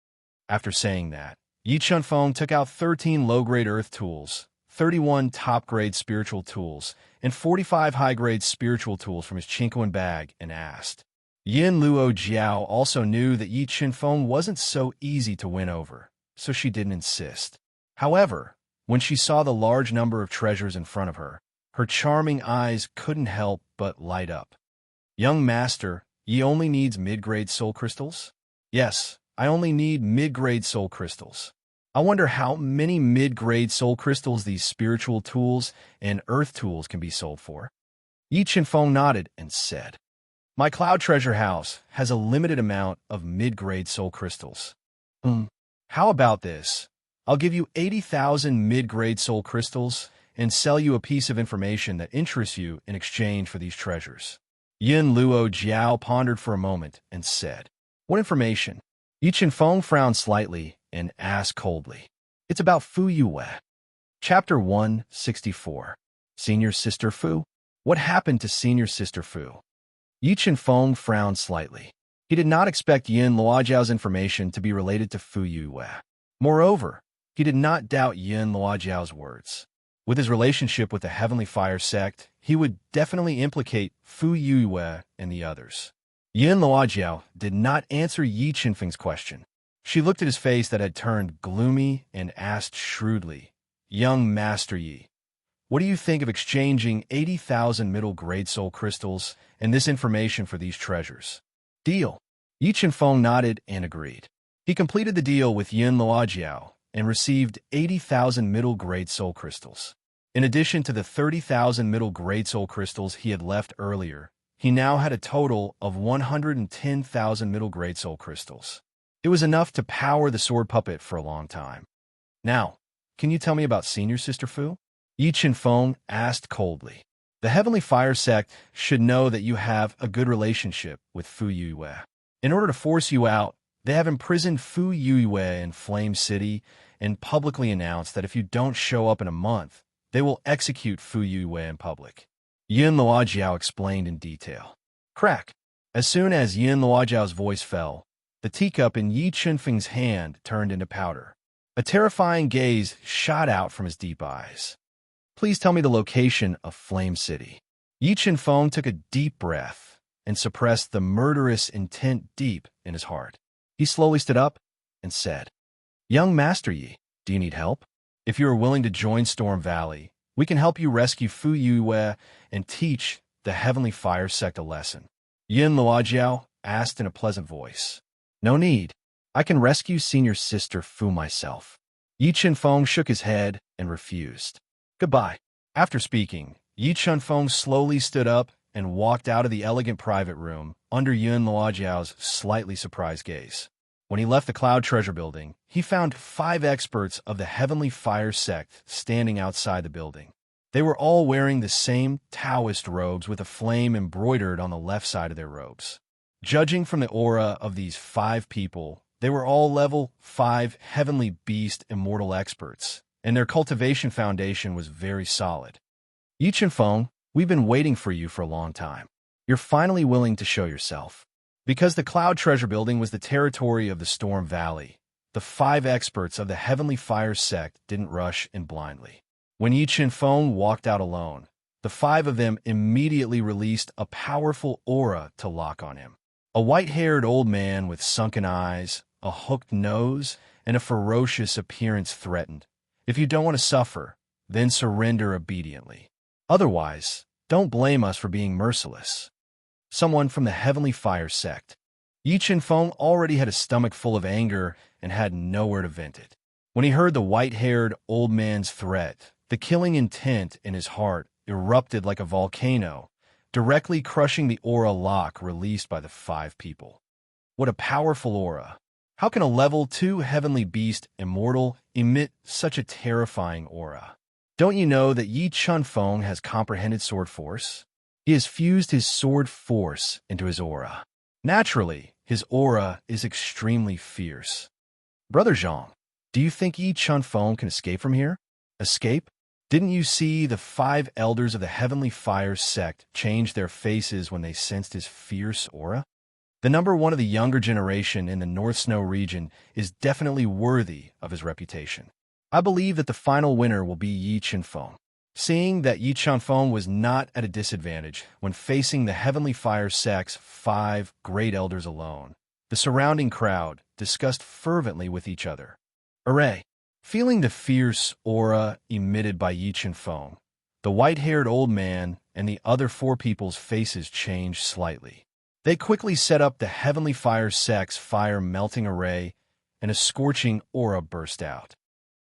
After saying that, Yi Chunfeng took out 13 low-grade earth tools, 31 top-grade spiritual tools, and 45 high-grade spiritual tools from his Chinquan bag and asked. Yin Luo Jiao also knew that Yi Chunfeng wasn't so easy to win over, so she didn't insist. However, when she saw the large number of treasures in front of her, her charming eyes couldn't help but light up. Young Master, Yi only needs mid-grade soul crystals? Yes, I only need mid-grade soul crystals. I wonder how many mid-grade soul crystals these spiritual tools and earth tools can be sold for. Yi Chunfeng nodded and said, My Cloud Treasure House has a limited amount of mid-grade soul crystals. How about this? I'll give you 80,000 mid-grade soul crystals and sell you a piece of information that interests you in exchange for these treasures. Yin Luo Jiao pondered for a moment and said, What information? Yi Chunfeng frowned slightly and asked coldly. It's about Fu Yue. Chapter 164. Senior Sister Fu? What happened to Senior Sister Fu? Yi Chunfeng frowned slightly. He did not expect Yin Luojiao's information to be related to Fu Yue. Moreover, he did not doubt Yin Luojiao's words. With his relationship with the Heavenly Fire sect, he would definitely implicate Fu Yue and the others. Yin Luojiao did not answer Yi Chunfeng's question. She looked at his face that had turned gloomy and asked shrewdly, Young Master Yi, what do you think of exchanging 80,000 middle-grade soul crystals and this information for these treasures? Deal. Yi Chunfeng nodded and agreed. He completed the deal with Yin Luojiao and received 80,000 middle-grade soul crystals. In addition to the 30,000 middle-grade soul crystals he had left earlier, he now had a total of 110,000 middle-grade soul crystals. It was enough to power the sword puppet for a long time. Now, can you tell me about Senior Sister Fu? Yi Chunfeng asked coldly. The Heavenly Fire sect should know that you have a good relationship with Fu Yue. In order to force you out, they have imprisoned Fu Yue in Flame City and publicly announced that if you don't show up in a month, they will execute Fu Yue in public. Yin Luojiao explained in detail. Crack. As soon as Yin Luojiao's voice fell, The teacup in Yi Chunfeng's hand turned into powder. A terrifying gaze shot out from his deep eyes. Please tell me the location of Flame City. Yi Chunfeng took a deep breath and suppressed the murderous intent deep in his heart. He slowly stood up and said, Young Master Yi, do you need help? If you are willing to join Storm Valley, we can help you rescue Fu Yue and teach the Heavenly Fire Sect a lesson. Yin Luojiao asked in a pleasant voice. No need. I can rescue senior sister Fu myself. Yi Chunfeng shook his head and refused. Goodbye. After speaking, Yi Chunfeng slowly stood up and walked out of the elegant private room under Yin Luojiao's slightly surprised gaze. When he left the Cloud Treasure Building, he found 5 experts of the Heavenly Fire Sect standing outside the building. They were all wearing the same Taoist robes with a flame embroidered on the left side of their robes. Judging from the aura of these 5 people, they were all level 5 Heavenly Beast Immortal experts, and their cultivation foundation was very solid. Yi Chunfeng, we've been waiting for you for a long time. You're finally willing to show yourself. Because the Cloud Treasure Building was the territory of the Storm Valley, the 5 experts of the Heavenly Fire Sect didn't rush in blindly. When Yi Chunfeng walked out alone, the 5 of them immediately released a powerful aura to lock on him. A white-haired old man with sunken eyes, a hooked nose, and a ferocious appearance threatened. If you don't want to suffer, then surrender obediently. Otherwise, don't blame us for being merciless. Someone from the Heavenly Fire Sect. Yi Chunfeng already had a stomach full of anger and had nowhere to vent it. When he heard the white-haired old man's threat, the killing intent in his heart erupted like a volcano, directly crushing the aura lock released by the 5 people. What a powerful aura! How can a level 2 Heavenly Beast Immortal emit such a terrifying aura? Don't you know that Yi Chunfeng has comprehended sword force? He has fused his sword force into his aura. Naturally, his aura is extremely fierce. Brother Zhang, do you think Yi Chunfeng can escape from here? Escape? Didn't you see the 5 elders of the Heavenly Fire Sect change their faces when they sensed his fierce aura? The number 1 of the younger generation in the North Snow region is definitely worthy of his reputation. I believe that the final winner will be Yi Chunfeng. Seeing that Yi Chunfeng was not at a disadvantage when facing the Heavenly Fire Sect's 5 great elders alone, the surrounding crowd discussed fervently with each other. Hooray! Feeling the fierce aura emitted by Yi Chunfeng, the white-haired old man and the other 4 people's faces changed slightly. They quickly set up the Heavenly Fire Sect's fire-melting array, and a scorching aura burst out.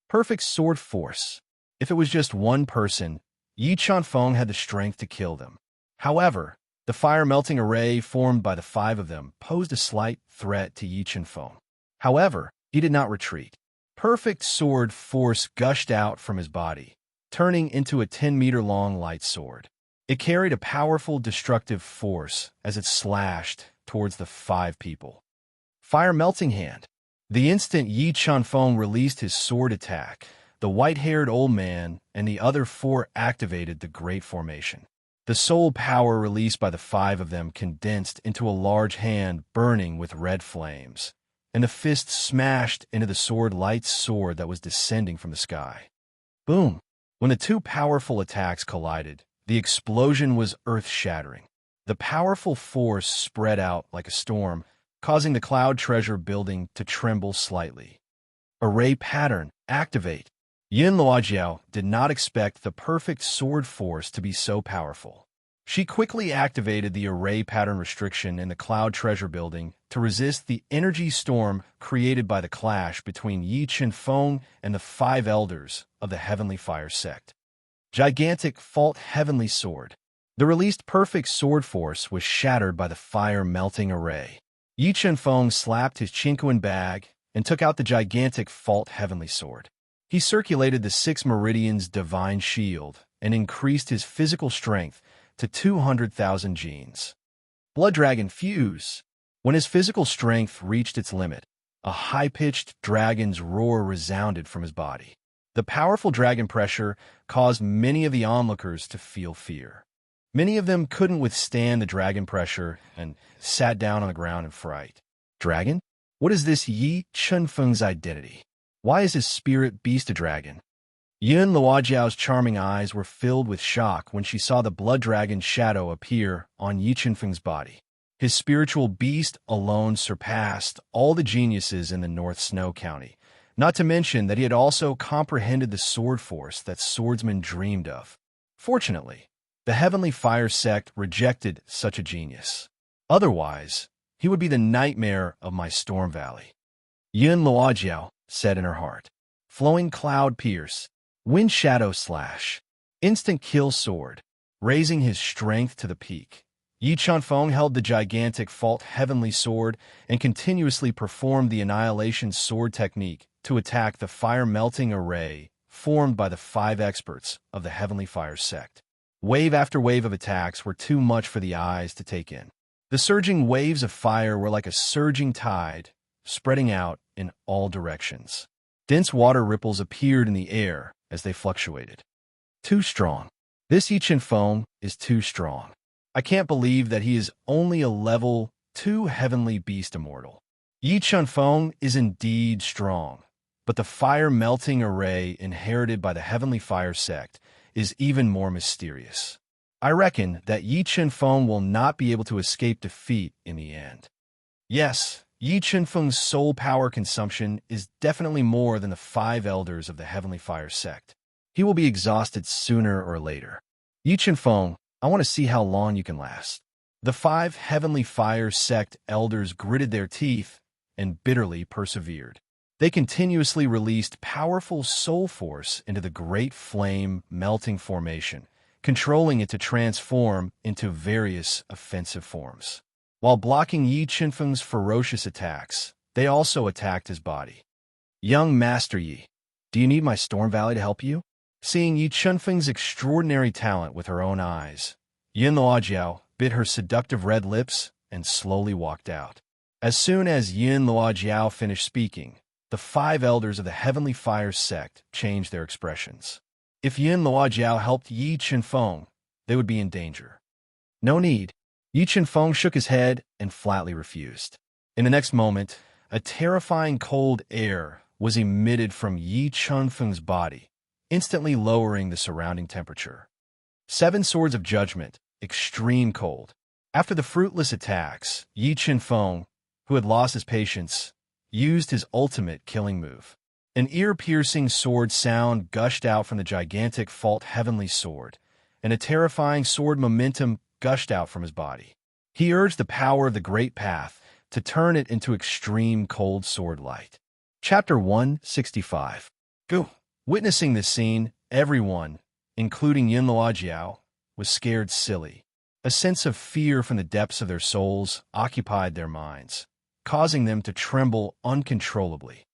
Perfect sword force. If it was just one person, Yi Chunfeng had the strength to kill them. However, the fire-melting array formed by the 5 of them posed a slight threat to Yi Chunfeng. However, he did not retreat. Perfect sword force gushed out from his body, turning into a 10-meter-long light sword. It carried a powerful destructive force as it slashed towards the 5 people. Fire-melting hand. The instant Yi Chunfeng released his sword attack, the white-haired old man and the other 4 activated the Great Formation. The soul power released by the 5 of them condensed into a large hand burning with red flames, and the fist smashed into the sword-light sword that was descending from the sky. Boom! When the 2 powerful attacks collided, the explosion was earth-shattering. The powerful force spread out like a storm, causing the Cloud Treasure Building to tremble slightly. Array pattern, activate. Yin Luojiao did not expect the perfect sword force to be so powerful. She quickly activated the array pattern restriction in the Cloud Treasure Building to resist the energy storm created by the clash between Yi Chunfeng and the 5 elders of the Heavenly Fire Sect. Gigantic Fault Heavenly Sword. The released perfect sword force was shattered by the fire-melting array. Yi Chunfeng slapped his Chinquan bag and took out the gigantic Fault Heavenly Sword. He circulated the 6 Meridians Divine Shield and increased his physical strength to 200,000 genes. Blood Dragon Fuse. When his physical strength reached its limit, a high-pitched dragon's roar resounded from his body. The powerful dragon pressure caused many of the onlookers to feel fear. Many of them couldn't withstand the dragon pressure and sat down on the ground in fright. Dragon? What is this Yi Chunfeng's identity? Why is his spirit beast a dragon? Yun Luojiao's charming eyes were filled with shock when she saw the blood dragon shadow appear on Yi Chunfeng's body. His spiritual beast alone surpassed all the geniuses in the North Snow County, not to mention that he had also comprehended the sword force that swordsmen dreamed of. Fortunately, the Heavenly Fire sect rejected such a genius. Otherwise, he would be the nightmare of my Storm Valley. Yun Luojiao said in her heart. Flowing cloud pierce, wind shadow slash, instant kill sword, raising his strength to the peak. Yi Chunfeng held the gigantic fault heavenly sword and continuously performed the annihilation sword technique to attack the fire-melting array formed by the 5 experts of the Heavenly Fire sect. Wave after wave of attacks were too much for the eyes to take in. The surging waves of fire were like a surging tide, spreading out in all directions. Dense water ripples appeared in the air as they fluctuated. Too strong. This Yi Chunfeng is too strong. I can't believe that he is only a level 2 heavenly beast immortal. Yi Chunfeng is indeed strong, but the fire-melting array inherited by the Heavenly Fire sect is even more mysterious. I reckon that Yi Chunfeng will not be able to escape defeat in the end. Yes, Yi Chunfeng's soul power consumption is definitely more than the 5 elders of the Heavenly Fire sect. He will be exhausted sooner or later. Yi Chunfeng, I want to see how long you can last. The 5 Heavenly Fire sect elders gritted their teeth and bitterly persevered. They continuously released powerful soul force into the great flame melting formation, controlling it to transform into various offensive forms. While blocking Yi Chunfeng's ferocious attacks, they also attacked his body. Young Master Yi, do you need my Storm Valley to help you? Seeing Yi Chunfeng's extraordinary talent with her own eyes, Yun Luojiao bit her seductive red lips and slowly walked out. As soon as Yun Luojiao finished speaking, the 5 elders of the Heavenly Fire sect changed their expressions. If Yun Luojiao helped Yi Chunfeng, they would be in danger. No need. Yi Chunfeng shook his head and flatly refused. In the next moment, a terrifying cold air was emitted from Yi Chunfeng's body, instantly lowering the surrounding temperature. 7 swords of judgment, extreme cold. After the fruitless attacks, Yi Chunfeng, who had lost his patience, used his ultimate killing move. An ear-piercing sword sound gushed out from the gigantic fault heavenly sword, and a terrifying sword momentum gushed out from his body. He urged the power of the Great Path to turn it into extreme cold sword light. Chapter 165. Go. Witnessing this scene, everyone, including Yun Luojiao, was scared silly. A sense of fear from the depths of their souls occupied their minds, causing them to tremble uncontrollably.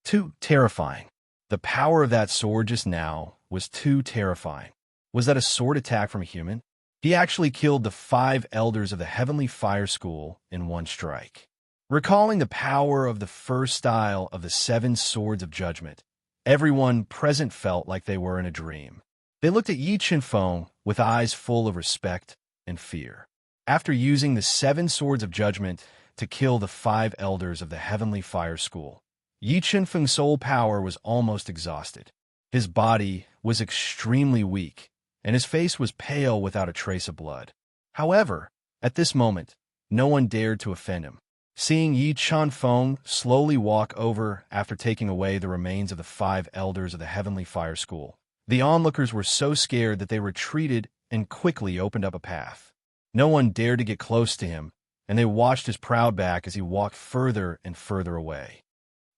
Too terrifying. The power of that sword just now was too terrifying. Was that a sword attack from a human? He actually killed the 5 elders of the Heavenly Fire School in one strike. Recalling the power of the first style of the 7 swords of judgment, everyone present felt like they were in a dream. They looked at Yi Chunfeng with eyes full of respect and fear. After using the 7 swords of judgment to kill the 5 elders of the Heavenly Fire School, Yi Chunfeng's soul power was almost exhausted. His body was extremely weak, and his face was pale without a trace of blood. However, at this moment, no one dared to offend him. Seeing Yi Chunfeng slowly walk over after taking away the remains of the 5 elders of the Heavenly Fire School, the onlookers were so scared that they retreated and quickly opened up a path. No one dared to get close to him, and they watched his proud back as he walked further and further away.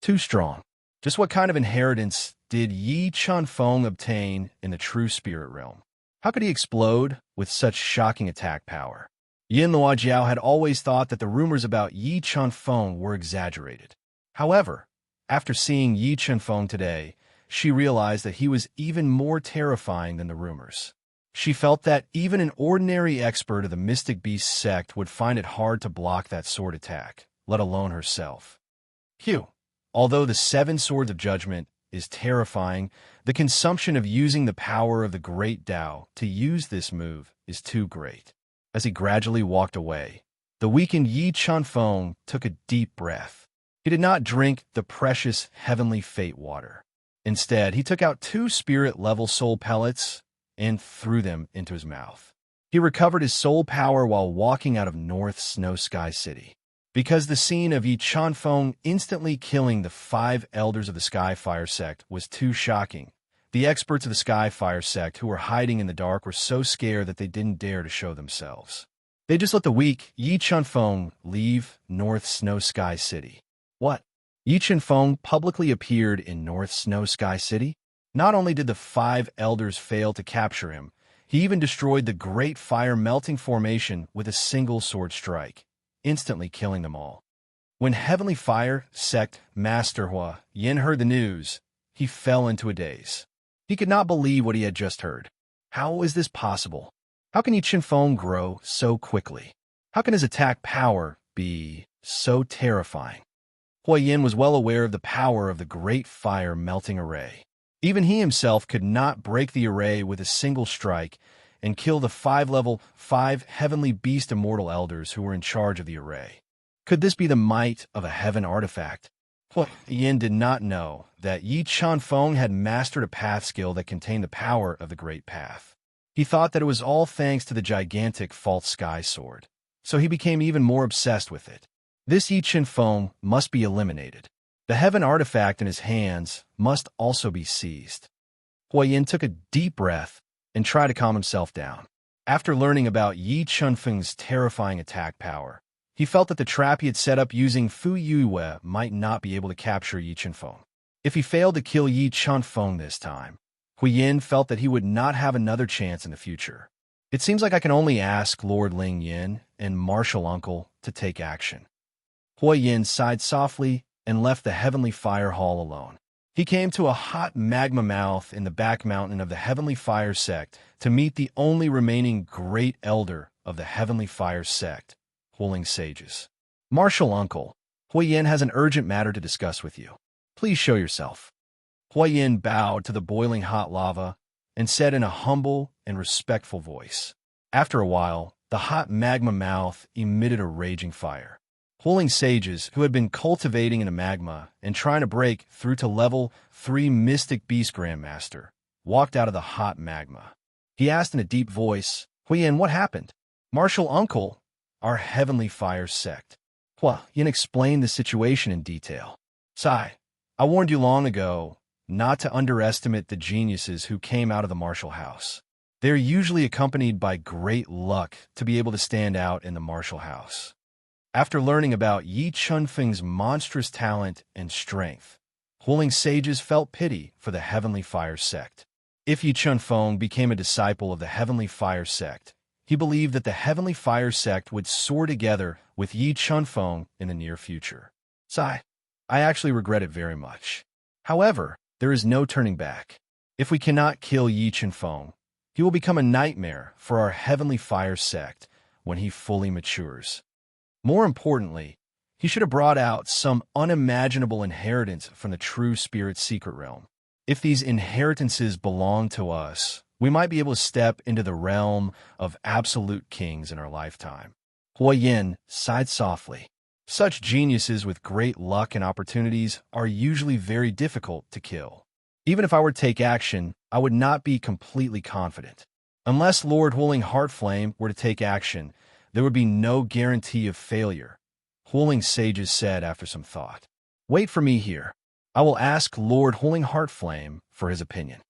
Too strong. Just what kind of inheritance did Yi Chunfeng obtain in the true spirit realm? How could he explode with such shocking attack power? Yun Luojiao had always thought that the rumors about Yi Chunfeng were exaggerated. However, after seeing Yi Chunfeng today, she realized that he was even more terrifying than the rumors. She felt that even an ordinary expert of the Mystic Beast sect would find it hard to block that sword attack, let alone herself. Phew. Although the 7 swords of judgment is terrifying, the consumption of using the power of the Great Tao to use this move is too great. As he gradually walked away, the weakened Yi Chunfeng took a deep breath. He did not drink the precious heavenly fate water. Instead, he took out 2 spirit-level soul pellets and threw them into his mouth. He recovered his soul power while walking out of North Snow Sky City. Because the scene of Yi Chanfeng instantly killing the 5 elders of the Skyfire sect was too shocking, the experts of the Skyfire sect who were hiding in the dark were so scared that they didn't dare to show themselves. They just let the weak Yi Chanfeng leave North Snow Sky City. What? Yi Chanfeng publicly appeared in North Snow Sky City? Not only did the 5 elders fail to capture him, he even destroyed the Great Fire Melting Formation with a single sword strike, instantly killing them all. When Heavenly Fire Sect Master Hua Yin heard the news, he fell into a daze. He could not believe what he had just heard. How is this possible? How can Yi Chanfeng grow so quickly? How can his attack power be so terrifying? Hua Yin was well aware of the power of the Great Fire Melting Array. Even he himself could not break the array with a single strike and kill the 5 Heavenly Beast Immortal Elders who were in charge of the array. Could this be the might of a heaven artifact? Hua Yin did not know that Yi Chanfeng had mastered a path skill that contained the power of the Great Path. He thought that it was all thanks to the gigantic False Sky Sword, so he became even more obsessed with it. This Yi Chanfeng must be eliminated. The heaven artifact in his hands must also be seized. Hua Yin took a deep breath and tried to calm himself down. After learning about Yi Chanfeng's terrifying attack power, he felt that the trap he had set up using Fu Yue might not be able to capture Yi Chanfeng. If he failed to kill Yi Chanfeng this time, Hua Yin felt that he would not have another chance in the future. It seems like I can only ask Lord Ling Yin and Martial Uncle to take action. Hua Yin sighed softly and left the Heavenly Fire Hall alone. He came to a hot magma mouth in the back mountain of the Heavenly Fire sect to meet the only remaining great elder of the Heavenly Fire sect, Huling Sages. Martial Uncle, Hua Yin has an urgent matter to discuss with you. Please show yourself. Hua Yin bowed to the boiling hot lava and said in a humble and respectful voice. After a while, the hot magma mouth emitted a raging fire. Huling Sages, who had been cultivating in the magma and trying to break through to level 3 Mystic Beast Grandmaster, walked out of the hot magma. He asked in a deep voice, Hua Yin, what happened? Martial Uncle, our Heavenly Fire sect. Hua Yin explained the situation in detail. Sai, I warned you long ago not to underestimate the geniuses who came out of the martial house. They're usually accompanied by great luck to be able to stand out in the martial house. After learning about Yi Chanfeng's monstrous talent and strength, Huling Sages felt pity for the Heavenly Fire sect. If Yi Chanfeng became a disciple of the Heavenly Fire sect, he believed that the Heavenly Fire sect would soar together with Yi Chanfeng in the near future. Sigh, I actually regret it very much. However, there is no turning back. If we cannot kill Yi Chanfeng, he will become a nightmare for our Heavenly Fire sect when he fully matures. More importantly, he should have brought out some unimaginable inheritance from the true spirit secret realm. If these inheritances belong to us, we might be able to step into the realm of absolute kings in our lifetime. Hua Yin sighed softly. Such geniuses with great luck and opportunities are usually very difficult to kill. Even if I were to take action, I would not be completely confident. Unless Lord Huling Heartflame were to take action, there would be no guarantee of failure, Huling Sages said after some thought. Wait for me here. I will ask Lord Huling Heartflame for his opinion.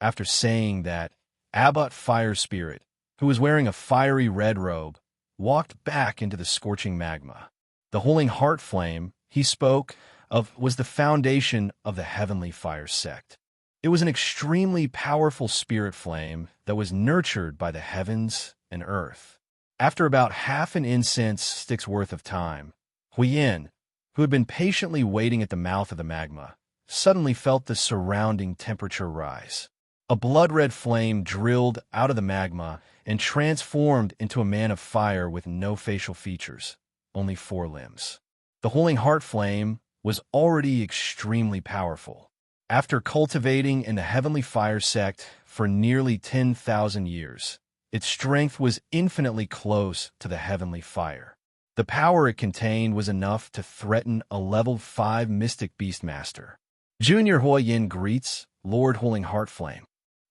After saying that, Abbot Fire Spirit, who was wearing a fiery red robe, walked back into the scorching magma. The Huling Heartflame he spoke of was the foundation of the Heavenly Fire sect. It was an extremely powerful spirit flame that was nurtured by the heavens and earth. After about half an incense stick's worth of time, Hua Yin, who had been patiently waiting at the mouth of the magma, suddenly felt the surrounding temperature rise. A blood-red flame drilled out of the magma and transformed into a man of fire with no facial features, only 4 limbs. The Huling Heart Flame was already extremely powerful. After cultivating in the Heavenly Fire sect for nearly 10,000 years, its strength was infinitely close to the Heavenly Fire. The power it contained was enough to threaten a level 5 mystic beastmaster. Junior Huoyin greets Lord Huling Heartflame.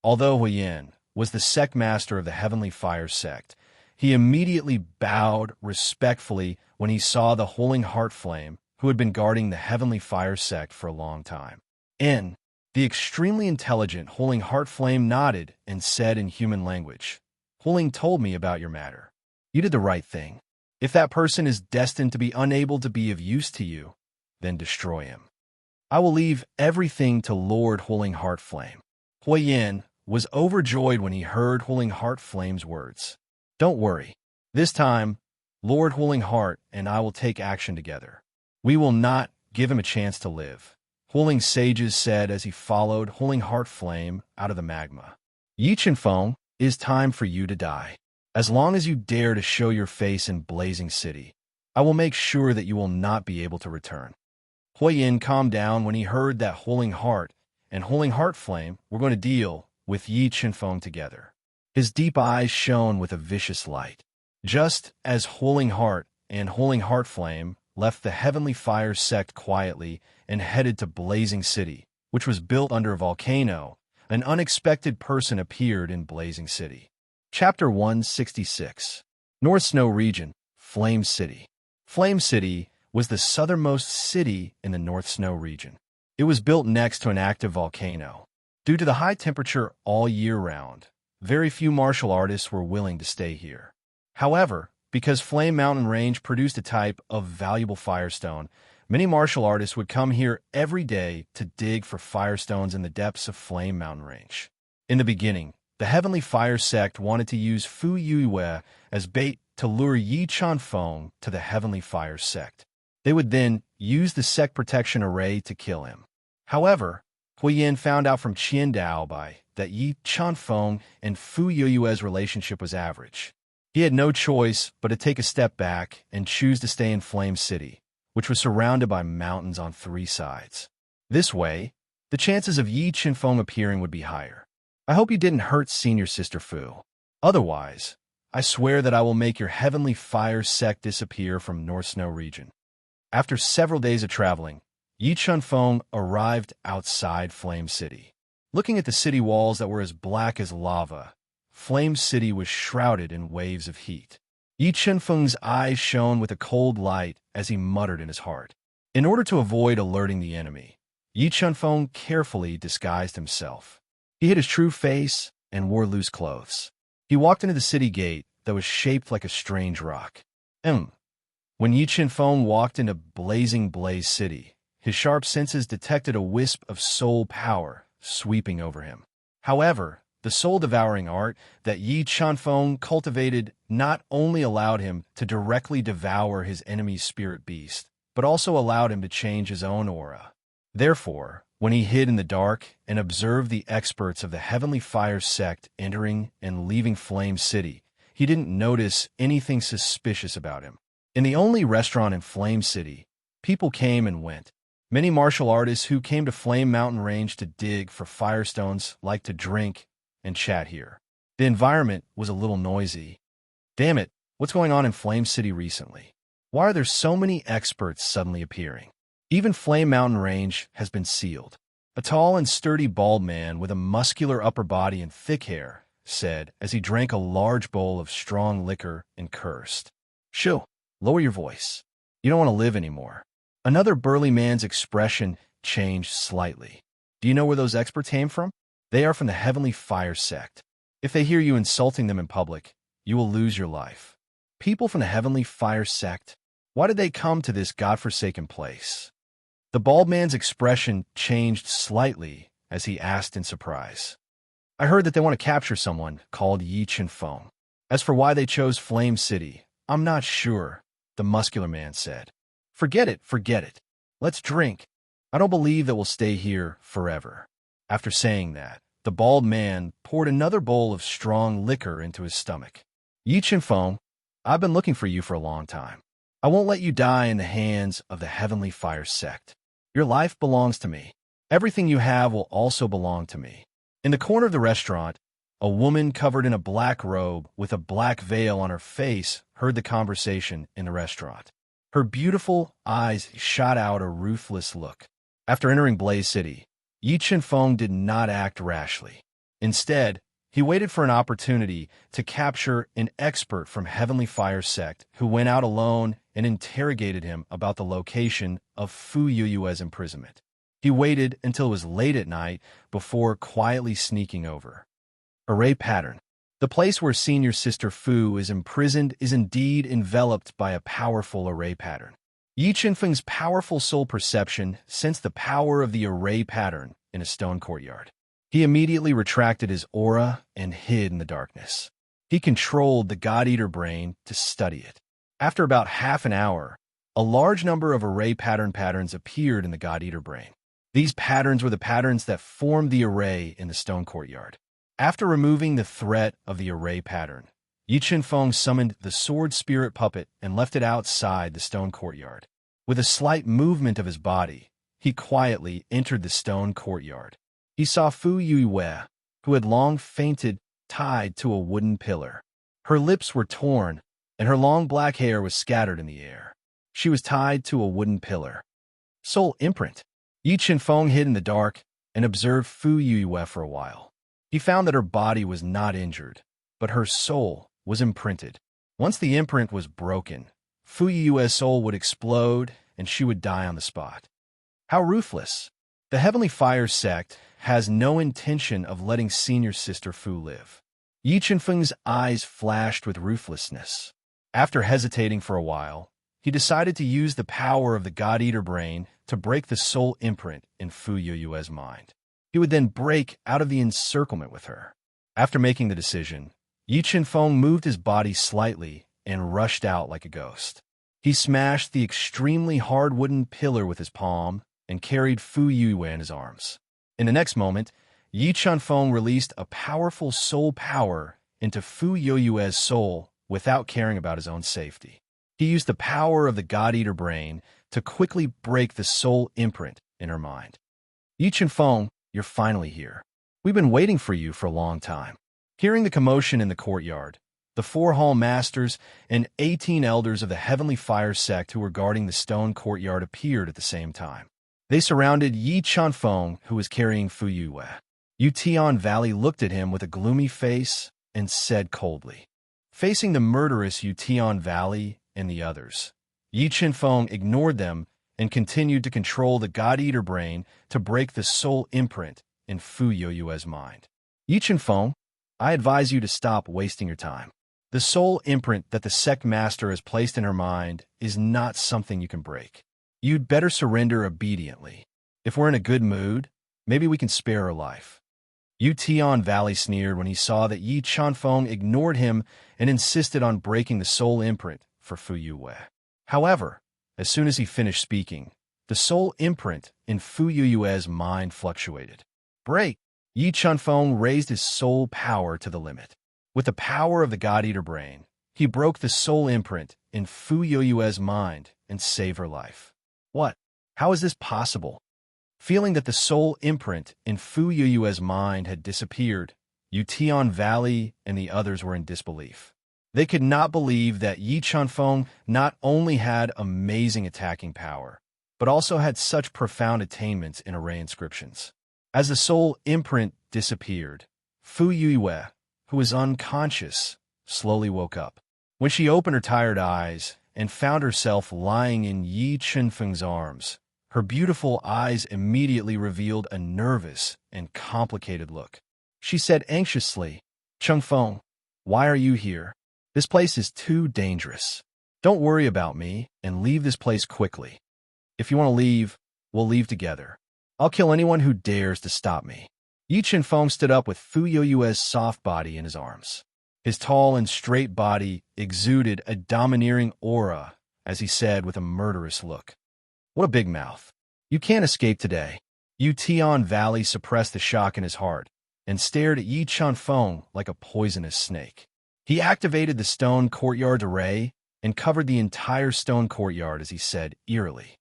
Although Huoyin was the sect master of the Heavenly Fire sect, he immediately bowed respectfully when he saw the Huling Heartflame, who had been guarding the Heavenly Fire sect for a long time. The extremely intelligent Huling Heartflame nodded and said in human language, "Huling told me about your matter. You did the right thing. If that person is destined to be unable to be of use to you, then destroy him. I will leave everything to Lord Huling Heartflame." Huoyin was overjoyed when he heard Huling Heartflame's words. "Don't worry. This time, Lord Huling Heart and I will take action together. We will not give him a chance to live," Huling sages said as he followed Huling Heartflame out of the magma. "Yi Chenfeng, it is time for you to die. As long as you dare to show your face in Blazing City, I will make sure that you will not be able to return." Huoyin calmed down when he heard that Huling Heart and Huling Heartflame were going to deal with Yi Chenfeng together. His deep eyes shone with a vicious light. Just as Huling Heart and Huling Heartflame left the Heavenly Fire sect quietly and headed to Blazing City, which was built under a volcano, an unexpected person appeared in Blazing City. Chapter 166. North Snow Region, Flame City. Flame City was the southernmost city in the North Snow region. It was built next to an active volcano. Due to the high temperature all year round, very few martial artists were willing to stay here. However, because Flame Mountain Range produced a type of valuable firestone, many martial artists would come here every day to dig for firestones in the depths of Flame Mountain Range. In the beginning, the Heavenly Fire sect wanted to use Fu Yuiwei as bait to lure Yi Chenfeng to the Heavenly Fire sect. They would then use the sect protection array to kill him. However, Huoyin found out from Qian Daobai that Yi Chenfeng and Fu Yuiwei's relationship was average. He had no choice but to take a step back and choose to stay in Flame City, which was surrounded by mountains on 3 sides. This way, the chances of Yi Chenfeng appearing would be higher. "I hope you didn't hurt Senior Sister Fu. Otherwise, I swear that I will make your Heavenly Fire sect disappear from North Snow region." After several days of traveling, Yi Chenfeng arrived outside Flame City. Looking at the city walls that were as black as lava, Flame City was shrouded in waves of heat. Yi Chenfeng's eyes shone with a cold light as he muttered in his heart. In order to avoid alerting the enemy, Yi Chenfeng carefully disguised himself. He hid his true face and wore loose clothes. He walked into the city gate that was shaped like a strange rock. When Yi Chenfeng walked into Blazing Blaze City, his sharp senses detected a wisp of soul power sweeping over him. However, the soul-devouring art that Yi Chenfeng cultivated not only allowed him to directly devour his enemy's spirit beast, but also allowed him to change his own aura. Therefore, when he hid in the dark and observed the experts of the Heavenly Fire sect entering and leaving Flame City, he didn't notice anything suspicious about him. In the only restaurant in Flame City, people came and went. Many martial artists who came to Flame Mountain Range to dig for firestones liked to drink and chat here. The environment was a little noisy. Damn it, what's going on in Flame City recently? Why are there so many experts suddenly appearing? Even Flame Mountain Range has been sealed. A tall and sturdy bald man with a muscular upper body and thick hair said as he drank a large bowl of strong liquor and cursed. "Shoo, lower your voice. You don't want to live anymore." Another burly man's expression changed slightly. "Do you know where those experts came from? They are from the Heavenly Fire sect. If they hear you insulting them in public, you will lose your life." People from the Heavenly Fire sect? Why did they come to this godforsaken place? The bald man's expression changed slightly as he asked in surprise. "I heard that they want to capture someone called Yi Chenfeng. As for why they chose Flame City, I'm not sure," the muscular man said. Forget it. Let's drink. I don't believe that we'll stay here forever." After saying that, the bald man poured another bowl of strong liquor into his stomach. "Yi Chenfeng, I've been looking for you for a long time. I won't let you die in the hands of the Heavenly Fire sect. Your life belongs to me. Everything you have will also belong to me." In the corner of the restaurant, A woman covered in a black robe with a black veil on her face heard the conversation in the restaurant. Her beautiful eyes shot out a ruthless look. After entering Blaze City, Yi Chenfeng did not act rashly. Instead, he waited for an opportunity to capture an expert from Heavenly Fire sect who went out alone and interrogated him about the location of Fu Yuyue's imprisonment. He waited until it was late at night before quietly sneaking over. Array pattern. The place where senior sister Fu is imprisoned is indeed enveloped by a powerful array pattern. Yi Chenfeng's powerful soul perception sensed the power of the array pattern in a stone courtyard. He immediately retracted his aura and hid in the darkness. He controlled the God-Eater brain to study it. After about half an hour, a large number of array patterns appeared in the God-Eater brain. These patterns were the patterns that formed the array in the stone courtyard. After removing the threat of the array pattern, Yi Chenfeng summoned the sword spirit puppet and left it outside the stone courtyard. With a slight movement of his body, he quietly entered the stone courtyard. He saw Fu Yuyue, who had long fainted, tied to a wooden pillar. Her lips were torn, and her long black hair was scattered in the air. She was tied to a wooden pillar. Soul imprint. Yi Chenfeng hid in the dark and observed Fu Yuyue for a while. He found that her body was not injured, but her soul was imprinted. Once the imprint was broken, Fu Yuyue's soul would explode and she would die on the spot. How ruthless! The Heavenly Fire sect has no intention of letting senior sister Fu live. Yi Chenfeng's eyes flashed with ruthlessness. After hesitating for a while, he decided to use the power of the God-Eater brain to break the soul imprint in Fu Yuyue's mind. He would then break out of the encirclement with her. After making the decision, Yi Chenfeng moved his body slightly and rushed out like a ghost. He smashed the extremely hard wooden pillar with his palm and carried Fu Yuyue in his arms. In the next moment, Yi Chenfeng released a powerful soul power into Fu Yuyue's soul without caring about his own safety. He used the power of the God-Eater brain to quickly break the soul imprint in her mind. Yi Chenfeng, you're finally here. We've been waiting for you for a long time. Hearing the commotion in the courtyard, the 4 hall masters and 18 elders of the Heavenly Fire sect who were guarding the stone courtyard appeared at the same time. They surrounded Yi Chenfeng, who was carrying Fu Yuyue. Yutian Valley looked at him with a gloomy face and said coldly. Facing the murderous Yutian Valley and the others, Yi Chenfeng ignored them and continued to control the God-Eater brain to break the soul imprint in Fu Yuyue's mind. Yi Chenfeng, I advise you to stop wasting your time. The soul imprint that the sect master has placed in her mind is not something you can break. You'd better surrender obediently. If we're in a good mood, maybe we can spare her life. Yutian Valley sneered when he saw that Yi Chenfeng ignored him and insisted on breaking the soul imprint for Fu Yuyue. However, as soon as he finished speaking, the soul imprint in Fu Yuyue's mind fluctuated. Break! Yi Chenfeng raised his soul power to the limit. With the power of the God-Eater brain, he broke the soul imprint in Fu Yuyue's mind and saved her life. What? How is this possible? Feeling that the soul imprint in Fu Yuyue's mind had disappeared, Yutian Valley and the others were in disbelief. They could not believe that Yi Chenfeng not only had amazing attacking power, but also had such profound attainments in array inscriptions. As the soul imprint disappeared, Fu Yuyue, who was unconscious, slowly woke up. When she opened her tired eyes and found herself lying in Yi Chenfeng's arms, her beautiful eyes immediately revealed a nervous and complicated look. She said anxiously, Chenfeng, why are you here? This place is too dangerous. Don't worry about me and leave this place quickly. If you want to leave, we'll leave together. I'll kill anyone who dares to stop me. Yi Chenfeng stood up with Fu Yuyue's soft body in his arms. His tall and straight body exuded a domineering aura as he said with a murderous look. What a big mouth. You can't escape today. Yutian Valley suppressed the shock in his heart and stared at Yi Chenfeng like a poisonous snake. He activated the stone courtyard's array and covered the entire stone courtyard as he said eerily.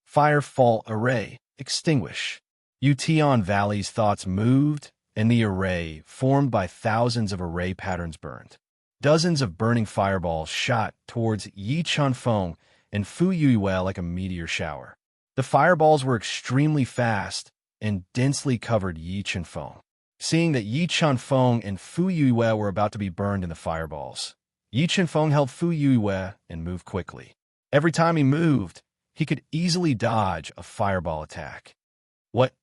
Fire fall array, extinguish. Yutian Valley's thoughts moved and the array, formed by thousands of array patterns, burned. Dozens of burning fireballs shot towards Yi Chunfeng and Fu Yuiwei like a meteor shower. The fireballs were extremely fast and densely covered Yi Chunfeng. Seeing that Yi Chunfeng and Fu Yuiwei were about to be burned in the fireballs, Yi Chunfeng held Fu Yuiwei and moved quickly. Every time he moved, he could easily dodge a fireball attack. What?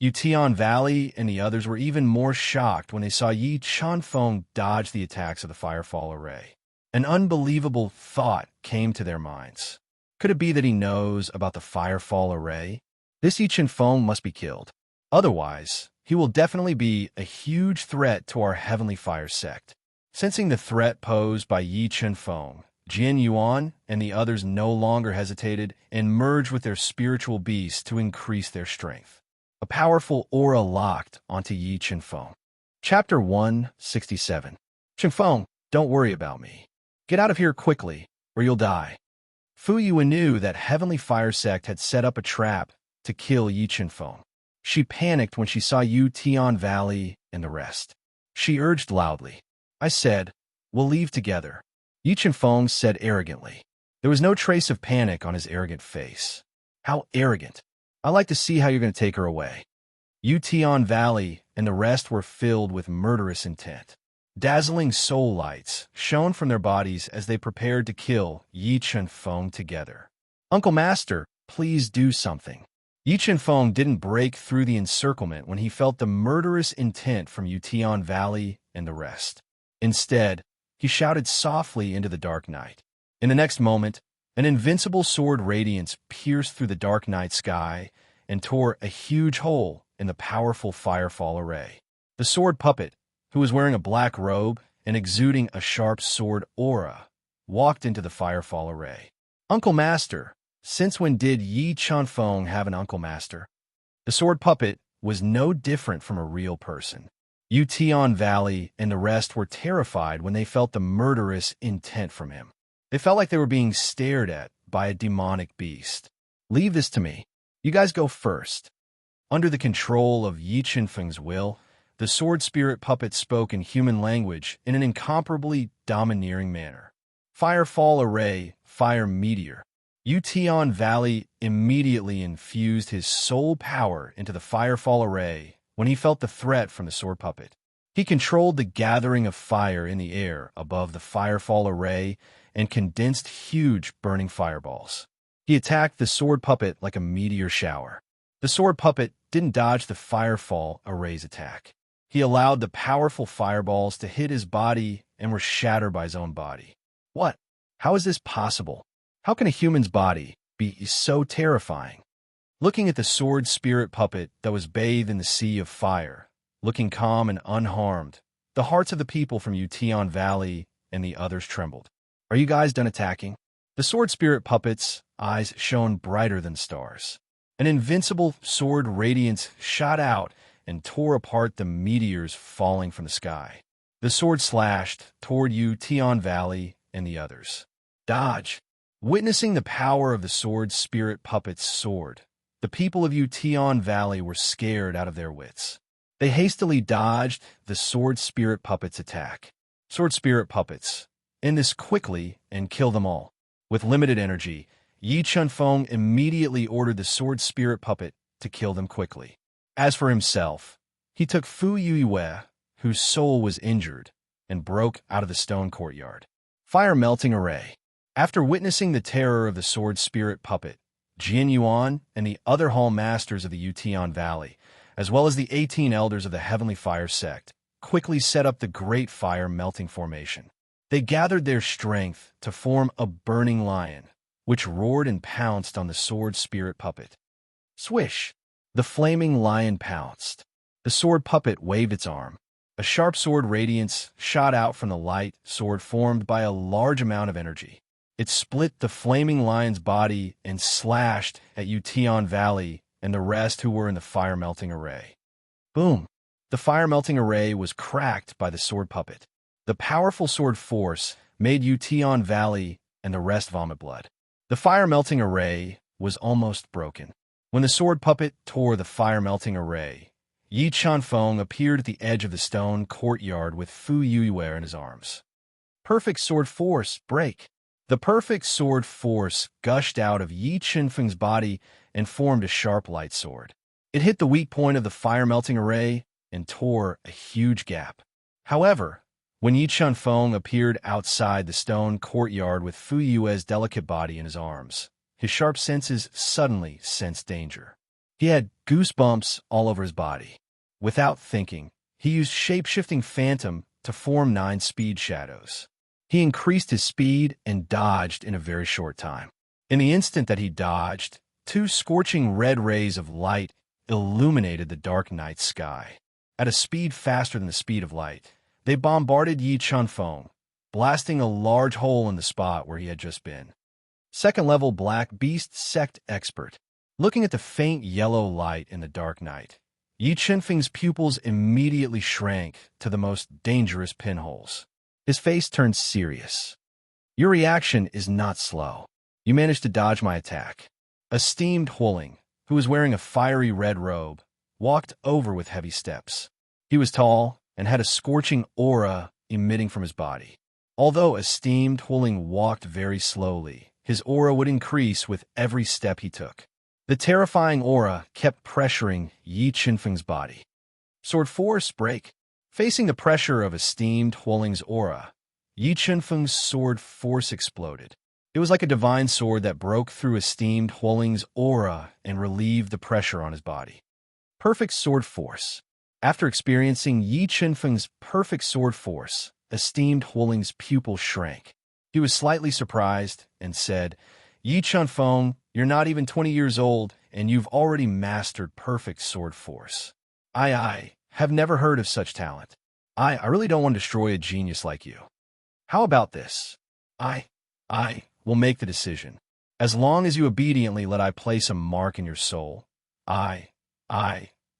Yutian Valley and the others were even more shocked when they saw Yi Chunfeng dodge the attacks of the firefall array. An unbelievable thought came to their minds. Could it be that he knows about the firefall array? This Yi Chunfeng must be killed. Otherwise, he will definitely be a huge threat to our heavenly fire sect. Sensing the threat posed by Yi Chunfeng, Jin Yuan and the others no longer hesitated and merged with their spiritual beasts to increase their strength. A powerful aura locked onto Yi Chunfeng. Chapter 167. Chunfeng, don't worry about me. Get out of here quickly, or you'll die. Fu Yuan knew that Heavenly Fire Sect had set up a trap to kill Yi Chunfeng. She panicked when she saw Yutian Valley and the rest. She urged loudly. I said, we'll leave together. Yi Chunfeng said arrogantly. There was no trace of panic on his arrogant face. How arrogant. I like to see how you're going to take her away. Yutian Valley and the rest were filled with murderous intent. Dazzling soul lights shone from their bodies as they prepared to kill Yi Chunfeng together. Uncle Master, please do something. Yi Chunfeng didn't break through the encirclement when he felt the murderous intent from Yutian Valley and the rest. Instead, he shouted softly into the dark night. In the next moment, an invincible sword radiance pierced through the dark night sky and tore a huge hole in the powerful firefall array. The sword puppet, who was wearing a black robe and exuding a sharp sword aura, walked into the firefall array. Uncle Master, since when did Yi Chunfeng have an Uncle Master? The sword puppet was no different from a real person. Yutian Valley and the rest were terrified when they felt the murderous intent from him. They felt like they were being stared at by a demonic beast. Leave this to me. You guys go first. Under the control of Yi Chunfeng's will, the sword spirit puppet spoke in human language in an incomparably domineering manner. Firefall array, fire meteor. Yutian Valley immediately infused his soul power into the firefall array when he felt the threat from the sword puppet. He controlled the gathering of fire in the air above the firefall array and condensed huge burning fireballs. He attacked the sword puppet like a meteor shower. The sword puppet didn't dodge the firefall array's attack. He allowed the powerful fireballs to hit his body and were shattered by his own body. What? How is this possible? How can a human's body be so terrifying? Looking at the sword spirit puppet that was bathed in the sea of fire, looking calm and unharmed, the hearts of the people from Yutian Valley and the others trembled. Are you guys done attacking? The sword spirit puppet's eyes shone brighter than stars. An invincible sword radiance shot out and tore apart the meteors falling from the sky. The sword slashed toward Yutian Valley and the others. Dodge! Witnessing the power of the sword spirit puppet's sword, the people of Yutian Valley were scared out of their wits. They hastily dodged the sword spirit puppet's attack. Sword spirit puppets, end this quickly and kill them all. With limited energy, Yi Chunfeng immediately ordered the sword spirit puppet to kill them quickly. As for himself, he took Fu Yuiwei, whose soul was injured, and broke out of the stone courtyard. Fire melting array. After witnessing the terror of the sword spirit puppet, Jin Yuan and the other hall masters of the Yutian Valley, as well as the 18 elders of the Heavenly Fire Sect, quickly set up the Great Fire Melting Formation. They gathered their strength to form a burning lion, which roared and pounced on the sword spirit puppet. Swish! The flaming lion pounced. The sword puppet waved its arm. A sharp sword radiance shot out from the light sword formed by a large amount of energy. It split the flaming lion's body and slashed at Yutian Valley and the rest who were in the fire-melting array. Boom! The fire-melting array was cracked by the sword puppet. The powerful sword force made Yutian Valley and the rest vomit blood. The fire-melting array was almost broken. When the sword puppet tore the fire-melting array, Yi Chuanfeng appeared at the edge of the stone courtyard with Fu Yuiwei in his arms. Perfect sword force, break! The perfect sword force gushed out of Yi Chuanfeng's body and formed a sharp light sword. It hit the weak point of the fire-melting array and tore a huge gap. However, when Yi Chuanfeng appeared outside the stone courtyard with Fu Yui's delicate body in his arms, his sharp senses suddenly sensed danger. He had goosebumps all over his body. Without thinking, he used shape-shifting phantom to form 9 speed shadows. He increased his speed and dodged in a very short time. In the instant that he dodged, 2 scorching red rays of light illuminated the dark night sky. At a speed faster than the speed of light, they bombarded Yi Chuanfeng, blasting a large hole in the spot where he had just been. Second-level Black Beast Sect Expert. Looking at the faint yellow light in the dark night, Yi Chuanfeng's pupils immediately shrank to the most dangerous pinholes. His face turned serious. Your reaction is not slow. You managed to dodge my attack. A steamed Huling, who was wearing a fiery red robe, walked over with heavy steps. He was tall and had a scorching aura emitting from his body. Although a steamed Huling walked very slowly, his aura would increase with every step he took. The terrifying aura kept pressuring Yi Chuanfeng's body. Sword force, break! Facing the pressure of a steamed Huoling's aura, Yi Chuanfeng's sword force exploded. It was like a divine sword that broke through a steamed Huoling's aura and relieved the pressure on his body. Perfect sword force. After experiencing Yi Chuanfeng's perfect sword force, a steamed Huoling's pupil shrank. He was slightly surprised and said, Yi Chuanfeng, you're not even 20 years old, and you've already mastered perfect sword force. I have never heard of such talent. I really don't want to destroy a genius like you. How about this? I will make the decision. As long as you obediently let I place a mark in your soul, I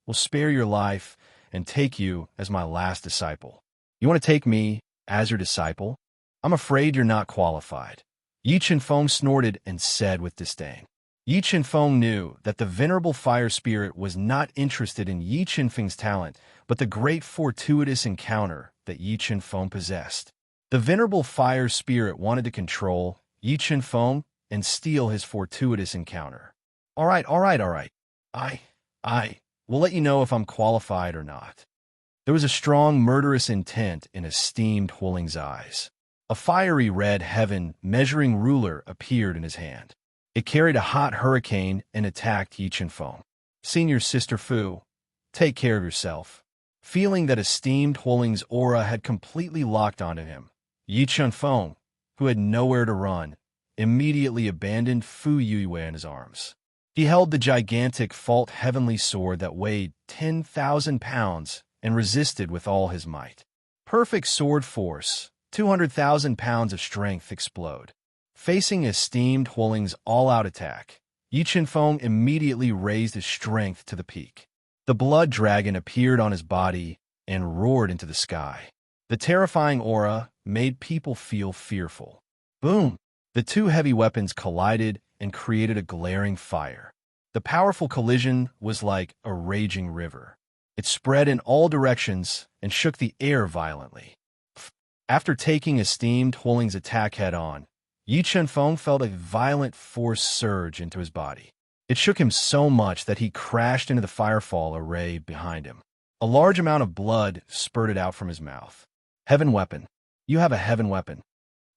will spare your life and take you as my last disciple. You want to take me as your disciple? I'm afraid you're not qualified. Yi Chuanfeng snorted and said with disdain. Yi Chuanfeng knew that the venerable fire spirit was not interested in Yi Chuanfeng's talent, but the great fortuitous encounter that Yi Chuanfeng possessed. The venerable fire spirit wanted to control Yi Chuanfeng and steal his fortuitous encounter. All right. I will let you know if I'm qualified or not. There was a strong murderous intent in a steamed Huoling's eyes. A fiery red heaven measuring ruler appeared in his hand. It carried a hot hurricane and attacked Yi Chuanfeng. Senior Sister Fu, take care of yourself. Feeling that a steamed Huoling's aura had completely locked onto him, Yi Chuanfeng, who had nowhere to run, immediately abandoned Fu Yuiwei in his arms. He held the gigantic fault heavenly sword that weighed 10,000 pounds and resisted with all his might. Perfect sword force, 200,000 pounds of strength explode. Facing a steamed Huoling's all-out attack, Yi Chuanfeng immediately raised his strength to the peak. The blood dragon appeared on his body and roared into the sky. The terrifying aura made people feel fearful. Boom! The 2 heavy weapons collided and created a glaring fire. The powerful collision was like a raging river. It spread in all directions and shook the air violently. After taking a steamed Huoling's attack head-on, Yi Chuanfeng felt a violent force surge into his body. It shook him so much that he crashed into the firefall array behind him. A large amount of blood spurted out from his mouth. Heaven weapon. You have a heaven weapon.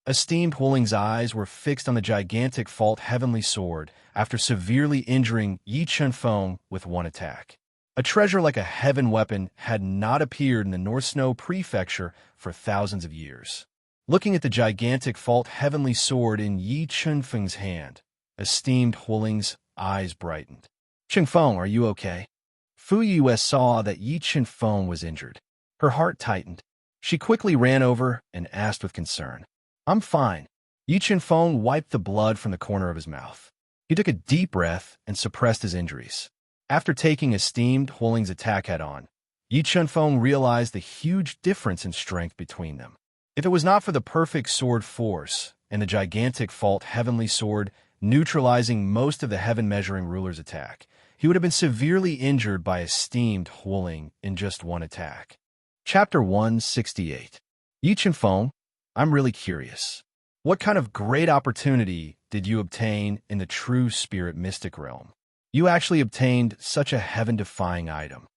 A steamed Huoling's eyes were fixed on the gigantic fault heavenly sword after severely injuring Yi Chuanfeng with one attack. A treasure like a heaven weapon had not appeared in the North Snow Prefecture for thousands of years. Looking at the gigantic fault heavenly sword in Yi Chuanfeng's hand, a steamed Huoling's eyes brightened. Chuanfeng, are you okay? Fu Yuiwei saw that Yi Chuanfeng was injured. Her heart tightened. She quickly ran over and asked with concern. I'm fine. Yi Chuanfeng wiped the blood from the corner of his mouth. He took a deep breath and suppressed his injuries. After taking a steamed Huoling's attack head-on, Yi Chuanfeng realized the huge difference in strength between them. If it was not for the perfect sword force and the gigantic fault heavenly sword neutralizing most of the heaven measuring ruler's attack, he would have been severely injured by esteemed Huling in just one attack. Chapter 168. Yi Feng, I'm really curious. What kind of great opportunity did you obtain in the true spirit mystic realm? You actually obtained such a heaven-defying item.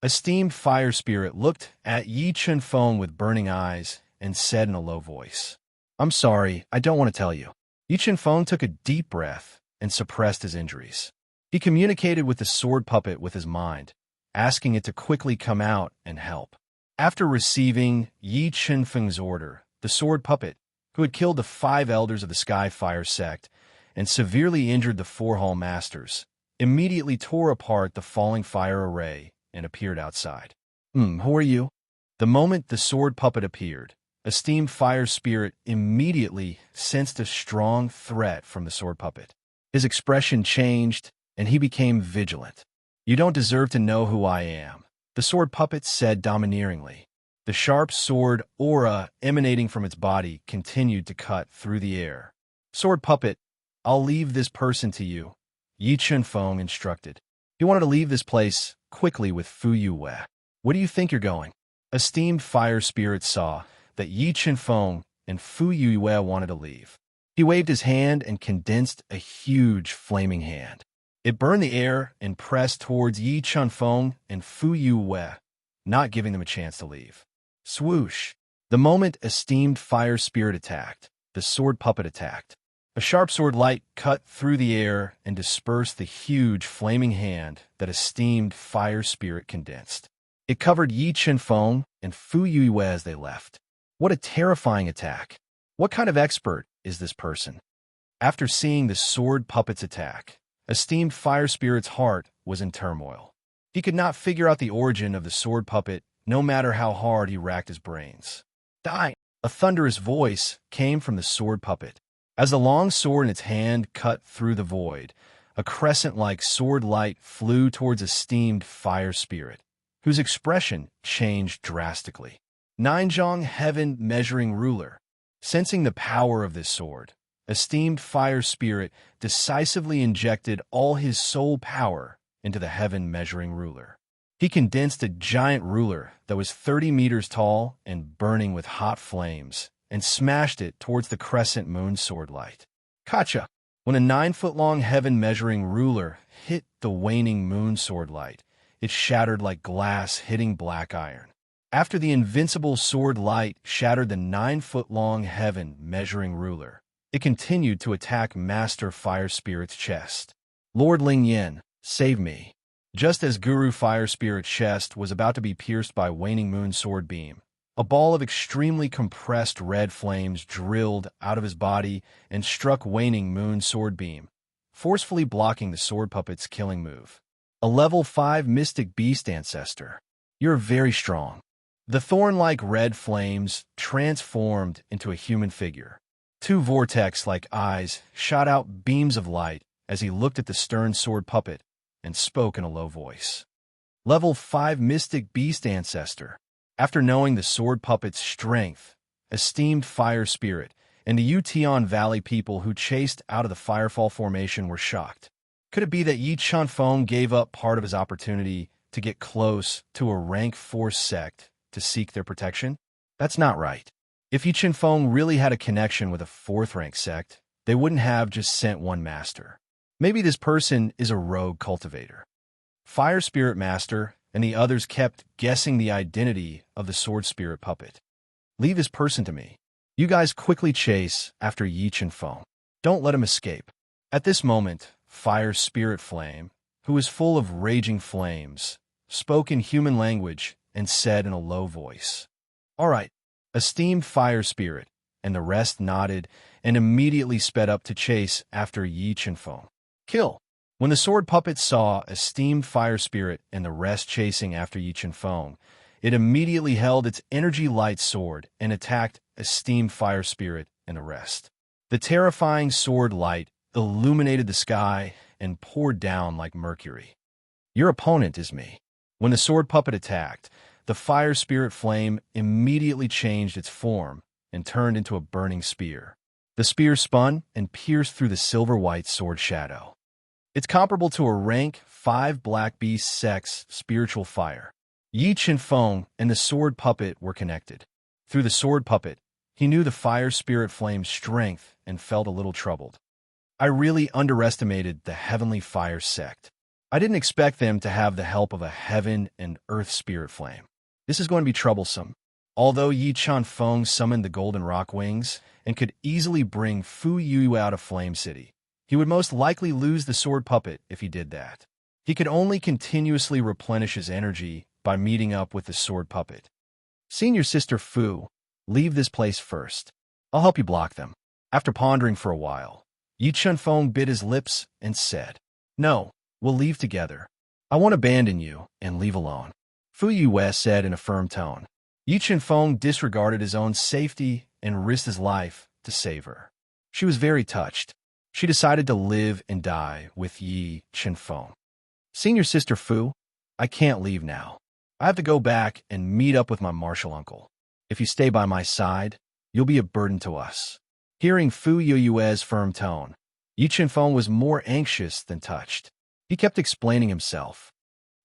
Esteemed fire spirit looked at Yi Feng with burning eyes and said in a low voice, I'm sorry, I don't want to tell you. Yi Feng took a deep breath and suppressed his injuries. He communicated with the sword puppet with his mind, asking it to quickly come out and help. After receiving Yi Feng's order, the sword puppet, who had killed the 5 elders of the Sky Fire sect and severely injured the 4 Hall Masters, immediately tore apart the falling fire array and appeared outside. Who are you? The moment the sword puppet appeared, esteemed fire spirit immediately sensed a strong threat from the sword puppet. His expression changed, and he became vigilant. You don't deserve to know who I am, the sword puppet said domineeringly. The sharp sword aura emanating from its body continued to cut through the air. Sword puppet, I'll leave this person to you, Yi Feng instructed. He wanted to leave this place quickly with Fu Yue. Where do you think you're going? Esteemed fire spirit saw that Yi Feng and Fu Yue wanted to leave. He waved his hand and condensed a huge flaming hand. It burned the air and pressed towards Yi Feng and Fu Yue, not giving them a chance to leave. Swoosh! The moment esteemed fire spirit attacked, the sword puppet attacked. A sharp sword light cut through the air and dispersed the huge flaming hand that esteemed fire spirit condensed. It covered Yi Feng and Fu Yue as they left. What a terrifying attack! What kind of expert is this person? After seeing the sword puppet's attack, esteemed fire spirit's heart was in turmoil. He could not figure out the origin of the sword puppet, no matter how hard he racked his brains. Die! A thunderous voice came from the sword puppet. As the long sword in its hand cut through the void, a crescent-like sword light flew towards esteemed fire spirit, whose expression changed drastically. Ninjong Heaven Measuring Ruler. Sensing the power of this sword, esteemed fire spirit decisively injected all his soul power into the Heaven Measuring Ruler. He condensed a giant ruler that was 30 meters tall and burning with hot flames, and smashed it towards the crescent moon sword light. Kacha! When a 9-foot-long heaven-measuring ruler hit the waning moon sword light, it shattered like glass hitting black iron. After the invincible sword light shattered the 9-foot-long heaven-measuring ruler, it continued to attack Master Fire Spirit's chest. Lord Ling Yin, save me. Just as Guru Fire Spirit's chest was about to be pierced by waning moon sword beam, a ball of extremely compressed red flames drilled out of his body and struck waning moon sword beam, forcefully blocking the sword puppet's killing move. A level 5 mystic beast ancestor. You're very strong. The thorn-like red flames transformed into a human figure. 2 vortex-like eyes shot out beams of light as he looked at the stern sword puppet and spoke in a low voice. Level 5 mystic beast ancestor. After knowing the sword puppet's strength, esteemed fire spirit and the Yutian Valley people who chased out of the Firefall formation were shocked. Could it be that Yi Feng gave up part of his opportunity to get close to a rank 4 sect to seek their protection? That's not right. If Yi Feng really had a connection with a 4th rank sect, they wouldn't have just sent one master. Maybe this person is a rogue cultivator. Fire Spirit Master and the others kept guessing the identity of the sword spirit puppet. Leave this person to me. You guys quickly chase after Yi Feng. Don't let him escape. At this moment, Fire Spirit Flame, who was full of raging flames, spoke in human language and said in a low voice, All right, esteemed Fire Spirit, and the rest nodded and immediately sped up to chase after Yi Feng. Kill! When the sword puppet saw esteemed Fire Spirit and the rest chasing after Yi Feng, it immediately held its energy light sword and attacked esteemed Fire Spirit and the rest. The terrifying sword light illuminated the sky and poured down like mercury. Your opponent is me. When the sword puppet attacked, the Fire Spirit Flame immediately changed its form and turned into a burning spear. The spear spun and pierced through the silver-white sword shadow. It's comparable to a rank 5 black beast sex spiritual fire. Yi Qinfeng and the sword puppet were connected. Through the sword puppet, he knew the fire spirit flame's strength and felt a little troubled. I really underestimated the heavenly fire sect. I didn't expect them to have the help of a heaven and earth spirit flame. This is going to be troublesome. Although Yi Qinfeng summoned the golden rock wings and could easily bring Fu Yu out of Flame City, he would most likely lose the sword puppet if he did that. He could only continuously replenish his energy by meeting up with the sword puppet. Senior Sister Fu, leave this place first. I'll help you block them. After pondering for a while, Yi Qinfeng bit his lips and said, No, we'll leave together. I won't abandon you and leave alone. Fu Yue said in a firm tone. Yi Qinfeng disregarded his own safety and risked his life to save her. She was very touched. She decided to live and die with Yi Qinfeng. Senior Sister Fu, I can't leave now. I have to go back and meet up with my martial uncle. If you stay by my side, you'll be a burden to us. Hearing Fu Yue's firm tone, Yi Qinfeng was more anxious than touched. He kept explaining himself.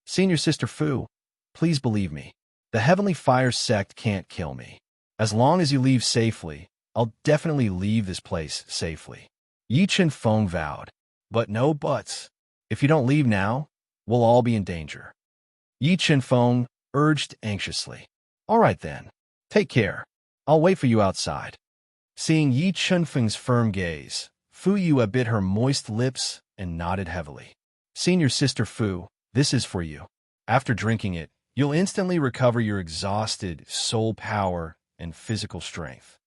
Senior Sister Fu, please believe me. The Heavenly Fire sect can't kill me. As long as you leave safely, I'll definitely leave this place safely. Yi Qinfeng vowed. But no buts. If you don't leave now, we'll all be in danger. Yi Qinfeng urged anxiously. All right then. Take care. I'll wait for you outside. Seeing Yi Qinfeng's firm gaze, Fu Yue bit her moist lips and nodded heavily. Senior Sister Fu, this is for you. After drinking it, you'll instantly recover your exhausted soul power and physical strength.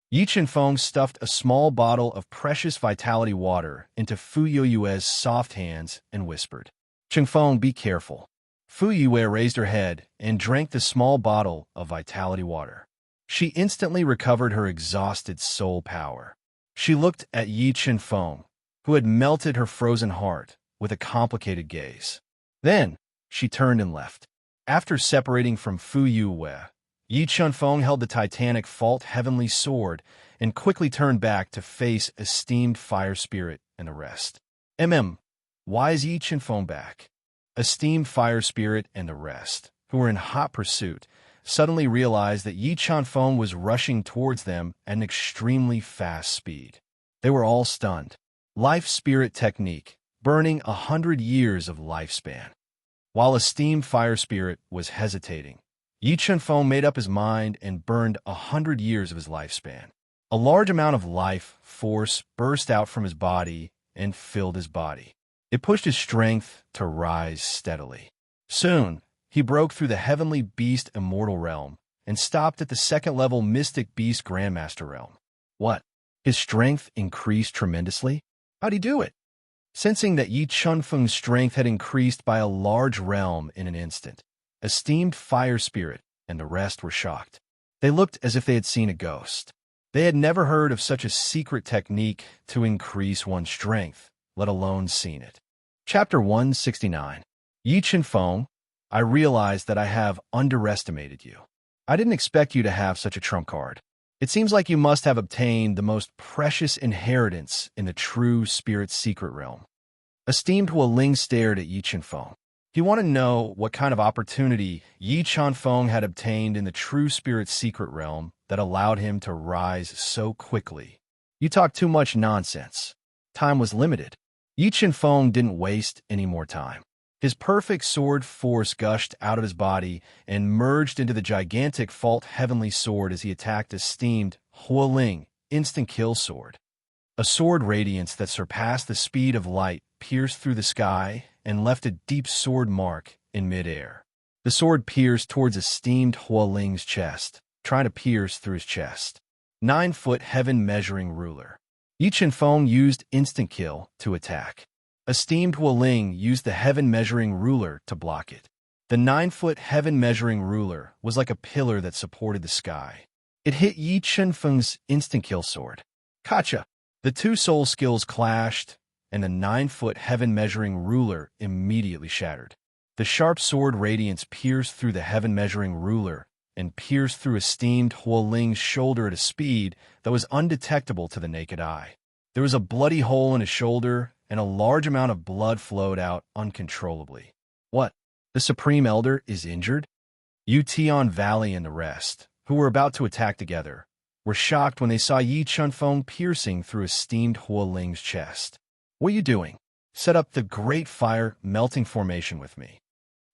Yi Qinfeng stuffed a small bottle of precious vitality water into Fu Yue's soft hands and whispered, Qinfeng, be careful. Fu Yue raised her head and drank the small bottle of vitality water. She instantly recovered her exhausted soul power. She looked at Yi Qinfeng, who had melted her frozen heart, with a complicated gaze. Then, she turned and left. After separating from Fu Yue, Yi Qinfeng held the titanic fault heavenly sword and quickly turned back to face esteemed fire spirit and the rest. Why is Yi Qinfeng back? Esteemed fire spirit and the rest, who were in hot pursuit, suddenly realized that Yi Qinfeng was rushing towards them at an extremely fast speed. They were all stunned. Life spirit technique, burning 100 years of lifespan. While esteemed fire spirit was hesitating, Yi Qinfeng made up his mind and burned 100 years of his lifespan. A large amount of life force burst out from his body and filled his body. It pushed his strength to rise steadily. Soon, he broke through the heavenly beast immortal realm and stopped at the second-level mystic beast grandmaster realm. What? His strength increased tremendously? How'd he do it? Sensing that Yi Qinfeng's strength had increased by a large realm in an instant, esteemed fire spirit and the rest were shocked. They looked as if they had seen a ghost. They had never heard of such a secret technique to increase one's strength, let alone seen it. Chapter 169. Yi Qinfeng, I realized that I have underestimated you. I didn't expect you to have such a trump card. It seems like you must have obtained the most precious inheritance in the true spirit secret realm. Esteemed Hualing stared at Yi Qinfeng. He wanted to know what kind of opportunity Yi Qinfeng had obtained in the true spirit secret realm that allowed him to rise so quickly. You talk too much nonsense. Time was limited. Yi Qinfeng didn't waste any more time. His perfect sword force gushed out of his body and merged into the gigantic fault heavenly sword as he attacked esteemed Hualing instant kill sword. A sword radiance that surpassed the speed of light pierced through the sky and left a deep sword mark in midair. The sword pierced towards esteemed Hualing's chest, trying to pierce through his chest. 9-foot heaven measuring ruler. Yi Qinfeng used instant kill to attack. Esteemed Hualing used the heaven measuring ruler to block it. The 9-foot heaven measuring ruler was like a pillar that supported the sky. It hit Yi Qinfeng's instant kill sword. Kacha! The two soul skills clashed, and the 9-foot heaven measuring ruler immediately shattered. The sharp sword radiance pierced through the heaven measuring ruler and pierced through esteemed Hualing's shoulder at a speed that was undetectable to the naked eye. There was a bloody hole in his shoulder and a large amount of blood flowed out uncontrollably. What? The Supreme Elder is injured? Yution Valley and the rest, who were about to attack together, were shocked when they saw Yi Chunfeng piercing through esteemed Hua Ling's chest. What are you doing? Set up the Great Fire Melting Formation with me.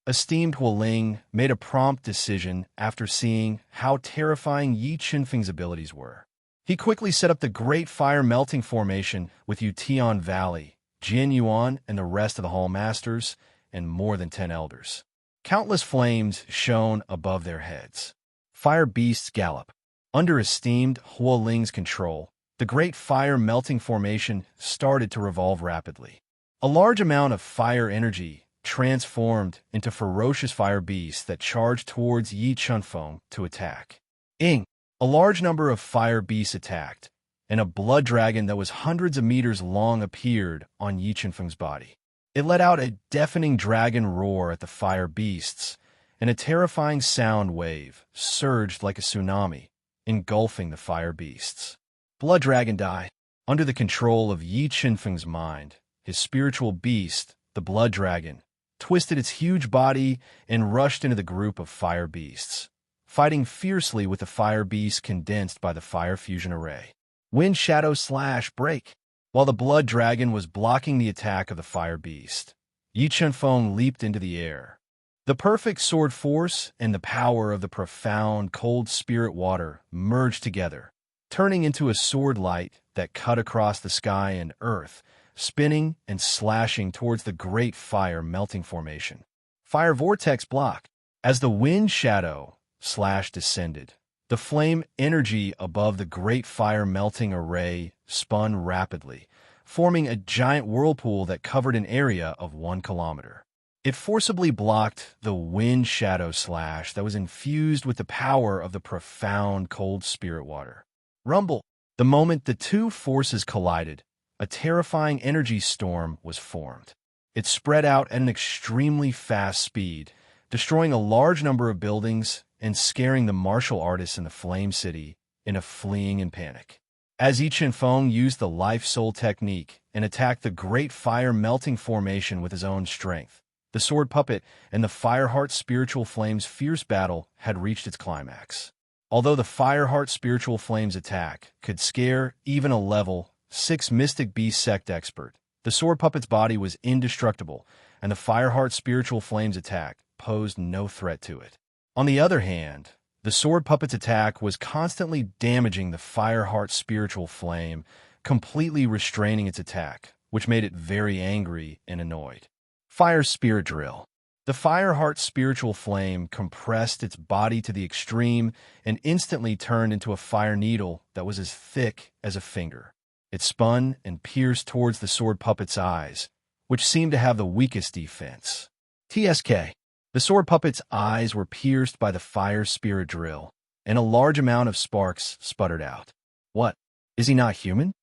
Esteemed Hua Ling made a prompt decision after seeing how terrifying Yi Chunfeng's abilities were. He quickly set up the Great Fire Melting Formation with Yution Valley, Jin Yuan, and the rest of the Hall Masters, and more than 10 elders. Countless flames shone above their heads. Fire beasts gallop. Under esteemed Hua Ling's control, the Great Fire Melting Formation started to revolve rapidly. A large amount of fire energy transformed into ferocious fire beasts that charged towards Yi Chunfeng to attack. A large number of fire beasts attacked, and a blood dragon that was hundreds of meters long appeared on Yi Chunfeng's body. It let out a deafening dragon roar at the fire beasts, and a terrifying sound wave surged like a tsunami, engulfing the fire beasts. Blood Dragon died. Under the control of Yi Chunfeng's mind, his spiritual beast, the Blood Dragon, twisted its huge body and rushed into the group of fire beasts, fighting fiercely with the fire beasts condensed by the fire fusion array. Wind Shadow Slash Break. While the Blood Dragon was blocking the attack of the fire beast, Yi Chunfeng leaped into the air. The perfect sword force and the power of the profound cold spirit water merged together, turning into a sword light that cut across the sky and earth, spinning and slashing towards the Great Fire Melting Formation. Fire Vortex Block. As the Wind Shadow Slash descended, the flame energy above the Great Fire Melting Array spun rapidly, forming a giant whirlpool that covered an area of 1 kilometer. It forcibly blocked the Wind Shadow Slash that was infused with the power of the profound cold spirit water. Rumble. The moment the two forces collided, a terrifying energy storm was formed. It spread out at an extremely fast speed, destroying a large number of buildings and scaring the martial artists in the Flame City into fleeing in panic. As Yi Chunfeng used the Life Soul technique and attacked the Great Fire Melting Formation with his own strength, the Sword Puppet and the Fireheart Spiritual Flames' fierce battle had reached its climax. Although the Fireheart Spiritual Flames attack could scare even a level 6 Mystic Beast Sect expert, the Sword Puppet's body was indestructible, and the Fireheart Spiritual Flames attack posed no threat to it. On the other hand, the Sword Puppet's attack was constantly damaging the Fireheart Spiritual Flame, completely restraining its attack, which made it very angry and annoyed. Fire Spirit Drill. The Fireheart Spiritual Flame compressed its body to the extreme and instantly turned into a fire needle that was as thick as a finger. It spun and pierced towards the Sword Puppet's eyes, which seemed to have the weakest defense. TSK. The Sword Puppet's eyes were pierced by the Fire Spirit Drill, and a large amount of sparks sputtered out. What? Is he not human?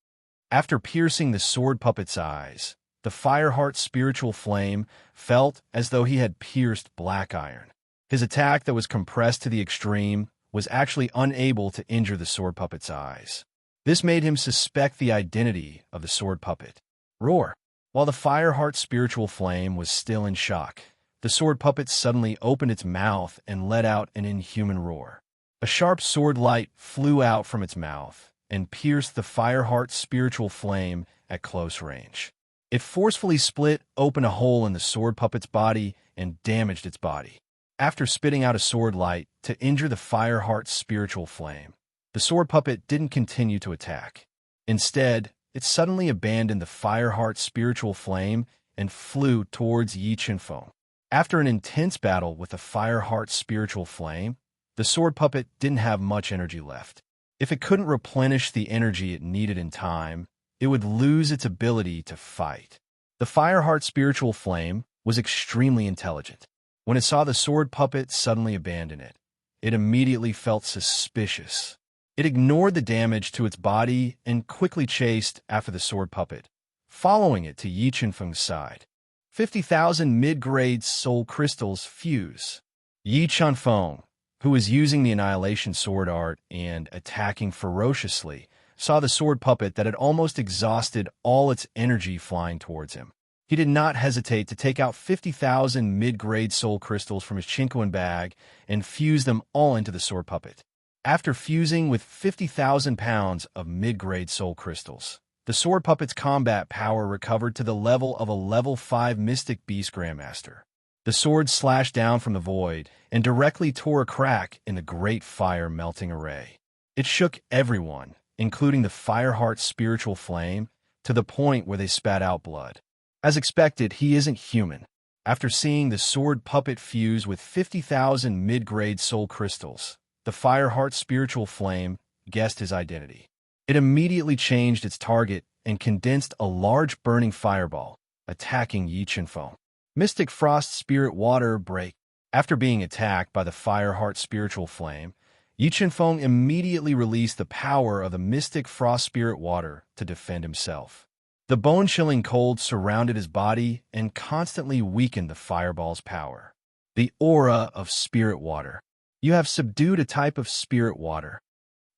After piercing the Sword Puppet's eyes, the Fireheart Spiritual Flame felt as though he had pierced black iron. His attack that was compressed to the extreme was actually unable to injure the Sword Puppet's eyes. This made him suspect the identity of the Sword Puppet. Roar. While the Fireheart Spiritual Flame was still in shock, the Sword Puppet suddenly opened its mouth and let out an inhuman roar. A sharp sword light flew out from its mouth and pierced the Fireheart Spiritual Flame at close range. It forcefully split open a hole in the Sword Puppet's body and damaged its body. After spitting out a sword light to injure the Fireheart Spiritual Flame, the Sword Puppet didn't continue to attack. Instead, it suddenly abandoned the Fireheart Spiritual Flame and flew towards Yi Chunfeng. After an intense battle with the Fireheart Spiritual Flame, the Sword Puppet didn't have much energy left. If it couldn't replenish the energy it needed in time, it would lose its ability to fight. The Fireheart Spiritual Flame was extremely intelligent. When it saw the Sword Puppet suddenly abandon it, it immediately felt suspicious. It ignored the damage to its body and quickly chased after the Sword Puppet, following it to Yi Chunfeng's side. 50,000 mid-grade soul crystals fuse. Yi Chunfeng, who was using the Annihilation Sword Art and attacking ferociously, saw the sword puppet that had almost exhausted all its energy flying towards him. He did not hesitate to take out 50,000 mid-grade soul crystals from his chinkoan bag and fuse them all into the sword puppet. After fusing with 50,000 pounds of mid-grade soul crystals, the sword puppet's combat power recovered to the level of a level 5 mystic beast grandmaster. The sword slashed down from the void and directly tore a crack in the great fire melting array. It shook everyone, including the Fireheart spiritual flame, to the point where they spat out blood. As expected, he isn't human. After seeing the sword puppet fuse with 50,000 mid-grade soul crystals, the Fireheart spiritual flame guessed his identity. It immediately changed its target and condensed a large burning fireball, attacking Yi Chenfeng. Mystic Frost Spirit Water Break. After being attacked by the Fireheart spiritual flame, Yi Chenfeng immediately released the power of the Mystic Frost Spirit Water to defend himself. The bone-chilling cold surrounded his body and constantly weakened the fireball's power. The aura of spirit water. You have subdued a type of spirit water.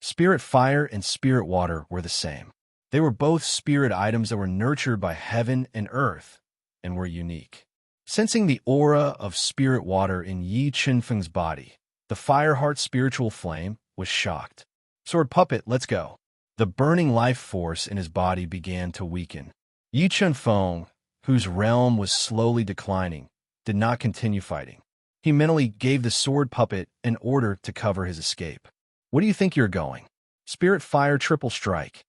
Spirit fire and spirit water were the same. They were both spirit items that were nurtured by heaven and earth and were unique. Sensing the aura of spirit water in Yi Chenfeng's body, the Fireheart spiritual flame was shocked. Sword puppet, let's go. The burning life force in his body began to weaken. Yi Chenfeng, whose realm was slowly declining, did not continue fighting. He mentally gave the sword puppet an order to cover his escape. Where do you think you're going? Spirit Fire Triple Strike.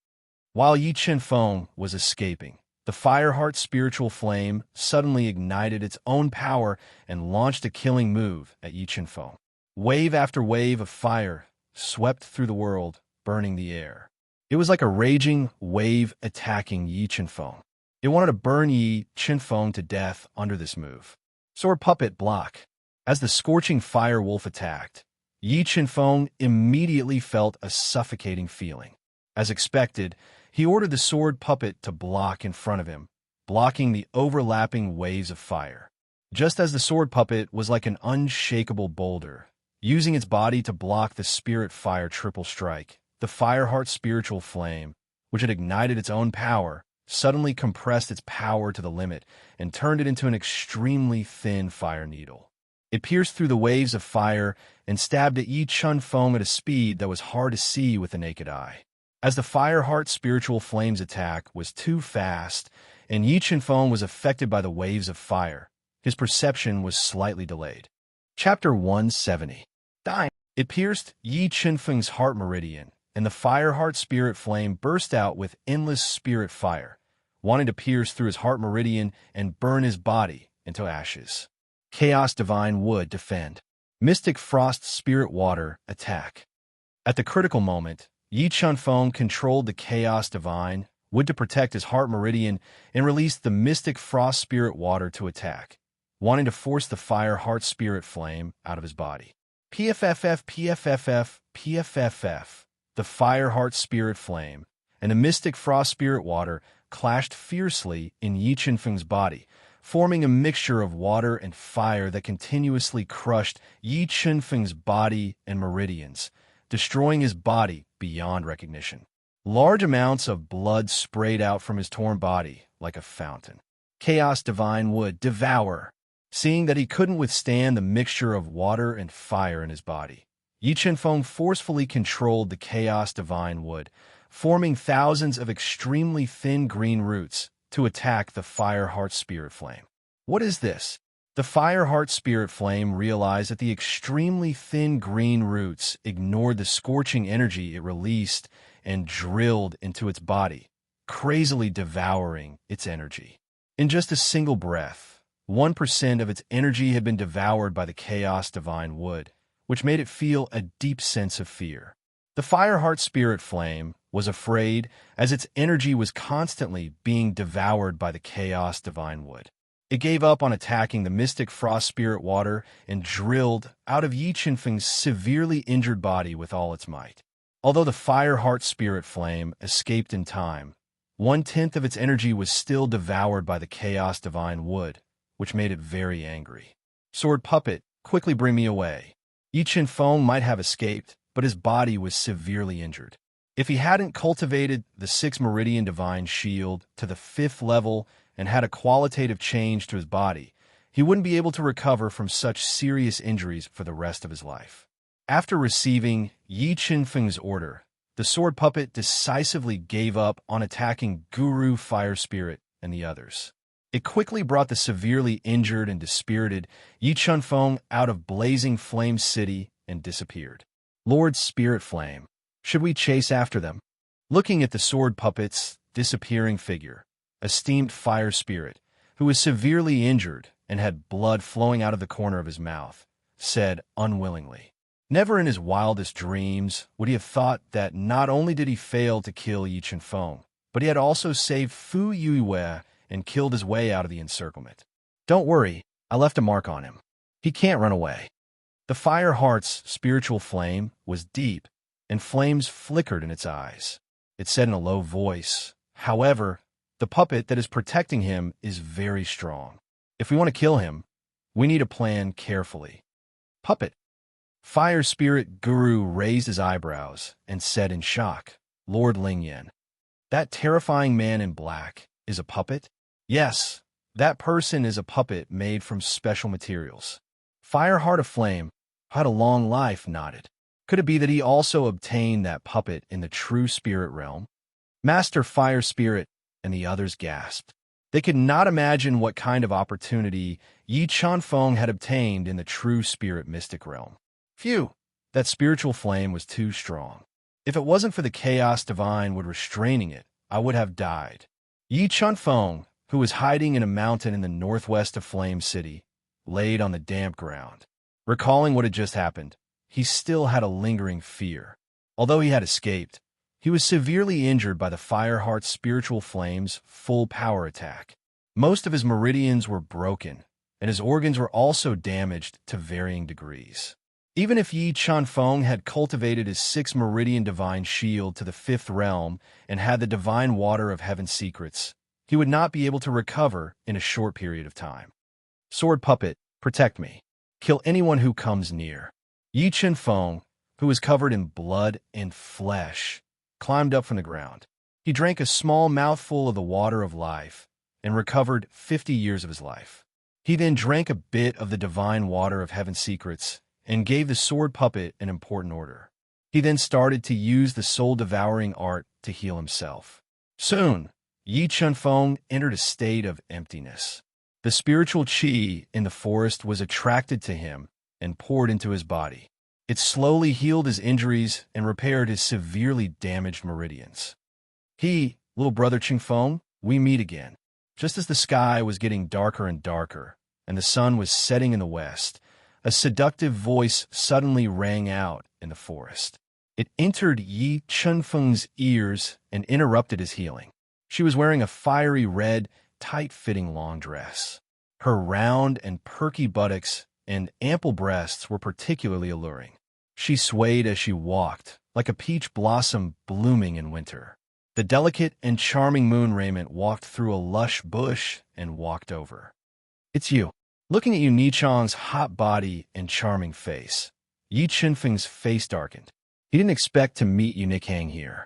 While Yi Chenfeng was escaping, the Fireheart spiritual flame suddenly ignited its own power and launched a killing move at Yi Chenfeng. Wave after wave of fire swept through the world, burning the air. It was like a raging wave attacking Yi Chenfeng. It wanted to burn Yi Chenfeng to death under this move. Sword puppet block. As the scorching fire wolf attacked, Yi Chenfeng immediately felt a suffocating feeling. As expected, he ordered the sword puppet to block in front of him, blocking the overlapping waves of fire. Just as the sword puppet was like an unshakable boulder, using its body to block the Spirit Fire Triple Strike, the Fireheart spiritual flame, which had ignited its own power, suddenly compressed its power to the limit and turned it into an extremely thin fire needle. It pierced through the waves of fire and stabbed at Yi Chenfeng at a speed that was hard to see with the naked eye. As the Fireheart spiritual flame's attack was too fast and Yi Chenfeng was affected by the waves of fire, his perception was slightly delayed. Chapter 170. Dying. It pierced Yi Chenfeng's heart meridian, and the Fireheart spirit flame burst out with endless spirit fire, wanting to pierce through his heart meridian and burn his body into ashes. Chaos Divine Wood defend. Mystic Frost Spirit Water attack. At the critical moment, Yi Chenfeng controlled the Chaos Divine Wood to protect his heart meridian and released the Mystic Frost Spirit Water to attack, wanting to force the Fireheart spirit flame out of his body. PFFF, PFFF, PFFF. The Fireheart spirit flame and the Mystic Frost Spirit Water clashed fiercely in Yi Chenfeng's body, forming a mixture of water and fire that continuously crushed Yi Chenfeng's body and meridians, destroying his body beyond recognition. Large amounts of blood sprayed out from his torn body like a fountain. Chaos Divine Wood devour. Seeing that he couldn't withstand the mixture of water and fire in his body, Yi Chenfeng forcefully controlled the Chaos Divine Wood, forming thousands of extremely thin green roots to attack the Fireheart spirit flame. What is this? The Fireheart spirit flame realized that the extremely thin green roots ignored the scorching energy it released and drilled into its body, crazily devouring its energy. In just a single breath, 1% of its energy had been devoured by the Chaos Divine Wood, which made it feel a deep sense of fear. The Fireheart spirit flame was afraid as its energy was constantly being devoured by the Chaos Divine Wood. It gave up on attacking the Mystic Frost Spirit Water and drilled out of Yi Chenfeng's severely injured body with all its might. Although the Fireheart spirit flame escaped in time, 1/10 of its energy was still devoured by the Chaos Divine Wood, which made it very angry. Sword puppet, quickly bring me away. Yi Chenfeng might have escaped, but his body was severely injured. If he hadn't cultivated the 6th meridian divine shield to the 5th level and had a qualitative change to his body, he wouldn't be able to recover from such serious injuries for the rest of his life. After receiving Yi Qinfeng's order, the sword puppet decisively gave up on attacking Guru Fire Spirit and the others. It quickly brought the severely injured and dispirited Yi Chunfeng out of Blazing Flame City and disappeared. Lord Spirit Flame, should we chase after them? Looking at the sword puppet's disappearing figure, esteemed Fire Spirit, who was severely injured and had blood flowing out of the corner of his mouth, said unwillingly. Never in his wildest dreams would he have thought that not only did he fail to kill Yi Chunfeng, but he had also saved Fu Yuiwei and killed his way out of the encirclement. Don't worry, I left a mark on him. He can't run away. The Fire Heart's spiritual flame was deep, and flames flickered in its eyes. It said in a low voice, however, the puppet that is protecting him is very strong. If we want to kill him, we need to plan carefully. Puppet. Fire Spirit Guru raised his eyebrows and said in shock, Lord Lingyan, that terrifying man in black is a puppet? Yes, that person is a puppet made from special materials. Fire Heart of Flame, who had a long life, nodded. Could it be that he also obtained that puppet in the true spirit realm? Master Fire Spirit and the others gasped. They could not imagine what kind of opportunity Yi Chunfeng had obtained in the true spirit mystic realm. Phew, that spiritual flame was too strong. If it wasn't for the chaos divine would restraining it, I would have died. Yi Chunfeng, who was hiding in a mountain in the northwest of Flame City, laid on the damp ground. Recalling what had just happened, he still had a lingering fear. Although he had escaped, he was severely injured by the Fireheart's spiritual flame's full power attack. Most of his meridians were broken, and his organs were also damaged to varying degrees. Even if Yi Chunfeng had cultivated his 6th meridian divine shield to the 5th realm and had the divine water of heaven's secrets, he would not be able to recover in a short period of time. Sword puppet, protect me. Kill anyone who comes near. Yi Chunfeng, who was covered in blood and flesh, climbed up from the ground. He drank a small mouthful of the water of life and recovered 50 years of his life. He then drank a bit of the divine water of heaven's secrets and gave the sword puppet an important order. He then started to use the soul-devouring art to heal himself. Soon, Yi Chunfeng entered a state of emptiness. The spiritual qi in the forest was attracted to him and poured into his body. It slowly healed his injuries and repaired his severely damaged meridians. Little brother Chingfeng, we meet again. Just as the sky was getting darker and darker, and the sun was setting in the west, a seductive voice suddenly rang out in the forest. It entered Yi Chunfeng's ears and interrupted his healing. She was wearing a fiery red, tight-fitting long dress. Her round and perky buttocks and ample breasts were particularly alluring. She swayed as she walked, like a peach blossom blooming in winter. The delicate and charming moon raiment walked through a lush bush and walked over. It's you. Looking at Yu Nichang's hot body and charming face, Yi Chunfeng's face darkened. He didn't expect to meet Yu Nichang here.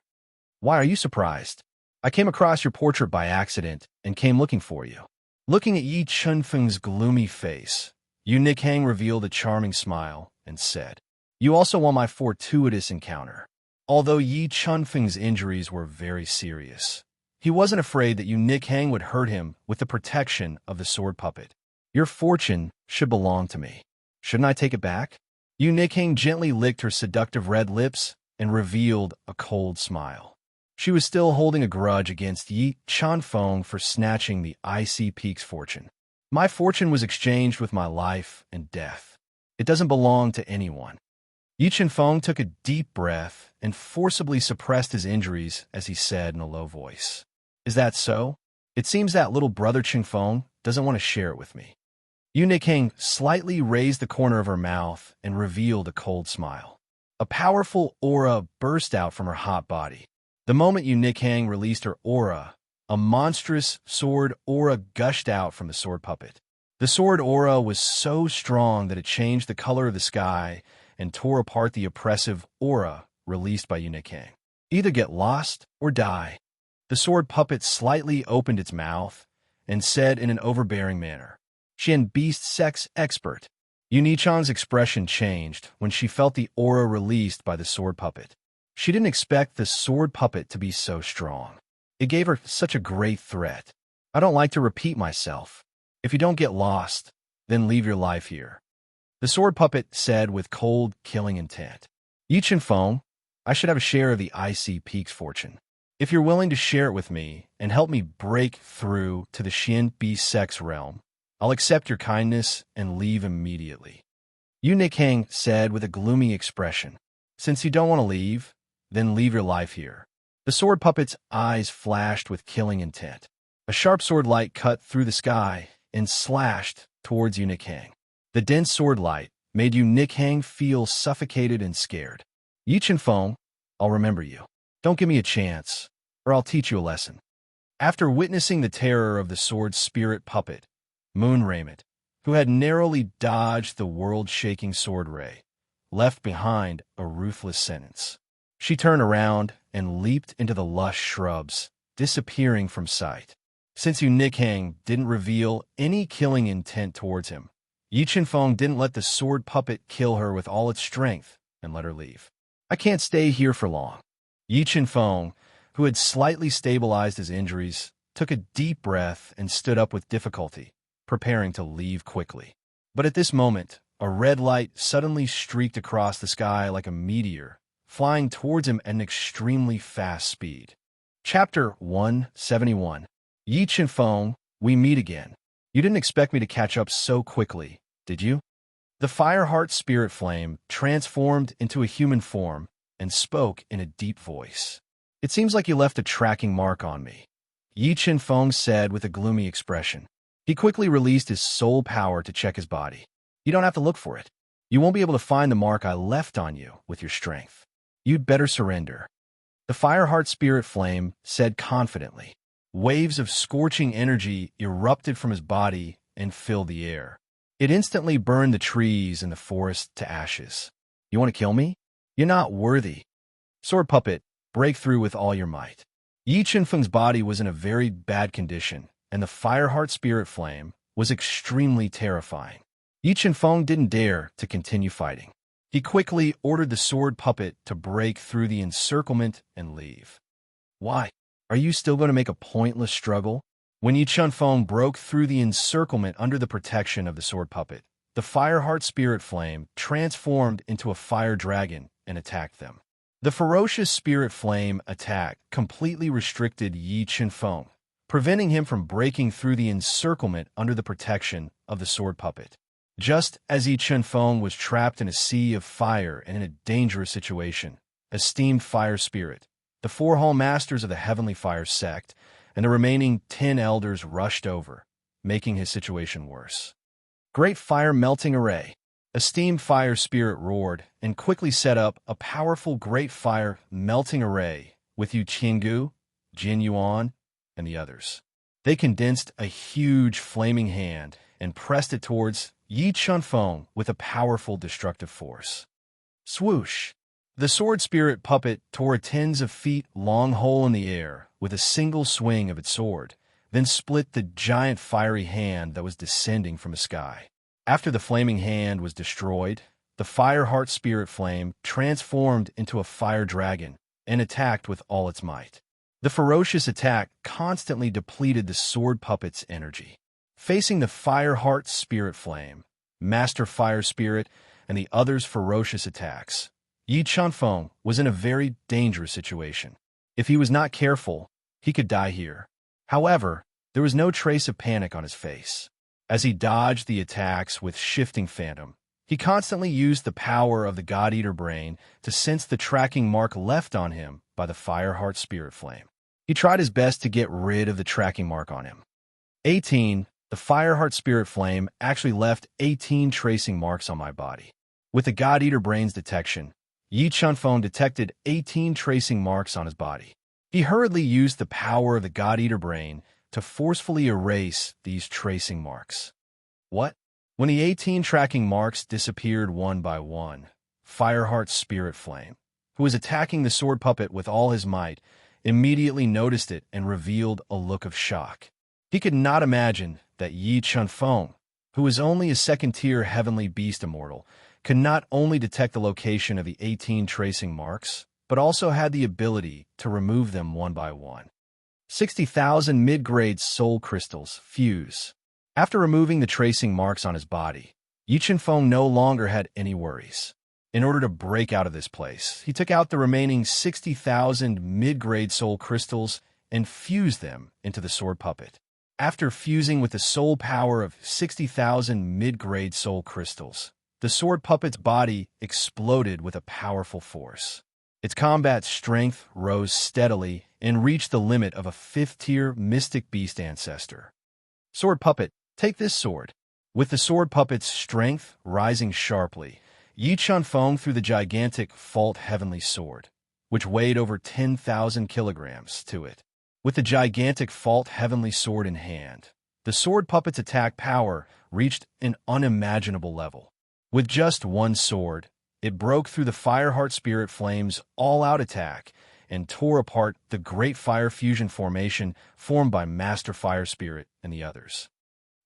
Why are you surprised? I came across your portrait by accident and came looking for you. Looking at Yi Chunfeng's gloomy face, Yu Nichang revealed a charming smile and said, You also want my fortuitous encounter. Although Yi Chunfeng's injuries were very serious, he wasn't afraid that Yu Nichang would hurt him with the protection of the sword puppet. Your fortune should belong to me. Shouldn't I take it back? Yu Nichang gently licked her seductive red lips and revealed a cold smile. She was still holding a grudge against Yi Chunfeng for snatching the icy peak's fortune. My fortune was exchanged with my life and death. It doesn't belong to anyone. Yi Chunfeng took a deep breath and forcibly suppressed his injuries as he said in a low voice. Is that so? It seems that little brother Chunfeng doesn't want to share it with me. Yu Nichang slightly raised the corner of her mouth and revealed a cold smile. A powerful aura burst out from her hot body. The moment Yu Nichang released her aura, a monstrous sword aura gushed out from the sword puppet. The sword aura was so strong that it changed the color of the sky and tore apart the oppressive aura released by Yu Nichang. Either get lost or die. The sword puppet slightly opened its mouth and said in an overbearing manner, "Shin beast sex expert." Yunichan's expression changed when she felt the aura released by the sword puppet. She didn't expect the sword puppet to be so strong. It gave her such a great threat. "I don't like to repeat myself. If you don't get lost, then leave your life here," the sword puppet said with cold, killing intent. "Yi Feng, I should have a share of the icy peak's fortune. If you're willing to share it with me and help me break through to the Xin Bi sex realm, I'll accept your kindness and leave immediately," Yu Nikhang said with a gloomy expression. "Since you don't want to leave, then leave your life here." The sword puppet's eyes flashed with killing intent. A sharp sword light cut through the sky and slashed towards Yu Nikhang. The dense sword light made Yu Nikhang feel suffocated and scared. "Yi Feng, I'll remember you. Don't give me a chance, or I'll teach you a lesson." After witnessing the terror of the sword spirit puppet, Moon Raymond, who had narrowly dodged the world-shaking sword ray, left behind a ruthless sentence. She turned around and leaped into the lush shrubs, disappearing from sight. Since Yu Nikhang didn't reveal any killing intent towards him, Yi Feng didn't let the sword puppet kill her with all its strength and let her leave. "I can't stay here for long." Yi Feng, who had slightly stabilized his injuries, took a deep breath and stood up with difficulty, preparing to leave quickly. But at this moment, a red light suddenly streaked across the sky like a meteor, flying towards him at an extremely fast speed. Chapter 171. Yi Feng, we meet again. You didn't expect me to catch up so quickly, did you? The Fireheart spirit flame transformed into a human form and spoke in a deep voice. "It seems like you left a tracking mark on me," Yi Feng said with a gloomy expression. He quickly released his soul power to check his body. "You don't have to look for it. You won't be able to find the mark I left on you with your strength. You'd better surrender," the Fireheart spirit flame said confidently. Waves of scorching energy erupted from his body and filled the air. It instantly burned the trees and the forest to ashes. "You want to kill me? You're not worthy. Sword puppet, break through with all your might." Yi Feng's body was in a very bad condition, and the Fireheart spirit flame was extremely terrifying. Yi Feng didn't dare to continue fighting. He quickly ordered the sword puppet to break through the encirclement and leave. "Why? Are you still going to make a pointless struggle?" When Yi Feng broke through the encirclement under the protection of the sword puppet, the Fireheart spirit flame transformed into a fire dragon and attacked them. The ferocious spirit flame attack completely restricted Yi Feng, preventing him from breaking through the encirclement under the protection of the sword puppet. Just as Yi Feng was trapped in a sea of fire and in a dangerous situation, esteemed fire spirit, the 4 hall masters of the Heavenly Fire sect, and the remaining 10 elders rushed over, making his situation worse. "Great fire melting array!" Esteemed fire spirit roared and quickly set up a powerful great fire melting array with Yu Qinggu, Jin Yuan, and the others. They condensed a huge flaming hand and pressed it towards Yi Feng with a powerful destructive force. Swoosh! The sword spirit puppet tore a tens of feet long hole in the air with a single swing of its sword, then split the giant fiery hand that was descending from the sky. After the flaming hand was destroyed, the Fireheart spirit flame transformed into a fire dragon and attacked with all its might. The ferocious attack constantly depleted the sword puppet's energy. Facing the Fireheart spirit flame, Master Fire Spirit, and the others' ferocious attacks, Yi Feng was in a very dangerous situation. If he was not careful, he could die here. However, there was no trace of panic on his face. As he dodged the attacks with shifting phantom, he constantly used the power of the God-Eater brain to sense the tracking mark left on him by the Fireheart spirit flame. He tried his best to get rid of the tracking mark on him. 18. The Fireheart spirit flame actually left 18 tracing marks on my body. With the God-Eater brain's detection, Yi Feng detected 18 tracing marks on his body. He hurriedly used the power of the God-Eater brain to forcefully erase these tracing marks. What? When the 18 tracking marks disappeared one by one, Fireheart's spirit flame, who was attacking the sword puppet with all his might, immediately noticed it and revealed a look of shock. He could not imagine that Yi Chunfeng, who was only a second-tier heavenly beast immortal, could not only detect the location of the 18 tracing marks, but also had the ability to remove them one by one. 60,000 mid-grade soul crystals fuse. After removing the tracing marks on his body, Yi Chunfeng no longer had any worries. In order to break out of this place, he took out the remaining 60,000 mid-grade soul crystals and fused them into the sword puppet. After fusing with the soul power of 60,000 mid-grade soul crystals, the sword puppet's body exploded with a powerful force. Its combat strength rose steadily and reached the limit of a 5th-tier mystic beast ancestor. Sword puppet, take this sword. With the sword puppet's strength rising sharply, Yi Chunfeng threw the gigantic Fault Heavenly Sword, which weighed over 10,000 kilograms, to it. With the gigantic Fault Heavenly Sword in hand, the sword puppet's attack power reached an unimaginable level. With just one sword, it broke through the Fireheart Spirit Flame's all-out attack and tore apart the Great Fire Fusion formation formed by Master Fire Spirit and the others.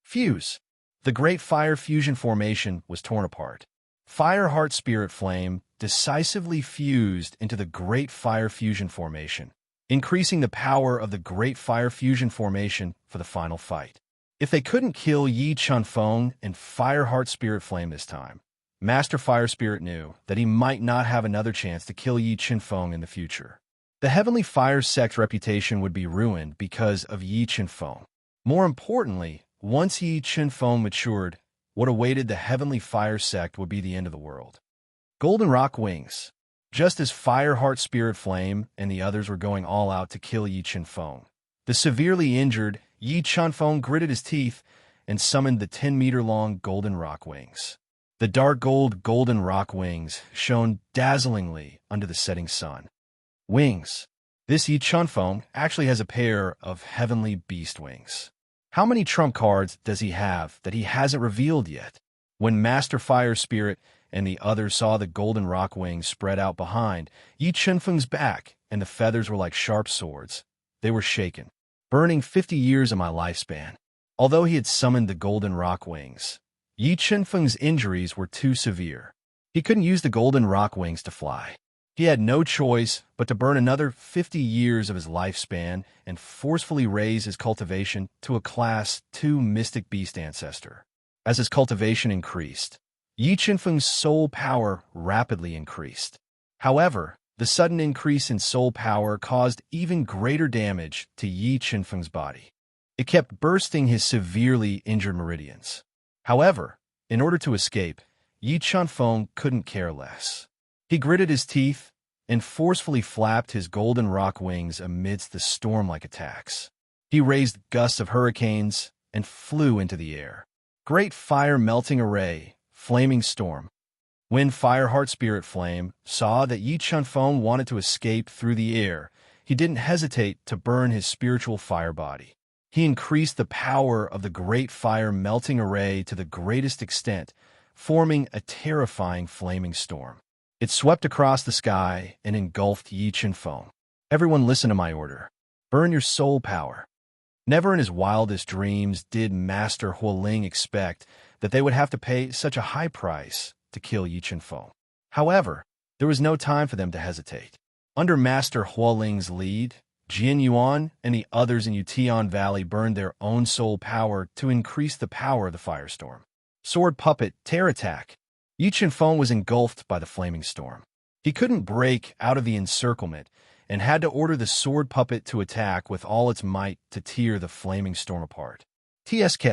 Fuse. The Great Fire Fusion formation was torn apart. Fireheart Spirit Flame decisively fused into the Great Fire Fusion formation, increasing the power of the Great Fire Fusion formation for the final fight. If they couldn't kill Yi Chunfeng and Fireheart Spirit Flame this time, Master Fire Spirit knew that he might not have another chance to kill Yi Chunfeng in the future. The Heavenly Fire Sect's reputation would be ruined because of Yi Chunfeng. More importantly, once Yi Chunfeng matured, what awaited the Heavenly Fire Sect would be the end of the world. Golden Rock Wings. Just as Fireheart Spirit Flame and the others were going all out to kill Yi Chunfeng, the severely injured Yi Chunfeng gritted his teeth and summoned the 10-meter-long Golden Rock Wings. The dark gold Golden Rock Wings shone dazzlingly under the setting sun. Wings. This Yi Chunfeng actually has a pair of Heavenly Beast Wings. How many trump cards does he have that he hasn't revealed yet? When Master Fire Spirit and the others saw the Golden Rock Wings spread out behind Yi Chunfeng's back and the feathers were like sharp swords, they were shaken. Burning 50 years of my lifespan. Although he had summoned the Golden Rock Wings, Yi Chunfeng's injuries were too severe. He couldn't use the Golden Rock Wings to fly. He had no choice but to burn another 50 years of his lifespan and forcefully raise his cultivation to a Class 2 Mystic Beast ancestor. As his cultivation increased, Yi Chunfeng's soul power rapidly increased. However, the sudden increase in soul power caused even greater damage to Yi Chunfeng's body. It kept bursting his severely injured meridians. However, in order to escape, Yi Chunfeng couldn't care less. He gritted his teeth and forcefully flapped his Golden Rock Wings amidst the storm-like attacks. He raised gusts of hurricanes and flew into the air. Great Fire Melting Array, Flaming Storm. When Fireheart Spirit Flame saw that Yi Chunfeng wanted to escape through the air, he didn't hesitate to burn his spiritual fire body. He increased the power of the Great Fire Melting Array to the greatest extent, forming a terrifying flaming storm. It swept across the sky and engulfed Yi Chunfeng. Everyone listen to my order. Burn your soul power. Never in his wildest dreams did Master Huoling expect that they would have to pay such a high price to kill Yi Chunfeng. However, there was no time for them to hesitate. Under Master Huoling's lead, Jin Yuan and the others in Yutian Valley burned their own soul power to increase the power of the firestorm. Sword Puppet, Tear Attack. Yi Chunfeng was engulfed by the flaming storm. He couldn't break out of the encirclement and had to order the sword puppet to attack with all its might to tear the flaming storm apart. TSK.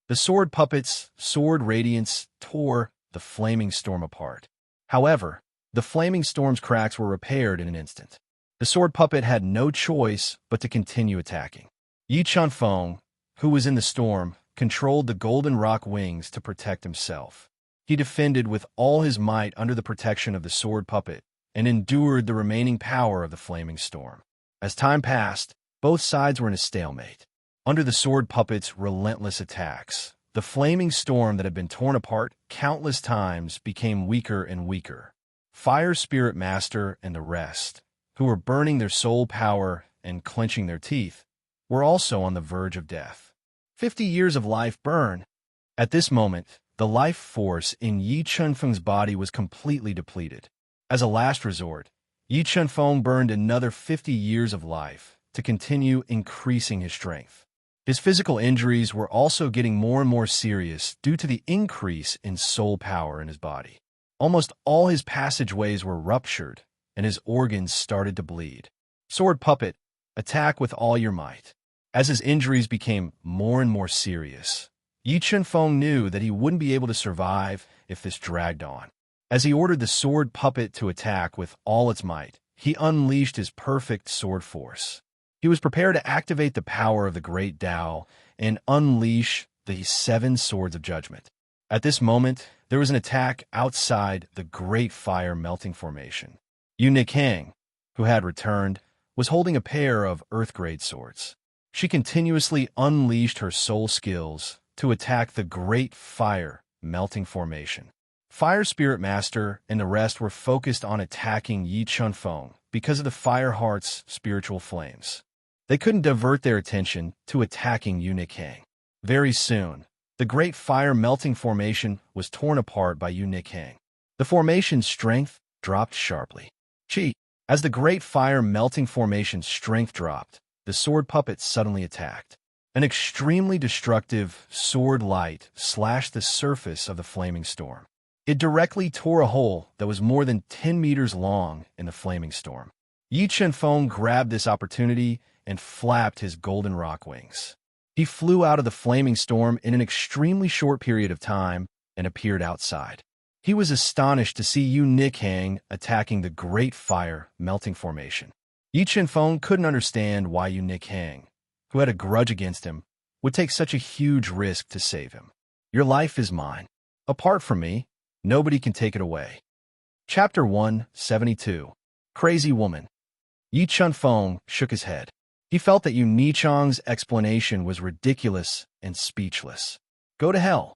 The sword puppet's sword radiance tore the flaming storm apart. However, the flaming storm's cracks were repaired in an instant. The sword puppet had no choice but to continue attacking. Yi Chunfeng, who was in the storm, controlled the Golden Rock Wings to protect himself. He defended with all his might under the protection of the sword puppet and endured the remaining power of the flaming storm. As time passed, both sides were in a stalemate. Under the sword puppet's relentless attacks, the flaming storm that had been torn apart countless times became weaker and weaker. Fire Spirit Master and the rest, who were burning their soul power and clenching their teeth, were also on the verge of death. 50 years of life burn. At this moment, the life force in Yi Chunfeng's body was completely depleted. As a last resort, Yi Chunfeng burned another 50 years of life to continue increasing his strength. His physical injuries were also getting more and more serious due to the increase in soul power in his body. Almost all his passageways were ruptured, and his organs started to bleed. Sword Puppet, attack with all your might. As his injuries became more and more serious, Yi Chunfeng knew that he wouldn't be able to survive if this dragged on. As he ordered the Sword Puppet to attack with all its might, he unleashed his perfect sword force. He was prepared to activate the power of the Great Tao and unleash the 7 Swords of Judgment. At this moment, there was an attack outside the Great Fire Melting Formation. Yu Nikhang, who had returned, was holding a pair of Earth-grade swords. She continuously unleashed her soul skills to attack the Great Fire Melting Formation. Fire Spirit Master and the rest were focused on attacking Yi Chunfeng because of the Fire Heart's spiritual flames. They couldn't divert their attention to attacking Yu Nikhang. Very soon, the Great Fire Melting Formation was torn apart by Yu Nikhang. The formation's strength dropped sharply. As the Great Fire Melting Formation's strength dropped, the Sword Puppet suddenly attacked. An extremely destructive sword light slashed the surface of the flaming storm. It directly tore a hole that was more than 10 meters long in the flaming storm. Yi Chunfeng grabbed this opportunity and flapped his golden rock wings. He flew out of the flaming storm in an extremely short period of time and appeared outside. He was astonished to see Yu Nikhang attacking the Great Fire Melting Formation. Yi Chunfeng couldn't understand why Yu Nikhang, who had a grudge against him, would take such a huge risk to save him. Your life is mine. Apart from me, nobody can take it away. Chapter 172. Crazy Woman. Yi Chunfeng shook his head. He felt that Yu Nichang's explanation was ridiculous and speechless. Go to hell.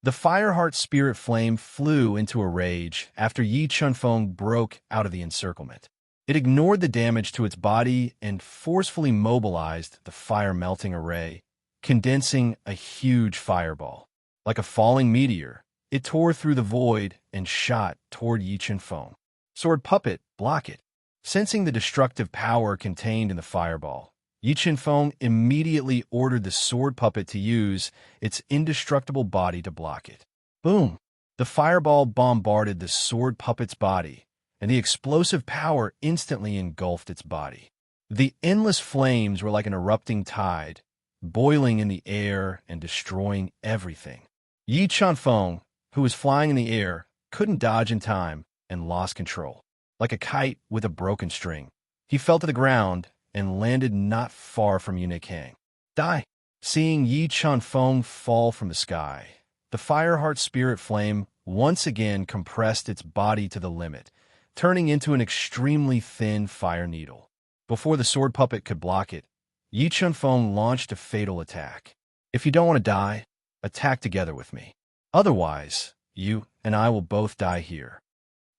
The Fireheart spirit flame flew into a rage after Yi Chunfeng broke out of the encirclement. It ignored the damage to its body and forcefully mobilized the fire-melting array, condensing a huge fireball. Like a falling meteor, it tore through the void and shot toward Yi Chunfeng. Sword Puppet, block it. Sensing the destructive power contained in the fireball, Yi Chunfeng immediately ordered the Sword Puppet to use its indestructible body to block it. Boom! The fireball bombarded the Sword Puppet's body, and the explosive power instantly engulfed its body. The endless flames were like an erupting tide, boiling in the air and destroying everything. Yi Chunfeng, who was flying in the air, couldn't dodge in time and lost control. Like a kite with a broken string, he fell to the ground and landed not far from Yu Nikhang. Die! Seeing Yi Chunfeng fall from the sky, the Fireheart spirit flame once again compressed its body to the limit, turning into an extremely thin fire needle. Before the Sword Puppet could block it, Yi Chunfeng launched a fatal attack. If you don't want to die, attack together with me. Otherwise, you and I will both die here.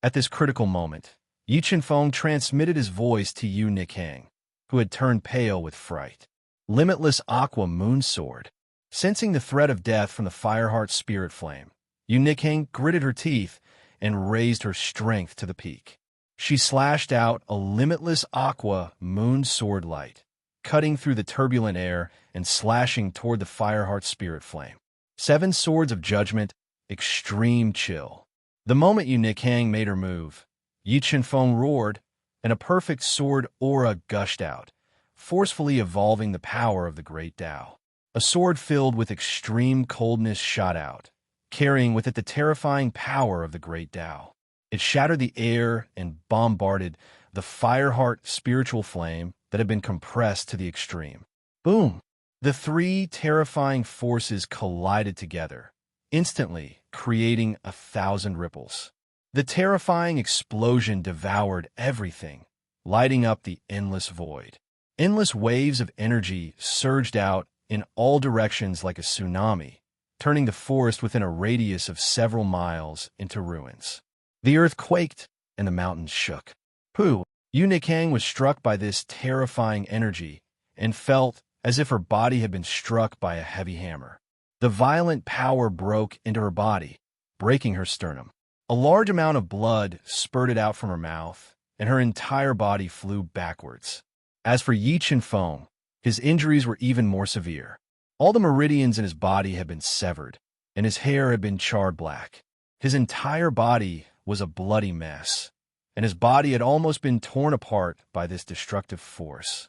At this critical moment, Yi Chunfeng transmitted his voice to Yu Nikhang, who had turned pale with fright. Limitless Aqua Moon Sword. Sensing the threat of death from the Fireheart spirit flame, Yu Nikhang gritted her teeth and raised her strength to the peak. She slashed out a limitless Aqua Moon Sword light, cutting through the turbulent air and slashing toward the Fireheart spirit flame. 7 Swords of Judgment, Extreme Chill. The moment Yu Nikhang made her move, Yi Chunfeng roared, and a perfect sword aura gushed out, forcefully evolving the power of the Great Tao. A sword filled with extreme coldness shot out, carrying with it the terrifying power of the Great Tao. It shattered the air and bombarded the Fireheart spiritual flame that had been compressed to the extreme. Boom! The 3 terrifying forces collided together, instantly creating 1,000 ripples. The terrifying explosion devoured everything, lighting up the endless void. Endless waves of energy surged out in all directions like a tsunami, turning the forest within a radius of several miles into ruins. The earth quaked, and the mountains shook. Pooh! Yu Nikhang was struck by this terrifying energy and felt as if her body had been struck by a heavy hammer. The violent power broke into her body, breaking her sternum. A large amount of blood spurted out from her mouth, and her entire body flew backwards. As for Yi Qinfeng, his injuries were even more severe. All the meridians in his body had been severed, and his hair had been charred black. His entire body was a bloody mess, and his body had almost been torn apart by this destructive force.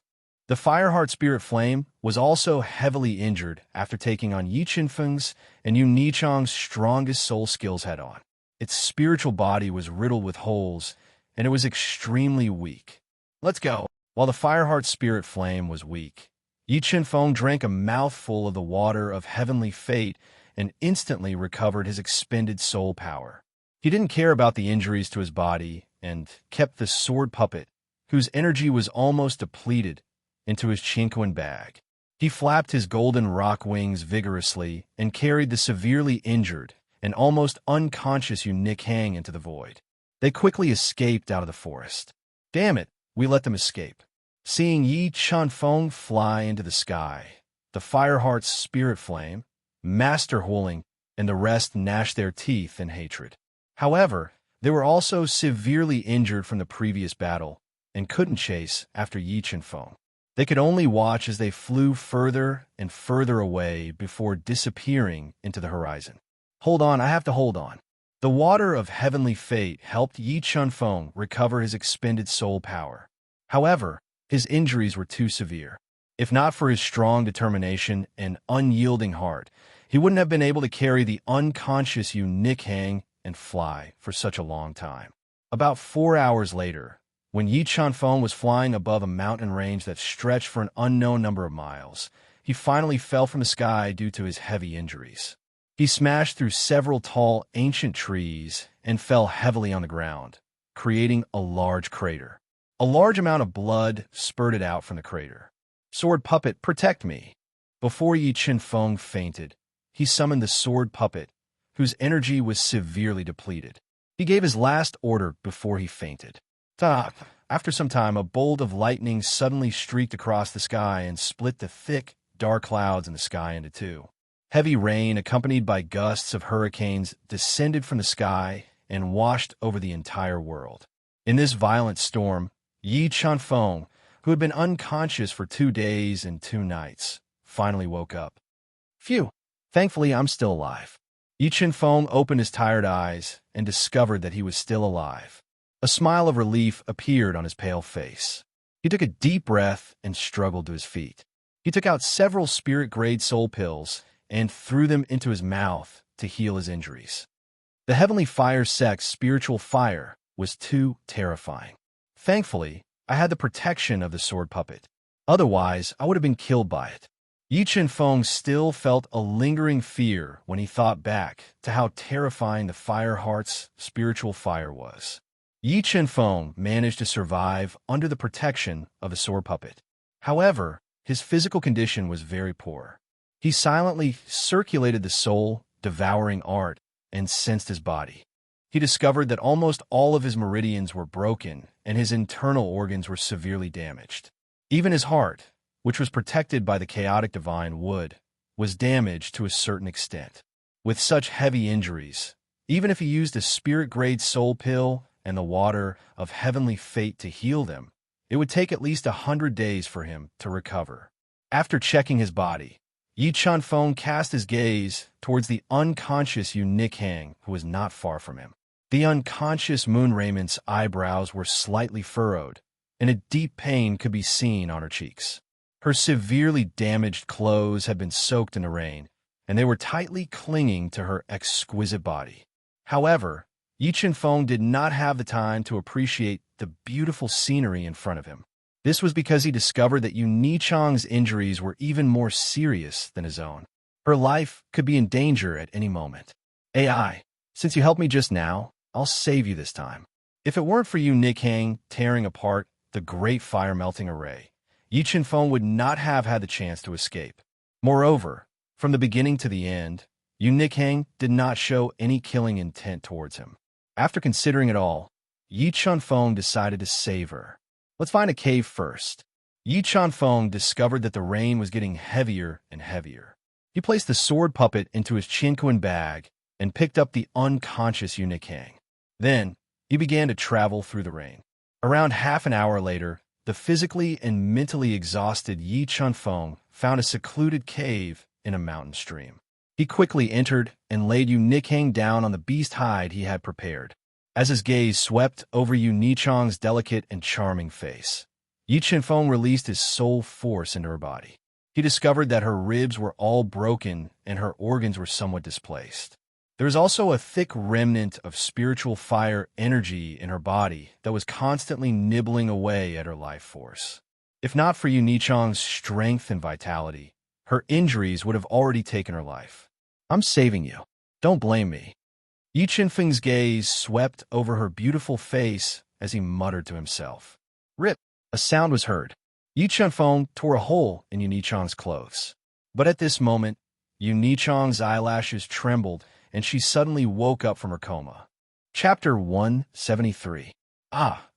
The Fireheart Spirit Flame was also heavily injured after taking on Yi Qinfeng's and Yu Nichang's strongest soul skills head-on. Its spiritual body was riddled with holes, and it was extremely weak. Let's go. While the Fireheart Spirit Flame was weak, Yi Qinfeng drank a mouthful of the water of heavenly fate and instantly recovered his expended soul power. He didn't care about the injuries to his body and kept the sword puppet, whose energy was almost depleted, into his Qinquan bag. He flapped his golden rock wings vigorously and carried the severely injured and almost unconscious Yu Nikhang into the void. They quickly escaped out of the forest. Damn it, we let them escape. Seeing Yi Qinfeng fly into the sky, the Fireheart's Spirit Flame, Master Huling, and the rest gnashed their teeth in hatred. However, they were also severely injured from the previous battle and couldn't chase after Yi Qinfeng. They could only watch as they flew further and further away before disappearing into the horizon. Hold on, I have to hold on. The water of heavenly fate helped Yi Qinfeng recover his expended soul power. However, his injuries were too severe. If not for his strong determination and unyielding heart, he wouldn't have been able to carry the unconscious Yu Nikhang and fly for such a long time. About 4 hours later, when Yi Qinfeng was flying above a mountain range that stretched for an unknown number of miles, he finally fell from the sky due to his heavy injuries. He smashed through several tall, ancient trees and fell heavily on the ground, creating a large crater. A large amount of blood spurted out from the crater. Sword puppet, protect me! Before Yi Qinfeng fainted, he summoned the sword puppet, whose energy was severely depleted. He gave his last order before he fainted. After some time, a bolt of lightning suddenly streaked across the sky and split the thick, dark clouds in the sky into two. Heavy rain, accompanied by gusts of hurricanes, descended from the sky and washed over the entire world. In this violent storm, Yi Qinfeng, who had been unconscious for 2 days and 2 nights, finally woke up. Phew! Thankfully, I'm still alive. Yi Qinfeng opened his tired eyes and discovered that he was still alive. A smile of relief appeared on his pale face. He took a deep breath and struggled to his feet. He took out several spirit-grade soul pills and threw them into his mouth to heal his injuries. The Heavenly Fire Sect's spiritual fire was too terrifying. Thankfully, I had the protection of the sword puppet. Otherwise, I would have been killed by it. Yi Qinfeng still felt a lingering fear when he thought back to how terrifying the Fireheart's spiritual fire was. Yi Qinfeng managed to survive under the protection of a sword puppet. However, his physical condition was very poor. He silently circulated the soul, devouring art, and sensed his body. He discovered that almost all of his meridians were broken and his internal organs were severely damaged. Even his heart, which was protected by the chaotic divine wood, was damaged to a certain extent. With such heavy injuries, even if he used a spirit-grade soul pill and the water of heavenly fate to heal them, it would take at least 100 days for him to recover. After checking his body, Yi Qinfeng cast his gaze towards the unconscious Yu Nikhang, who was not far from him. The unconscious Moon Raymond's eyebrows were slightly furrowed, and a deep pain could be seen on her cheeks. Her severely damaged clothes had been soaked in the rain, and they were tightly clinging to her exquisite body. However, Yi Qinfeng did not have the time to appreciate the beautiful scenery in front of him. This was because he discovered that Yu Nichang's injuries were even more serious than his own. Her life could be in danger at any moment. AI, since you helped me just now, I'll save you this time. If it weren't for Yu Nikhang tearing apart the great fire-melting array, Yi Qinfeng would not have had the chance to escape. Moreover, from the beginning to the end, Yu Nikhang did not show any killing intent towards him. After considering it all, Yi Chunfeng decided to save her. Let's find a cave first. Yi Chunfeng discovered that the rain was getting heavier and heavier. He placed the sword puppet into his chinquin bag and picked up the unconscious Yu Nikhang. Then, he began to travel through the rain. Around half an hour later, the physically and mentally exhausted Yi Chunfeng found a secluded cave in a mountain stream. He quickly entered and laid Yu Nikhang down on the beast hide he had prepared. As his gaze swept over Yu Nichang's delicate and charming face, Yi Chunfeng released his soul force into her body. He discovered that her ribs were all broken and her organs were somewhat displaced. There was also a thick remnant of spiritual fire energy in her body that was constantly nibbling away at her life force. If not for Yu Nichang's strength and vitality, her injuries would have already taken her life. I'm saving you. Don't blame me. Yi Chunfeng's gaze swept over her beautiful face as he muttered to himself. Rip! A sound was heard. Yi Chunfeng tore a hole in Yu Nichang's clothes. But at this moment, Yu Nichang's eyelashes trembled and she suddenly woke up from her coma. Chapter 173.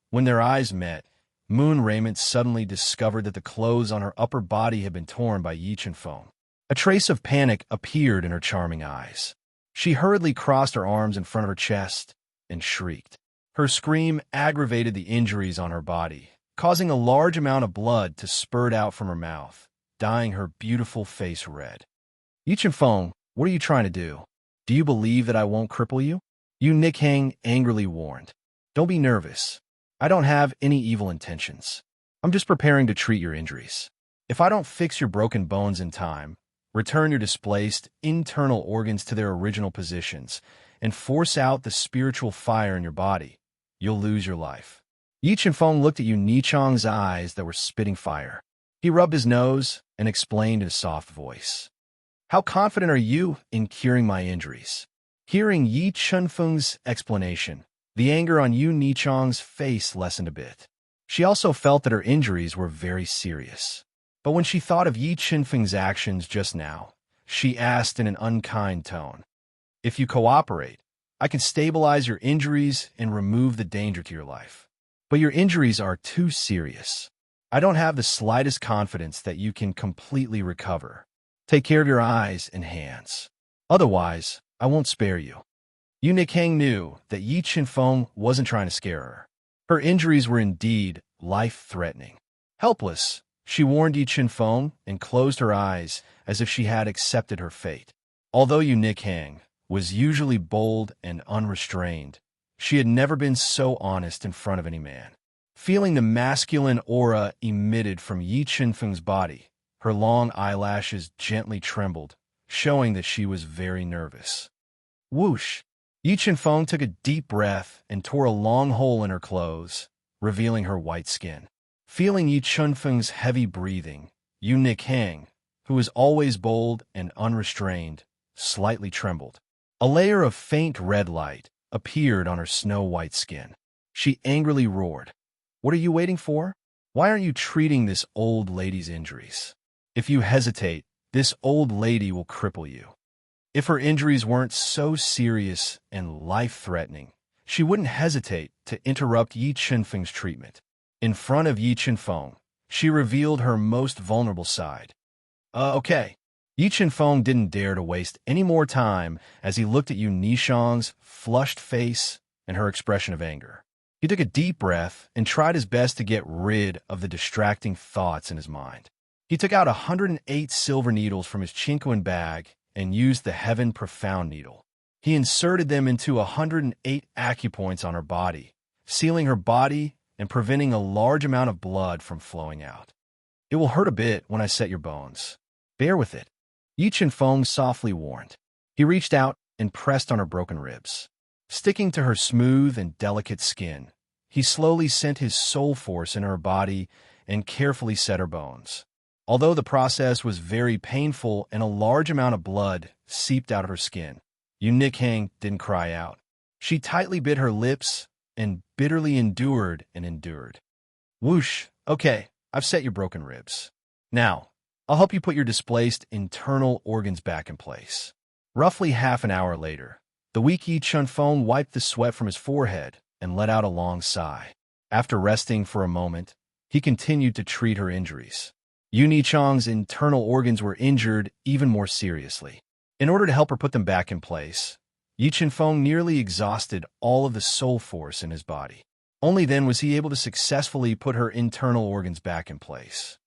When their eyes met, Moon Raiment suddenly discovered that the clothes on her upper body had been torn by Yi Chunfeng. A trace of panic appeared in her charming eyes. She hurriedly crossed her arms in front of her chest and shrieked. Her scream aggravated the injuries on her body, causing a large amount of blood to spurt out from her mouth, dyeing her beautiful face red. Yi Chunfeng, what are you trying to do? Do you believe that I won't cripple you? Yu Nikhang angrily warned. Don't be nervous. I don't have any evil intentions. I'm just preparing to treat your injuries. If I don't fix your broken bones in time, return your displaced internal organs to their original positions, and force out the spiritual fire in your body, you'll lose your life. Yi Chunfeng looked at Yu Nichang's eyes that were spitting fire. He rubbed his nose and explained in a soft voice. How confident are you in curing my injuries? Hearing Yi Chunfeng's explanation, the anger on Yu Nichang's face lessened a bit. She also felt that her injuries were very serious. But when she thought of Yi Chunfeng's actions just now, she asked in an unkind tone, If you cooperate, I can stabilize your injuries and remove the danger to your life. But your injuries are too serious. I don't have the slightest confidence that you can completely recover. Take care of your eyes and hands. Otherwise, I won't spare you. Yu Nikhang knew that Yi Chunfeng wasn't trying to scare her. Her injuries were indeed life-threatening. Helpless, she warned Yi Chunfeng and closed her eyes as if she had accepted her fate. Although Yu Nikhang was usually bold and unrestrained, she had never been so honest in front of any man. Feeling the masculine aura emitted from Yi Chunfeng's body, her long eyelashes gently trembled, showing that she was very nervous. Whoosh! Yi Chunfeng took a deep breath and tore a long hole in her clothes, revealing her white skin. Feeling Yi Chunfeng's heavy breathing, Yu Nikhang, who was always bold and unrestrained, slightly trembled. A layer of faint red light appeared on her snow-white skin. She angrily roared. What are you waiting for? Why aren't you treating this old lady's injuries? If you hesitate, this old lady will cripple you. If her injuries weren't so serious and life-threatening, she wouldn't hesitate to interrupt Yi Chunfeng's treatment. In front of Yi Chunfeng, she revealed her most vulnerable side. Okay. Yi Chunfeng didn't dare to waste any more time as he looked at Yu Nichang's flushed face and her expression of anger. He took a deep breath and tried his best to get rid of the distracting thoughts in his mind. He took out 108 silver needles from his chinquin bag and used the Heaven Profound needle. He inserted them into 108 acupoints on her body, sealing her body and preventing a large amount of blood from flowing out. It will hurt a bit when I set your bones. Bear with it. Yi Chunfeng softly warned. He reached out and pressed on her broken ribs. Sticking to her smooth and delicate skin, he slowly sent his soul force in her body and carefully set her bones. Although the process was very painful and a large amount of blood seeped out of her skin, Yu Nikhang didn't cry out. She tightly bit her lips and bitterly endured and endured. Whoosh! Okay, I've set your broken ribs. Now, I'll help you put your displaced internal organs back in place. Roughly half an hour later, the weak Yi Chunfeng wiped the sweat from his forehead and let out a long sigh. After resting for a moment, he continued to treat her injuries. Yu Nichang's internal organs were injured even more seriously. In order to help her put them back in place, Yi Qinfeng nearly exhausted all of the soul force in his body. Only then was he able to successfully put her internal organs back in place.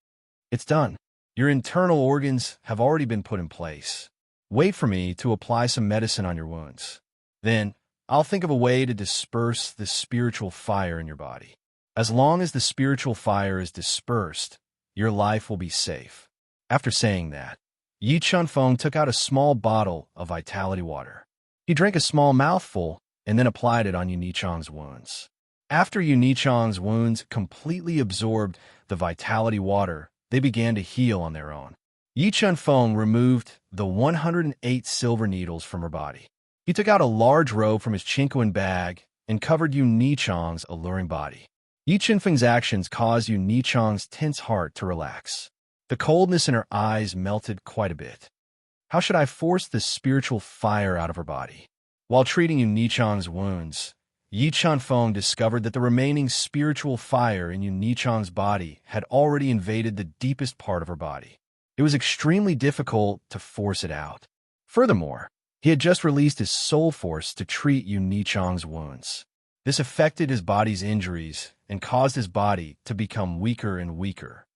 It's done. Your internal organs have already been put in place. Wait for me to apply some medicine on your wounds. Then, I'll think of a way to disperse the spiritual fire in your body. As long as the spiritual fire is dispersed, your life will be safe. After saying that, Yi Chunfeng took out a small bottle of vitality water. He drank a small mouthful and then applied it on Yu Nichang's wounds. After Yu Nichang's wounds completely absorbed the vitality water, they began to heal on their own. Yi Chunfeng removed the 108 silver needles from her body. He took out a large robe from his Chinquan bag and covered Yu Nichang's alluring body. Yi Chunfeng's actions caused Yu Nichang's tense heart to relax. The coldness in her eyes melted quite a bit. How should I force this spiritual fire out of her body? While treating Yu Nichang's wounds, Yi Chunfeng discovered that the remaining spiritual fire in Yu Nichang's body had already invaded the deepest part of her body. It was extremely difficult to force it out. Furthermore, he had just released his soul force to treat Yu Nichang's wounds. This affected his body's injuries and caused his body to become weaker and weaker.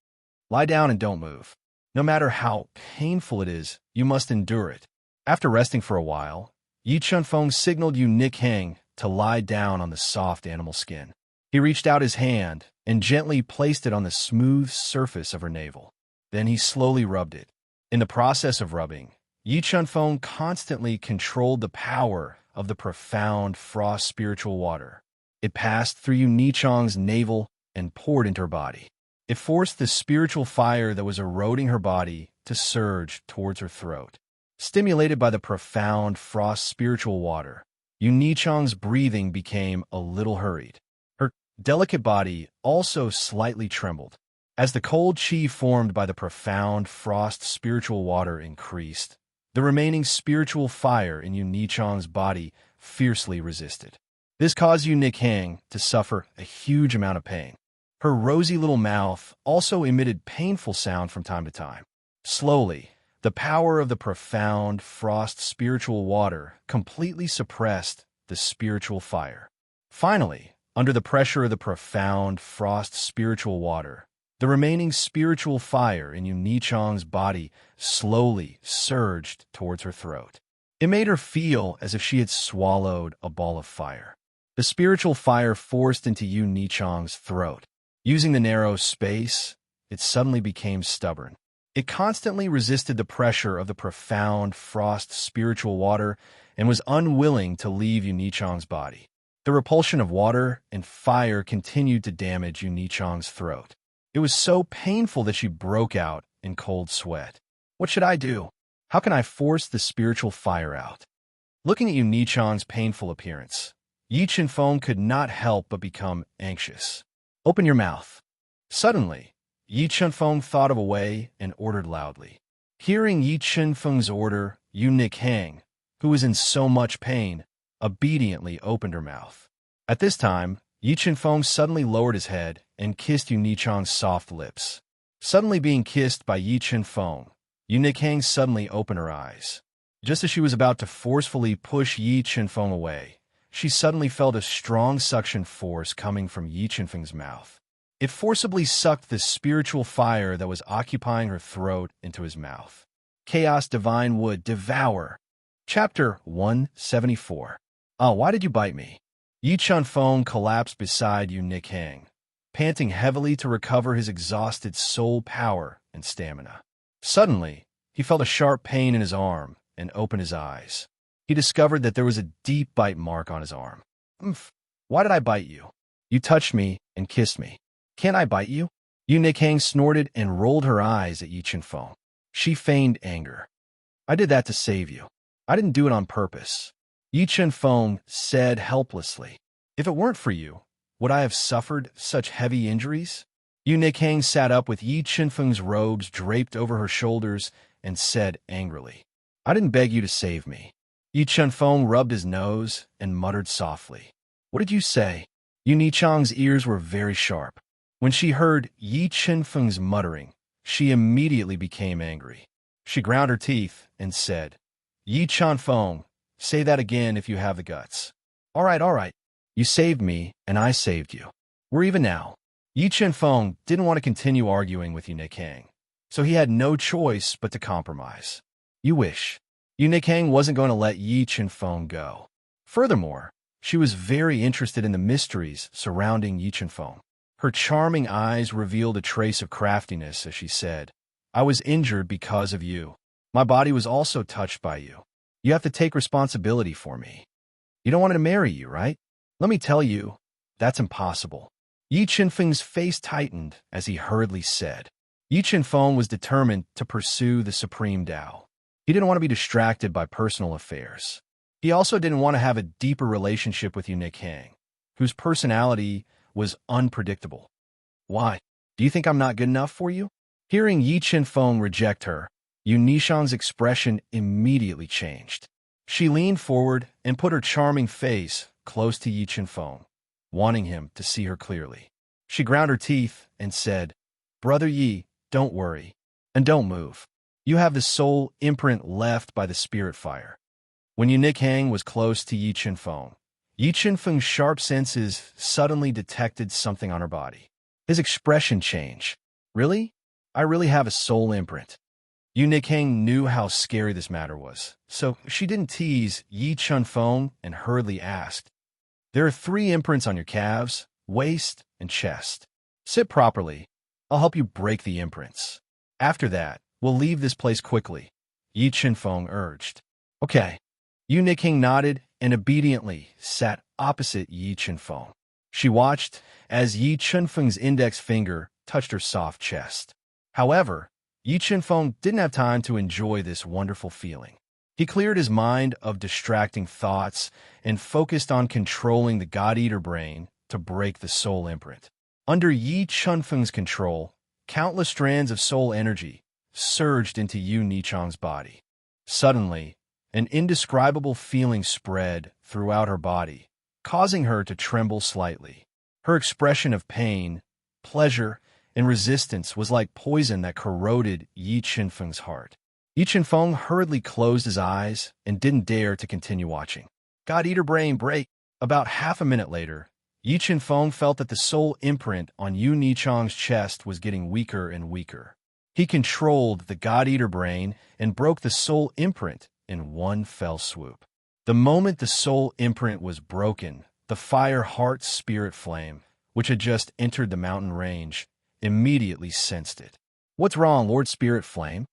Lie down and don't move. No matter how painful it is, you must endure it. After resting for a while, Yi Chunfeng signaled Yu Nichang to lie down on the soft animal skin. He reached out his hand and gently placed it on the smooth surface of her navel. Then he slowly rubbed it. In the process of rubbing, Yi Chunfeng constantly controlled the power of the profound frost spiritual water. It passed through Yu Nichang's navel and poured into her body. It forced the spiritual fire that was eroding her body to surge towards her throat. Stimulated by the profound frost spiritual water, Yu Nichang's breathing became a little hurried. Her delicate body also slightly trembled. As the cold qi formed by the profound frost spiritual water increased, the remaining spiritual fire in Yu Nichang's body fiercely resisted. This caused Yu Nichang to suffer a huge amount of pain. Her rosy little mouth also emitted painful sound from time to time. Slowly, the power of the profound frost spiritual water completely suppressed the spiritual fire. Finally, under the pressure of the profound frost spiritual water, the remaining spiritual fire in Yu Nichang's body slowly surged towards her throat. It made her feel as if she had swallowed a ball of fire. The spiritual fire forced into Yu Nichang's throat. Using the narrow space, it suddenly became stubborn. It constantly resisted the pressure of the profound frost spiritual water and was unwilling to leave Yu Nichang's body. The repulsion of water and fire continued to damage Yu Nichang's throat. It was so painful that she broke out in cold sweat. What should I do? How can I force the spiritual fire out? Looking at Yu Nichang's painful appearance, Yi Qinfeng could not help but become anxious. Open your mouth. Suddenly, Yi Qinfeng thought of a way and ordered loudly. Hearing Yi Qinfeng's order, Yu Nichang, who was in so much pain, obediently opened her mouth. At this time, Yi Qinfeng suddenly lowered his head and kissed Yu Nichang's soft lips. Suddenly being kissed by Yi Qinfeng, Yu Nichang suddenly opened her eyes. Just as she was about to forcefully push Yi Qinfeng away, she suddenly felt a strong suction force coming from Yi Qinfeng's mouth. It forcibly sucked the spiritual fire that was occupying her throat into his mouth. Chaos Divine would devour. Chapter 174. Oh, why did you bite me? Yi Qinfeng collapsed beside Yu Nichang, panting heavily to recover his exhausted soul power and stamina. Suddenly, he felt a sharp pain in his arm and opened his eyes. He discovered that there was a deep bite mark on his arm. Why did I bite you? You touched me and kissed me. Can't I bite you? Yu Nichang snorted and rolled her eyes at Yi Qinfeng. She feigned anger. I did that to save you. I didn't do it on purpose. Yi Qinfeng said helplessly. If it weren't for you, would I have suffered such heavy injuries? Yu Nichang sat up with Yi Qinfeng's robes draped over her shoulders and said angrily, I didn't beg you to save me. Yi Qinfeng rubbed his nose and muttered softly. What did you say? Yu Nichang's ears were very sharp. When she heard Yi Chenfeng's muttering, she immediately became angry. She ground her teeth and said, Yi Chenfeng, say that again if you have the guts. All right. You saved me, and I saved you. We're even now. Yi Chenfeng didn't want to continue arguing with Yu Nikang, so he had no choice but to compromise. You wish. Yu Nikang wasn't going to let Yi Chenfeng go. Furthermore, she was very interested in the mysteries surrounding Yi Chenfeng. Her charming eyes revealed a trace of craftiness as she said, I was injured because of you. My body was also touched by you. You have to take responsibility for me. You don't want me to marry you, right? Let me tell you, that's impossible. Yi Chenfeng's face tightened as he hurriedly said. Yi Chenfeng was determined to pursue the supreme Tao. He didn't want to be distracted by personal affairs. He also didn't want to have a deeper relationship with Yu Nikang, whose personality was unpredictable. Why? Do you think I'm not good enough for you? Hearing Yi Chenfeng reject her, Yu Nishang's expression immediately changed. She leaned forward and put her charming face close to Yi Chenfeng, wanting him to see her clearly. She ground her teeth and said, Brother Yi, don't worry, and don't move. You have the soul imprint left by the spirit fire. When Yu Nikang was close to Yi Chenfeng's sharp senses suddenly detected something on her body. His expression changed. Really? I really have a soul imprint. Yu Nikang knew how scary this matter was, so she didn't tease Yi Chenfeng and hurriedly asked, There are 3 imprints on your calves, waist, and chest. Sit properly. I'll help you break the imprints. After that, we'll leave this place quickly, Yi Chenfeng urged. Okay. Yu Nikang nodded and obediently sat opposite Yi Chenfeng. She watched as Yi Chenfeng's index finger touched her soft chest. However, Yi Chenfeng didn't have time to enjoy this wonderful feeling. He cleared his mind of distracting thoughts and focused on controlling the God-Eater brain to break the soul imprint. Under Yi Chenfeng's control, countless strands of soul energy surged into Yu Nichang's body. Suddenly, an indescribable feeling spread throughout her body, causing her to tremble slightly. Her expression of pain, pleasure, and resistance was like poison that corroded Yi Chenfeng's heart. Yi Chenfeng hurriedly closed his eyes and didn't dare to continue watching. God-Eater brain break. About half a minute later, Yi Chenfeng felt that the soul imprint on Yu Nichang's chest was getting weaker and weaker. He controlled the God-Eater brain and broke the soul imprint in one fell swoop. The moment the soul imprint was broken, the fire heart spirit flame, which had just entered the mountain range, immediately sensed it. What's wrong, Lord Spirit Flame?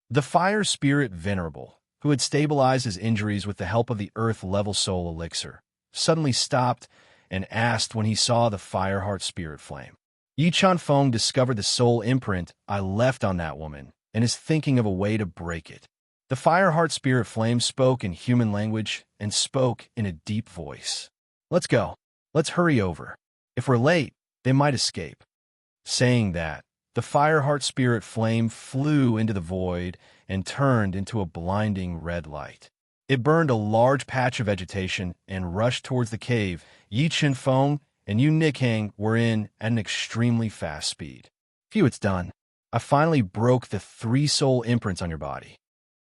The fire spirit Venerable, who had stabilized his injuries with the help of the earth-level soul elixir, suddenly stopped and asked when he saw the fire heart spirit flame. Yi Chenfeng discovered the soul imprint I left on that woman and is thinking of a way to break it. The Fireheart Spirit Flame spoke in human language and spoke in a deep voice. Let's go. Let's hurry over. If we're late, they might escape. Saying that, the Fireheart Spirit Flame flew into the void and turned into a blinding red light. It burned a large patch of vegetation and rushed towards the cave Yi Chenfeng and Yu Nikang were in at an extremely fast speed. Phew, it's done. I finally broke the 3 soul imprints on your body.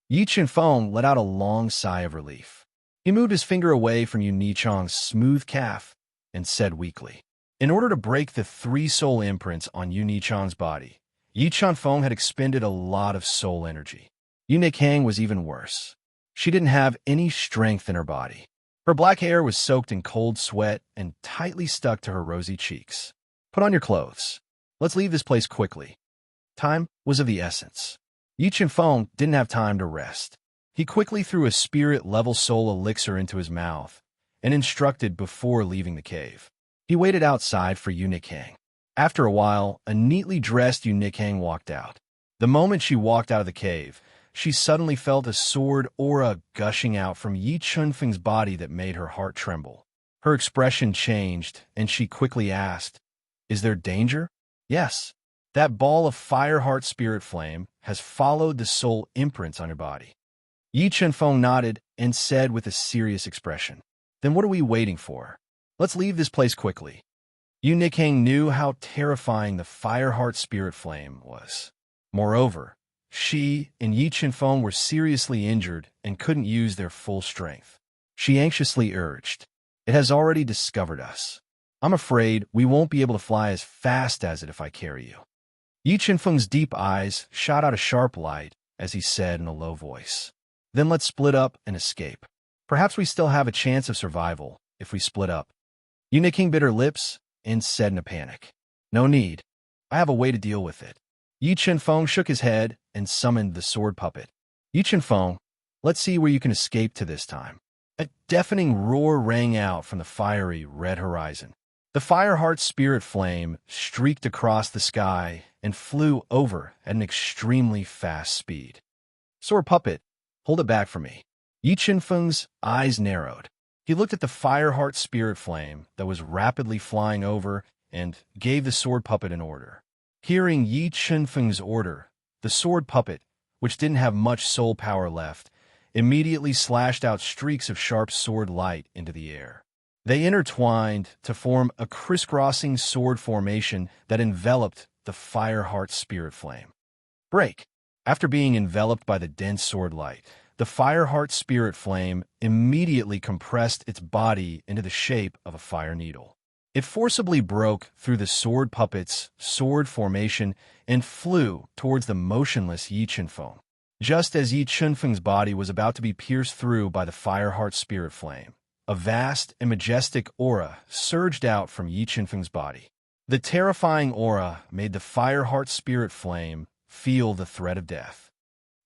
Yi Chenfeng let out a long sigh of relief. He moved his finger away from Yu Nichang's smooth calf and said weakly, in order to break the 3 soul imprints on Yu Nichang's body, Yi Chenfeng had expended a lot of soul energy. Yu Nikang was even worse. She didn't have any strength in her body. Her black hair was soaked in cold sweat and tightly stuck to her rosy cheeks. Put on your clothes. Let's leave this place quickly. Time was of the essence. Yi Chenfeng didn't have time to rest. He quickly threw a spirit-level soul elixir into his mouth and instructed before leaving the cave. He waited outside for Yu Nikang. After a while, a neatly dressed Yu Nikang walked out. The moment she walked out of the cave, she suddenly felt a sword aura gushing out from Yi Chenfeng's body that made her heart tremble. Her expression changed, and she quickly asked, Is there danger? Yes. That ball of Fireheart Spirit Flame has followed the soul imprints on your body. Yi Chenfeng nodded and said with a serious expression, Then what are we waiting for? Let's leave this place quickly. Yu Nikhang knew how terrifying the Fireheart spirit flame was. Moreover, she and Yi Qinfeng were seriously injured and couldn't use their full strength. She anxiously urged, "It has already discovered us. I'm afraid we won't be able to fly as fast as it if I carry you." Yi Qinfeng's deep eyes shot out a sharp light as he said in a low voice, "Then let's split up and escape. Perhaps we still have a chance of survival if we split up." Yu Nikhang bit her lips and said in a panic, "No need. I have a way to deal with it." Yi Qinfeng shook his head and summoned the sword puppet. "Yi Qinfeng, let's see where you can escape to this time." A deafening roar rang out from the fiery red horizon. The Fireheart spirit flame streaked across the sky and flew over at an extremely fast speed. "Sword puppet, hold it back for me." Yi Qinfeng's eyes narrowed. He looked at the Fireheart spirit flame that was rapidly flying over and gave the sword puppet an order. Hearing Yi Qinfeng's order, the sword puppet, which didn't have much soul power left, immediately slashed out streaks of sharp sword light into the air. They intertwined to form a crisscrossing sword formation that enveloped the Fireheart spirit flame. Break! After being enveloped by the dense sword light, the Fireheart spirit flame immediately compressed its body into the shape of a fire needle. It forcibly broke through the sword puppet's sword formation and flew towards the motionless Yi Qinfeng. Just as Yi Qinfeng's body was about to be pierced through by the Fireheart spirit flame, a vast and majestic aura surged out from Yi Qinfeng's body. The terrifying aura made the Fireheart spirit flame feel the threat of death.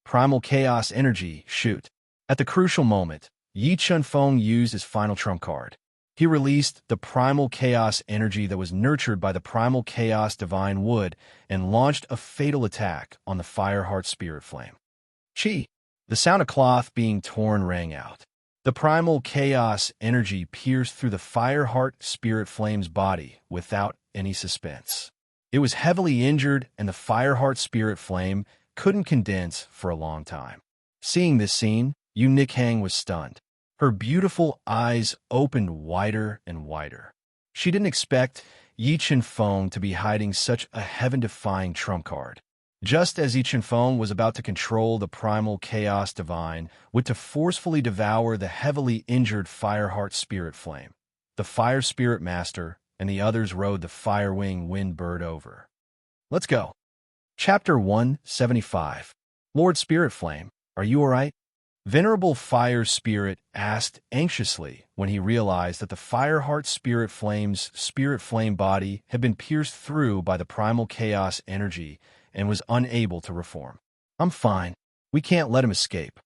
Primal chaos energy, shoot. At the crucial moment, Yi Qinfeng used his final trump card. He released the primal chaos energy that was nurtured by the primal chaos divine wood and launched a fatal attack on the Fireheart spirit flame. Chi! The sound of cloth being torn rang out. The primal chaos energy pierced through the Fireheart spirit flame's body without any suspense. It was heavily injured, and the Fireheart spirit flame couldn't condense for a long time. Seeing this scene, Yu Nikhang was stunned. Her beautiful eyes opened wider and wider. She didn't expect Yi Qinfeng to be hiding such a heaven-defying trump card. Just as Yi Qinfeng was about to control the primal chaos divine, to forcefully devour the heavily injured Fireheart spirit flame, the Fire Spirit Master and the others rode the Firewing Wind Bird over. Let's go. Chapter 175. Lord Spirit Flame, are you all right? Venerable Fire Spirit asked anxiously when he realized that the Fireheart spirit flame's spirit flame body had been pierced through by the primal chaos energy and was unable to reform. "I'm fine. We can't let him escape."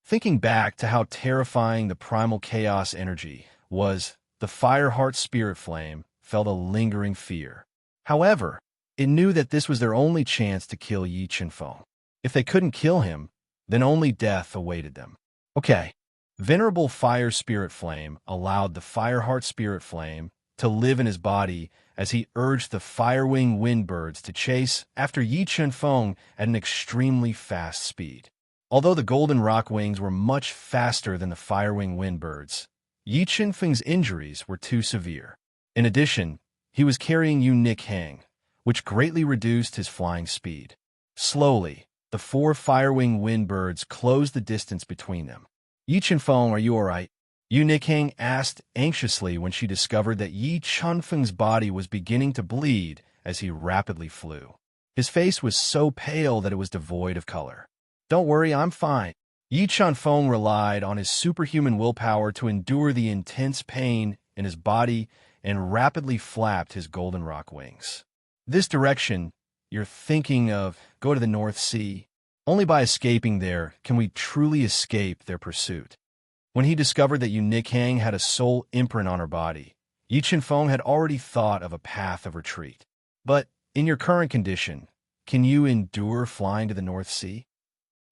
Thinking back to how terrifying the primal chaos energy was, the Fireheart spirit flame felt a lingering fear. However, it knew that this was their only chance to kill Yi Qinfeng. If they couldn't kill him, then only death awaited them. Okay. Venerable Fire Spirit Flame allowed the Fireheart Spirit Flame to live in his body as he urged the Firewing Windbirds to chase after Yi Qinfeng at an extremely fast speed. Although the Golden Rock Wings were much faster than the Firewing Windbirds, Yi Qinfeng's injuries were too severe. In addition, he was carrying Yu Nikhang, which greatly reduced his flying speed. Slowly, the four Firewing Windbirds closed the distance between them. "Yi Qinfeng, are you all right?" Yu Nikhang asked anxiously when she discovered that Yi Qinfeng's body was beginning to bleed as he rapidly flew. His face was so pale that it was devoid of color. "Don't worry, I'm fine." Yi Qinfeng relied on his superhuman willpower to endure the intense pain in his body and rapidly flapped his golden rock wings. "This direction, you're thinking of, go to the North Sea. Only by escaping there can we truly escape their pursuit." When he discovered that Yu Nikhang had a soul imprint on her body, Yi Qinfeng had already thought of a path of retreat. "But in your current condition, can you endure flying to the North Sea?"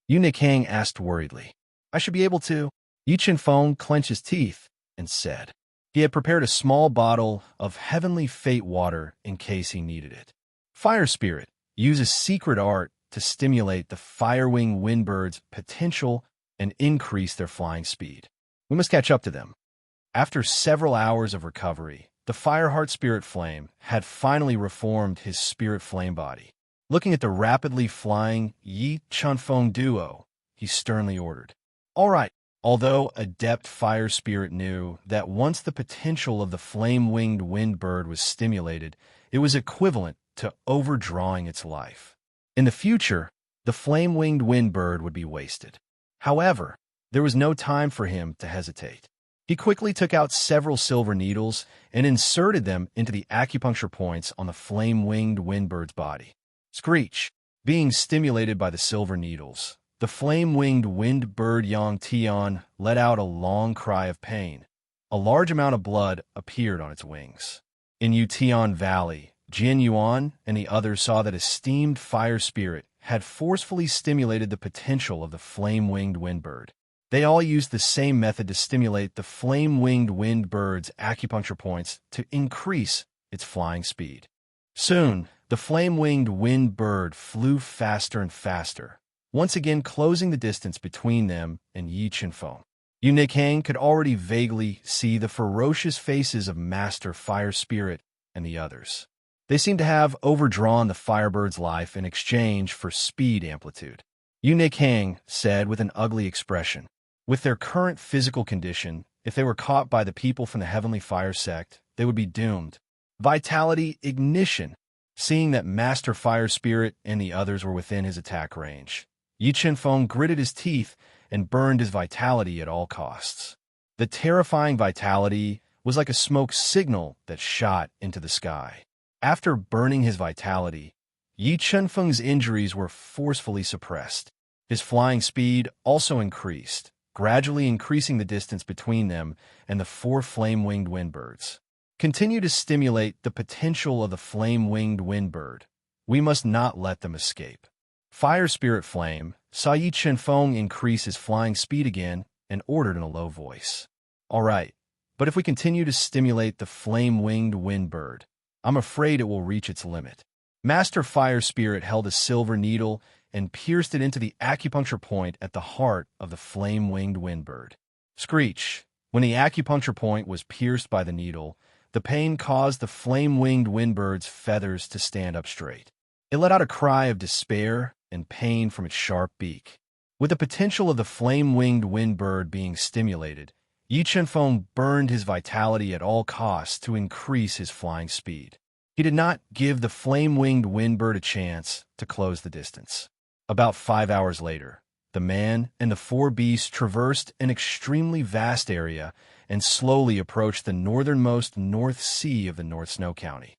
Yu Nikhang asked worriedly. "I should be able to." Yi Qinfeng clenched his teeth and said. He had prepared a small bottle of heavenly fate water in case he needed it. Fire Spirit uses secret art to stimulate the Firewing Windbird's potential and increase their flying speed. We must catch up to them. After several hours of recovery, the Fireheart spirit flame had finally reformed his spirit flame body. Looking at the rapidly flying Yi Chunfeng duo, he sternly ordered, "All right." Although Adept Fire Spirit knew that once the potential of the flame-winged wind bird was stimulated, it was equivalent to overdrawing its life. In the future, the flame-winged wind bird would be wasted. However, there was no time for him to hesitate. He quickly took out several silver needles and inserted them into the acupuncture points on the flame-winged wind bird's body. Screech! Being stimulated by the silver needles, the flame-winged wind bird Yang Tian let out a long cry of pain. A large amount of blood appeared on its wings. In Yutian Valley, Jin Yuan and the others saw that esteemed fire spirit had forcefully stimulated the potential of the flame-winged wind bird. They all used the same method to stimulate the flame-winged wind bird's acupuncture points to increase its flying speed. Soon, the flame-winged wind bird flew faster and faster, once again closing the distance between them and Yi Chenfeng. Yu Nikang could already vaguely see the ferocious faces of Master Fire Spirit and the others. They seemed to have overdrawn the Firebird's life in exchange for speed amplitude. Yu Nikang said with an ugly expression, "With their current physical condition, if they were caught by the people from the Heavenly Fire Sect, they would be doomed." Vitality ignition. Seeing that Master Fire Spirit and the others were within his attack range, Yi Chenfeng gritted his teeth and burned his vitality at all costs. The terrifying vitality was like a smoke signal that shot into the sky. After burning his vitality, Yi Chenfeng's injuries were forcefully suppressed. His flying speed also increased, gradually increasing the distance between them and the four flame-winged wind birds. Continue to stimulate the potential of the flame-winged wind bird. We must not let them escape. Fire Spirit Flame saw Yi Chenfeng increase his flying speed again and ordered in a low voice, "All right, but if we continue to stimulate the flame-winged wind bird, I'm afraid it will reach its limit." Master Fire Spirit held a silver needle and pierced it into the acupuncture point at the heart of the flame-winged wind bird. Screech! When the acupuncture point was pierced by the needle, the pain caused the flame-winged wind bird's feathers to stand up straight. It let out a cry of despair and pain from its sharp beak. With the potential of the flame-winged wind bird being stimulated, Yi Chenfeng burned his vitality at all costs to increase his flying speed. He did not give the flame-winged wind bird a chance to close the distance. About 5 hours later, the man and the four beasts traversed an extremely vast area and slowly approached the northernmost North Sea of the North Snow County.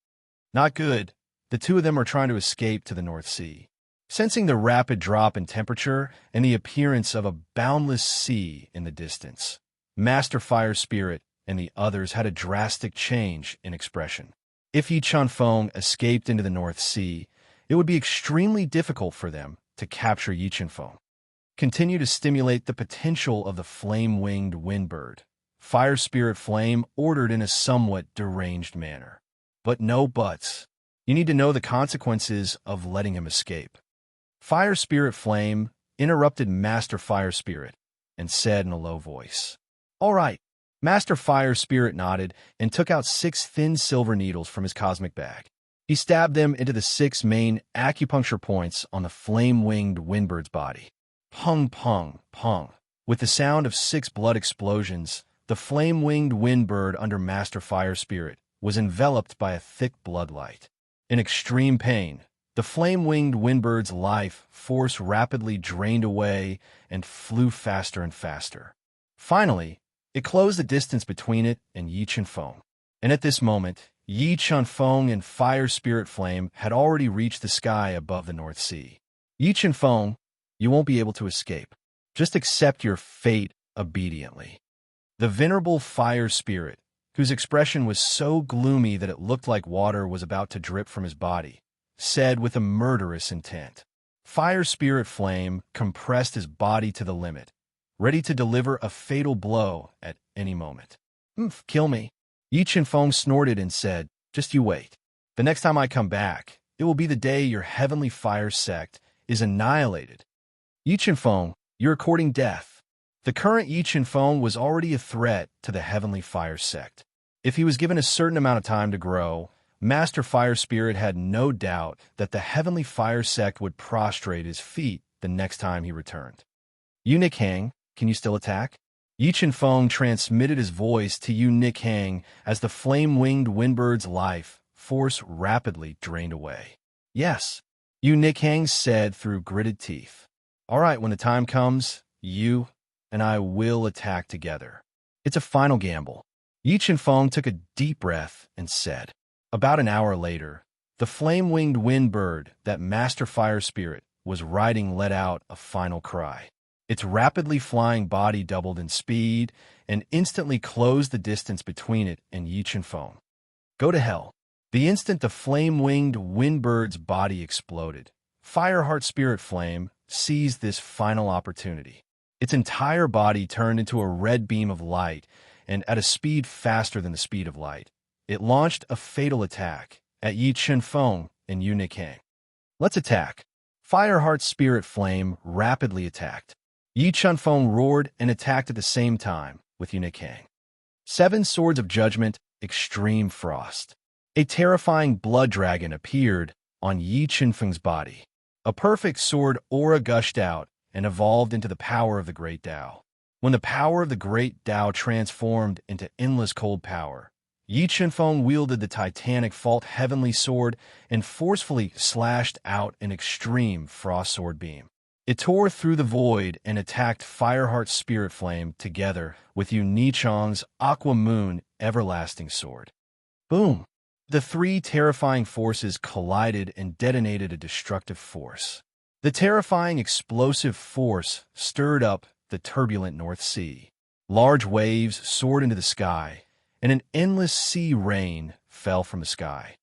Not good. The two of them are trying to escape to the North Sea. Sensing the rapid drop in temperature and the appearance of a boundless sea in the distance, Master Fire Spirit and the others had a drastic change in expression. If Yi Chenfeng escaped into the North Sea, it would be extremely difficult for them to capture Yi Chenfeng. Continue to stimulate the potential of the flame-winged wind bird. Fire Spirit Flame ordered in a somewhat deranged manner. But no buts. You need to know the consequences of letting him escape. Fire Spirit Flame interrupted Master Fire Spirit and said in a low voice, "All right." Master Fire Spirit nodded and took out 6 thin silver needles from his cosmic bag. He stabbed them into the 6 main acupuncture points on the flame-winged windbird's body. Pung, pung, pung. With the sound of 6 blood explosions, the flame-winged windbird under Master Fire Spirit was enveloped by a thick blood light. In extreme pain, the flame-winged windbird's life force rapidly drained away and flew faster and faster. Finally, it closed the distance between it and Yi Chenfeng. And at this moment, Yi Chenfeng and Fire Spirit Flame had already reached the sky above the North Sea. Yi Chenfeng, you won't be able to escape. Just accept your fate obediently. The venerable Fire Spirit, whose expression was so gloomy that it looked like water was about to drip from his body, said with a murderous intent. Fire Spirit Flame compressed his body to the limit, ready to deliver a fatal blow at any moment. Kill me." Yi Chenfeng snorted and said, "Just you wait. The next time I come back, it will be the day your heavenly fire sect is annihilated." Yi Chenfeng, you're courting death. The current Yi Chenfeng was already a threat to the heavenly fire sect. If he was given a certain amount of time to grow, Master Fire Spirit had no doubt that the heavenly fire sect would prostrate his feet the next time he returned. Yu Nikhang, can you still attack? Yi Qianfeng transmitted his voice to Yu Nikhang as the flame-winged windbird's life force rapidly drained away. Yes, Yu Nikhang said through gritted teeth. All right, when the time comes, you and I will attack together. It's a final gamble. Yi Qianfeng took a deep breath and said. About an hour later, the flame-winged windbird that Master Fire Spirit was riding let out a final cry. Its rapidly flying body doubled in speed and instantly closed the distance between it and Yi Qianfeng. Go to hell. The instant the flame-winged windbird's body exploded, Fireheart Spirit Flame seized this final opportunity. Its entire body turned into a red beam of light, and at a speed faster than the speed of light, it launched a fatal attack at Yi Qianfeng and Yu Nikhang. Let's attack. Fireheart Spirit Flame rapidly attacked. Yi Qianfeng roared and attacked at the same time with Yu Nikhang. 7 Swords of Judgment, Extreme Frost. A terrifying blood dragon appeared on Yi Qianfeng's body. A perfect sword aura gushed out and evolved into the power of the Great Tao. When the power of the Great Tao transformed into endless cold power, Yi Qianfeng wielded the titanic fault heavenly sword and forcefully slashed out an extreme frost sword beam. It tore through the void and attacked Fireheart Spirit Flame together with Yu Nichang's Aqua Moon Everlasting Sword. Boom! The 3 terrifying forces collided and detonated a destructive force. The terrifying explosive force stirred up the turbulent North Sea. Large waves soared into the sky, and an endless sea rain fell from the sky.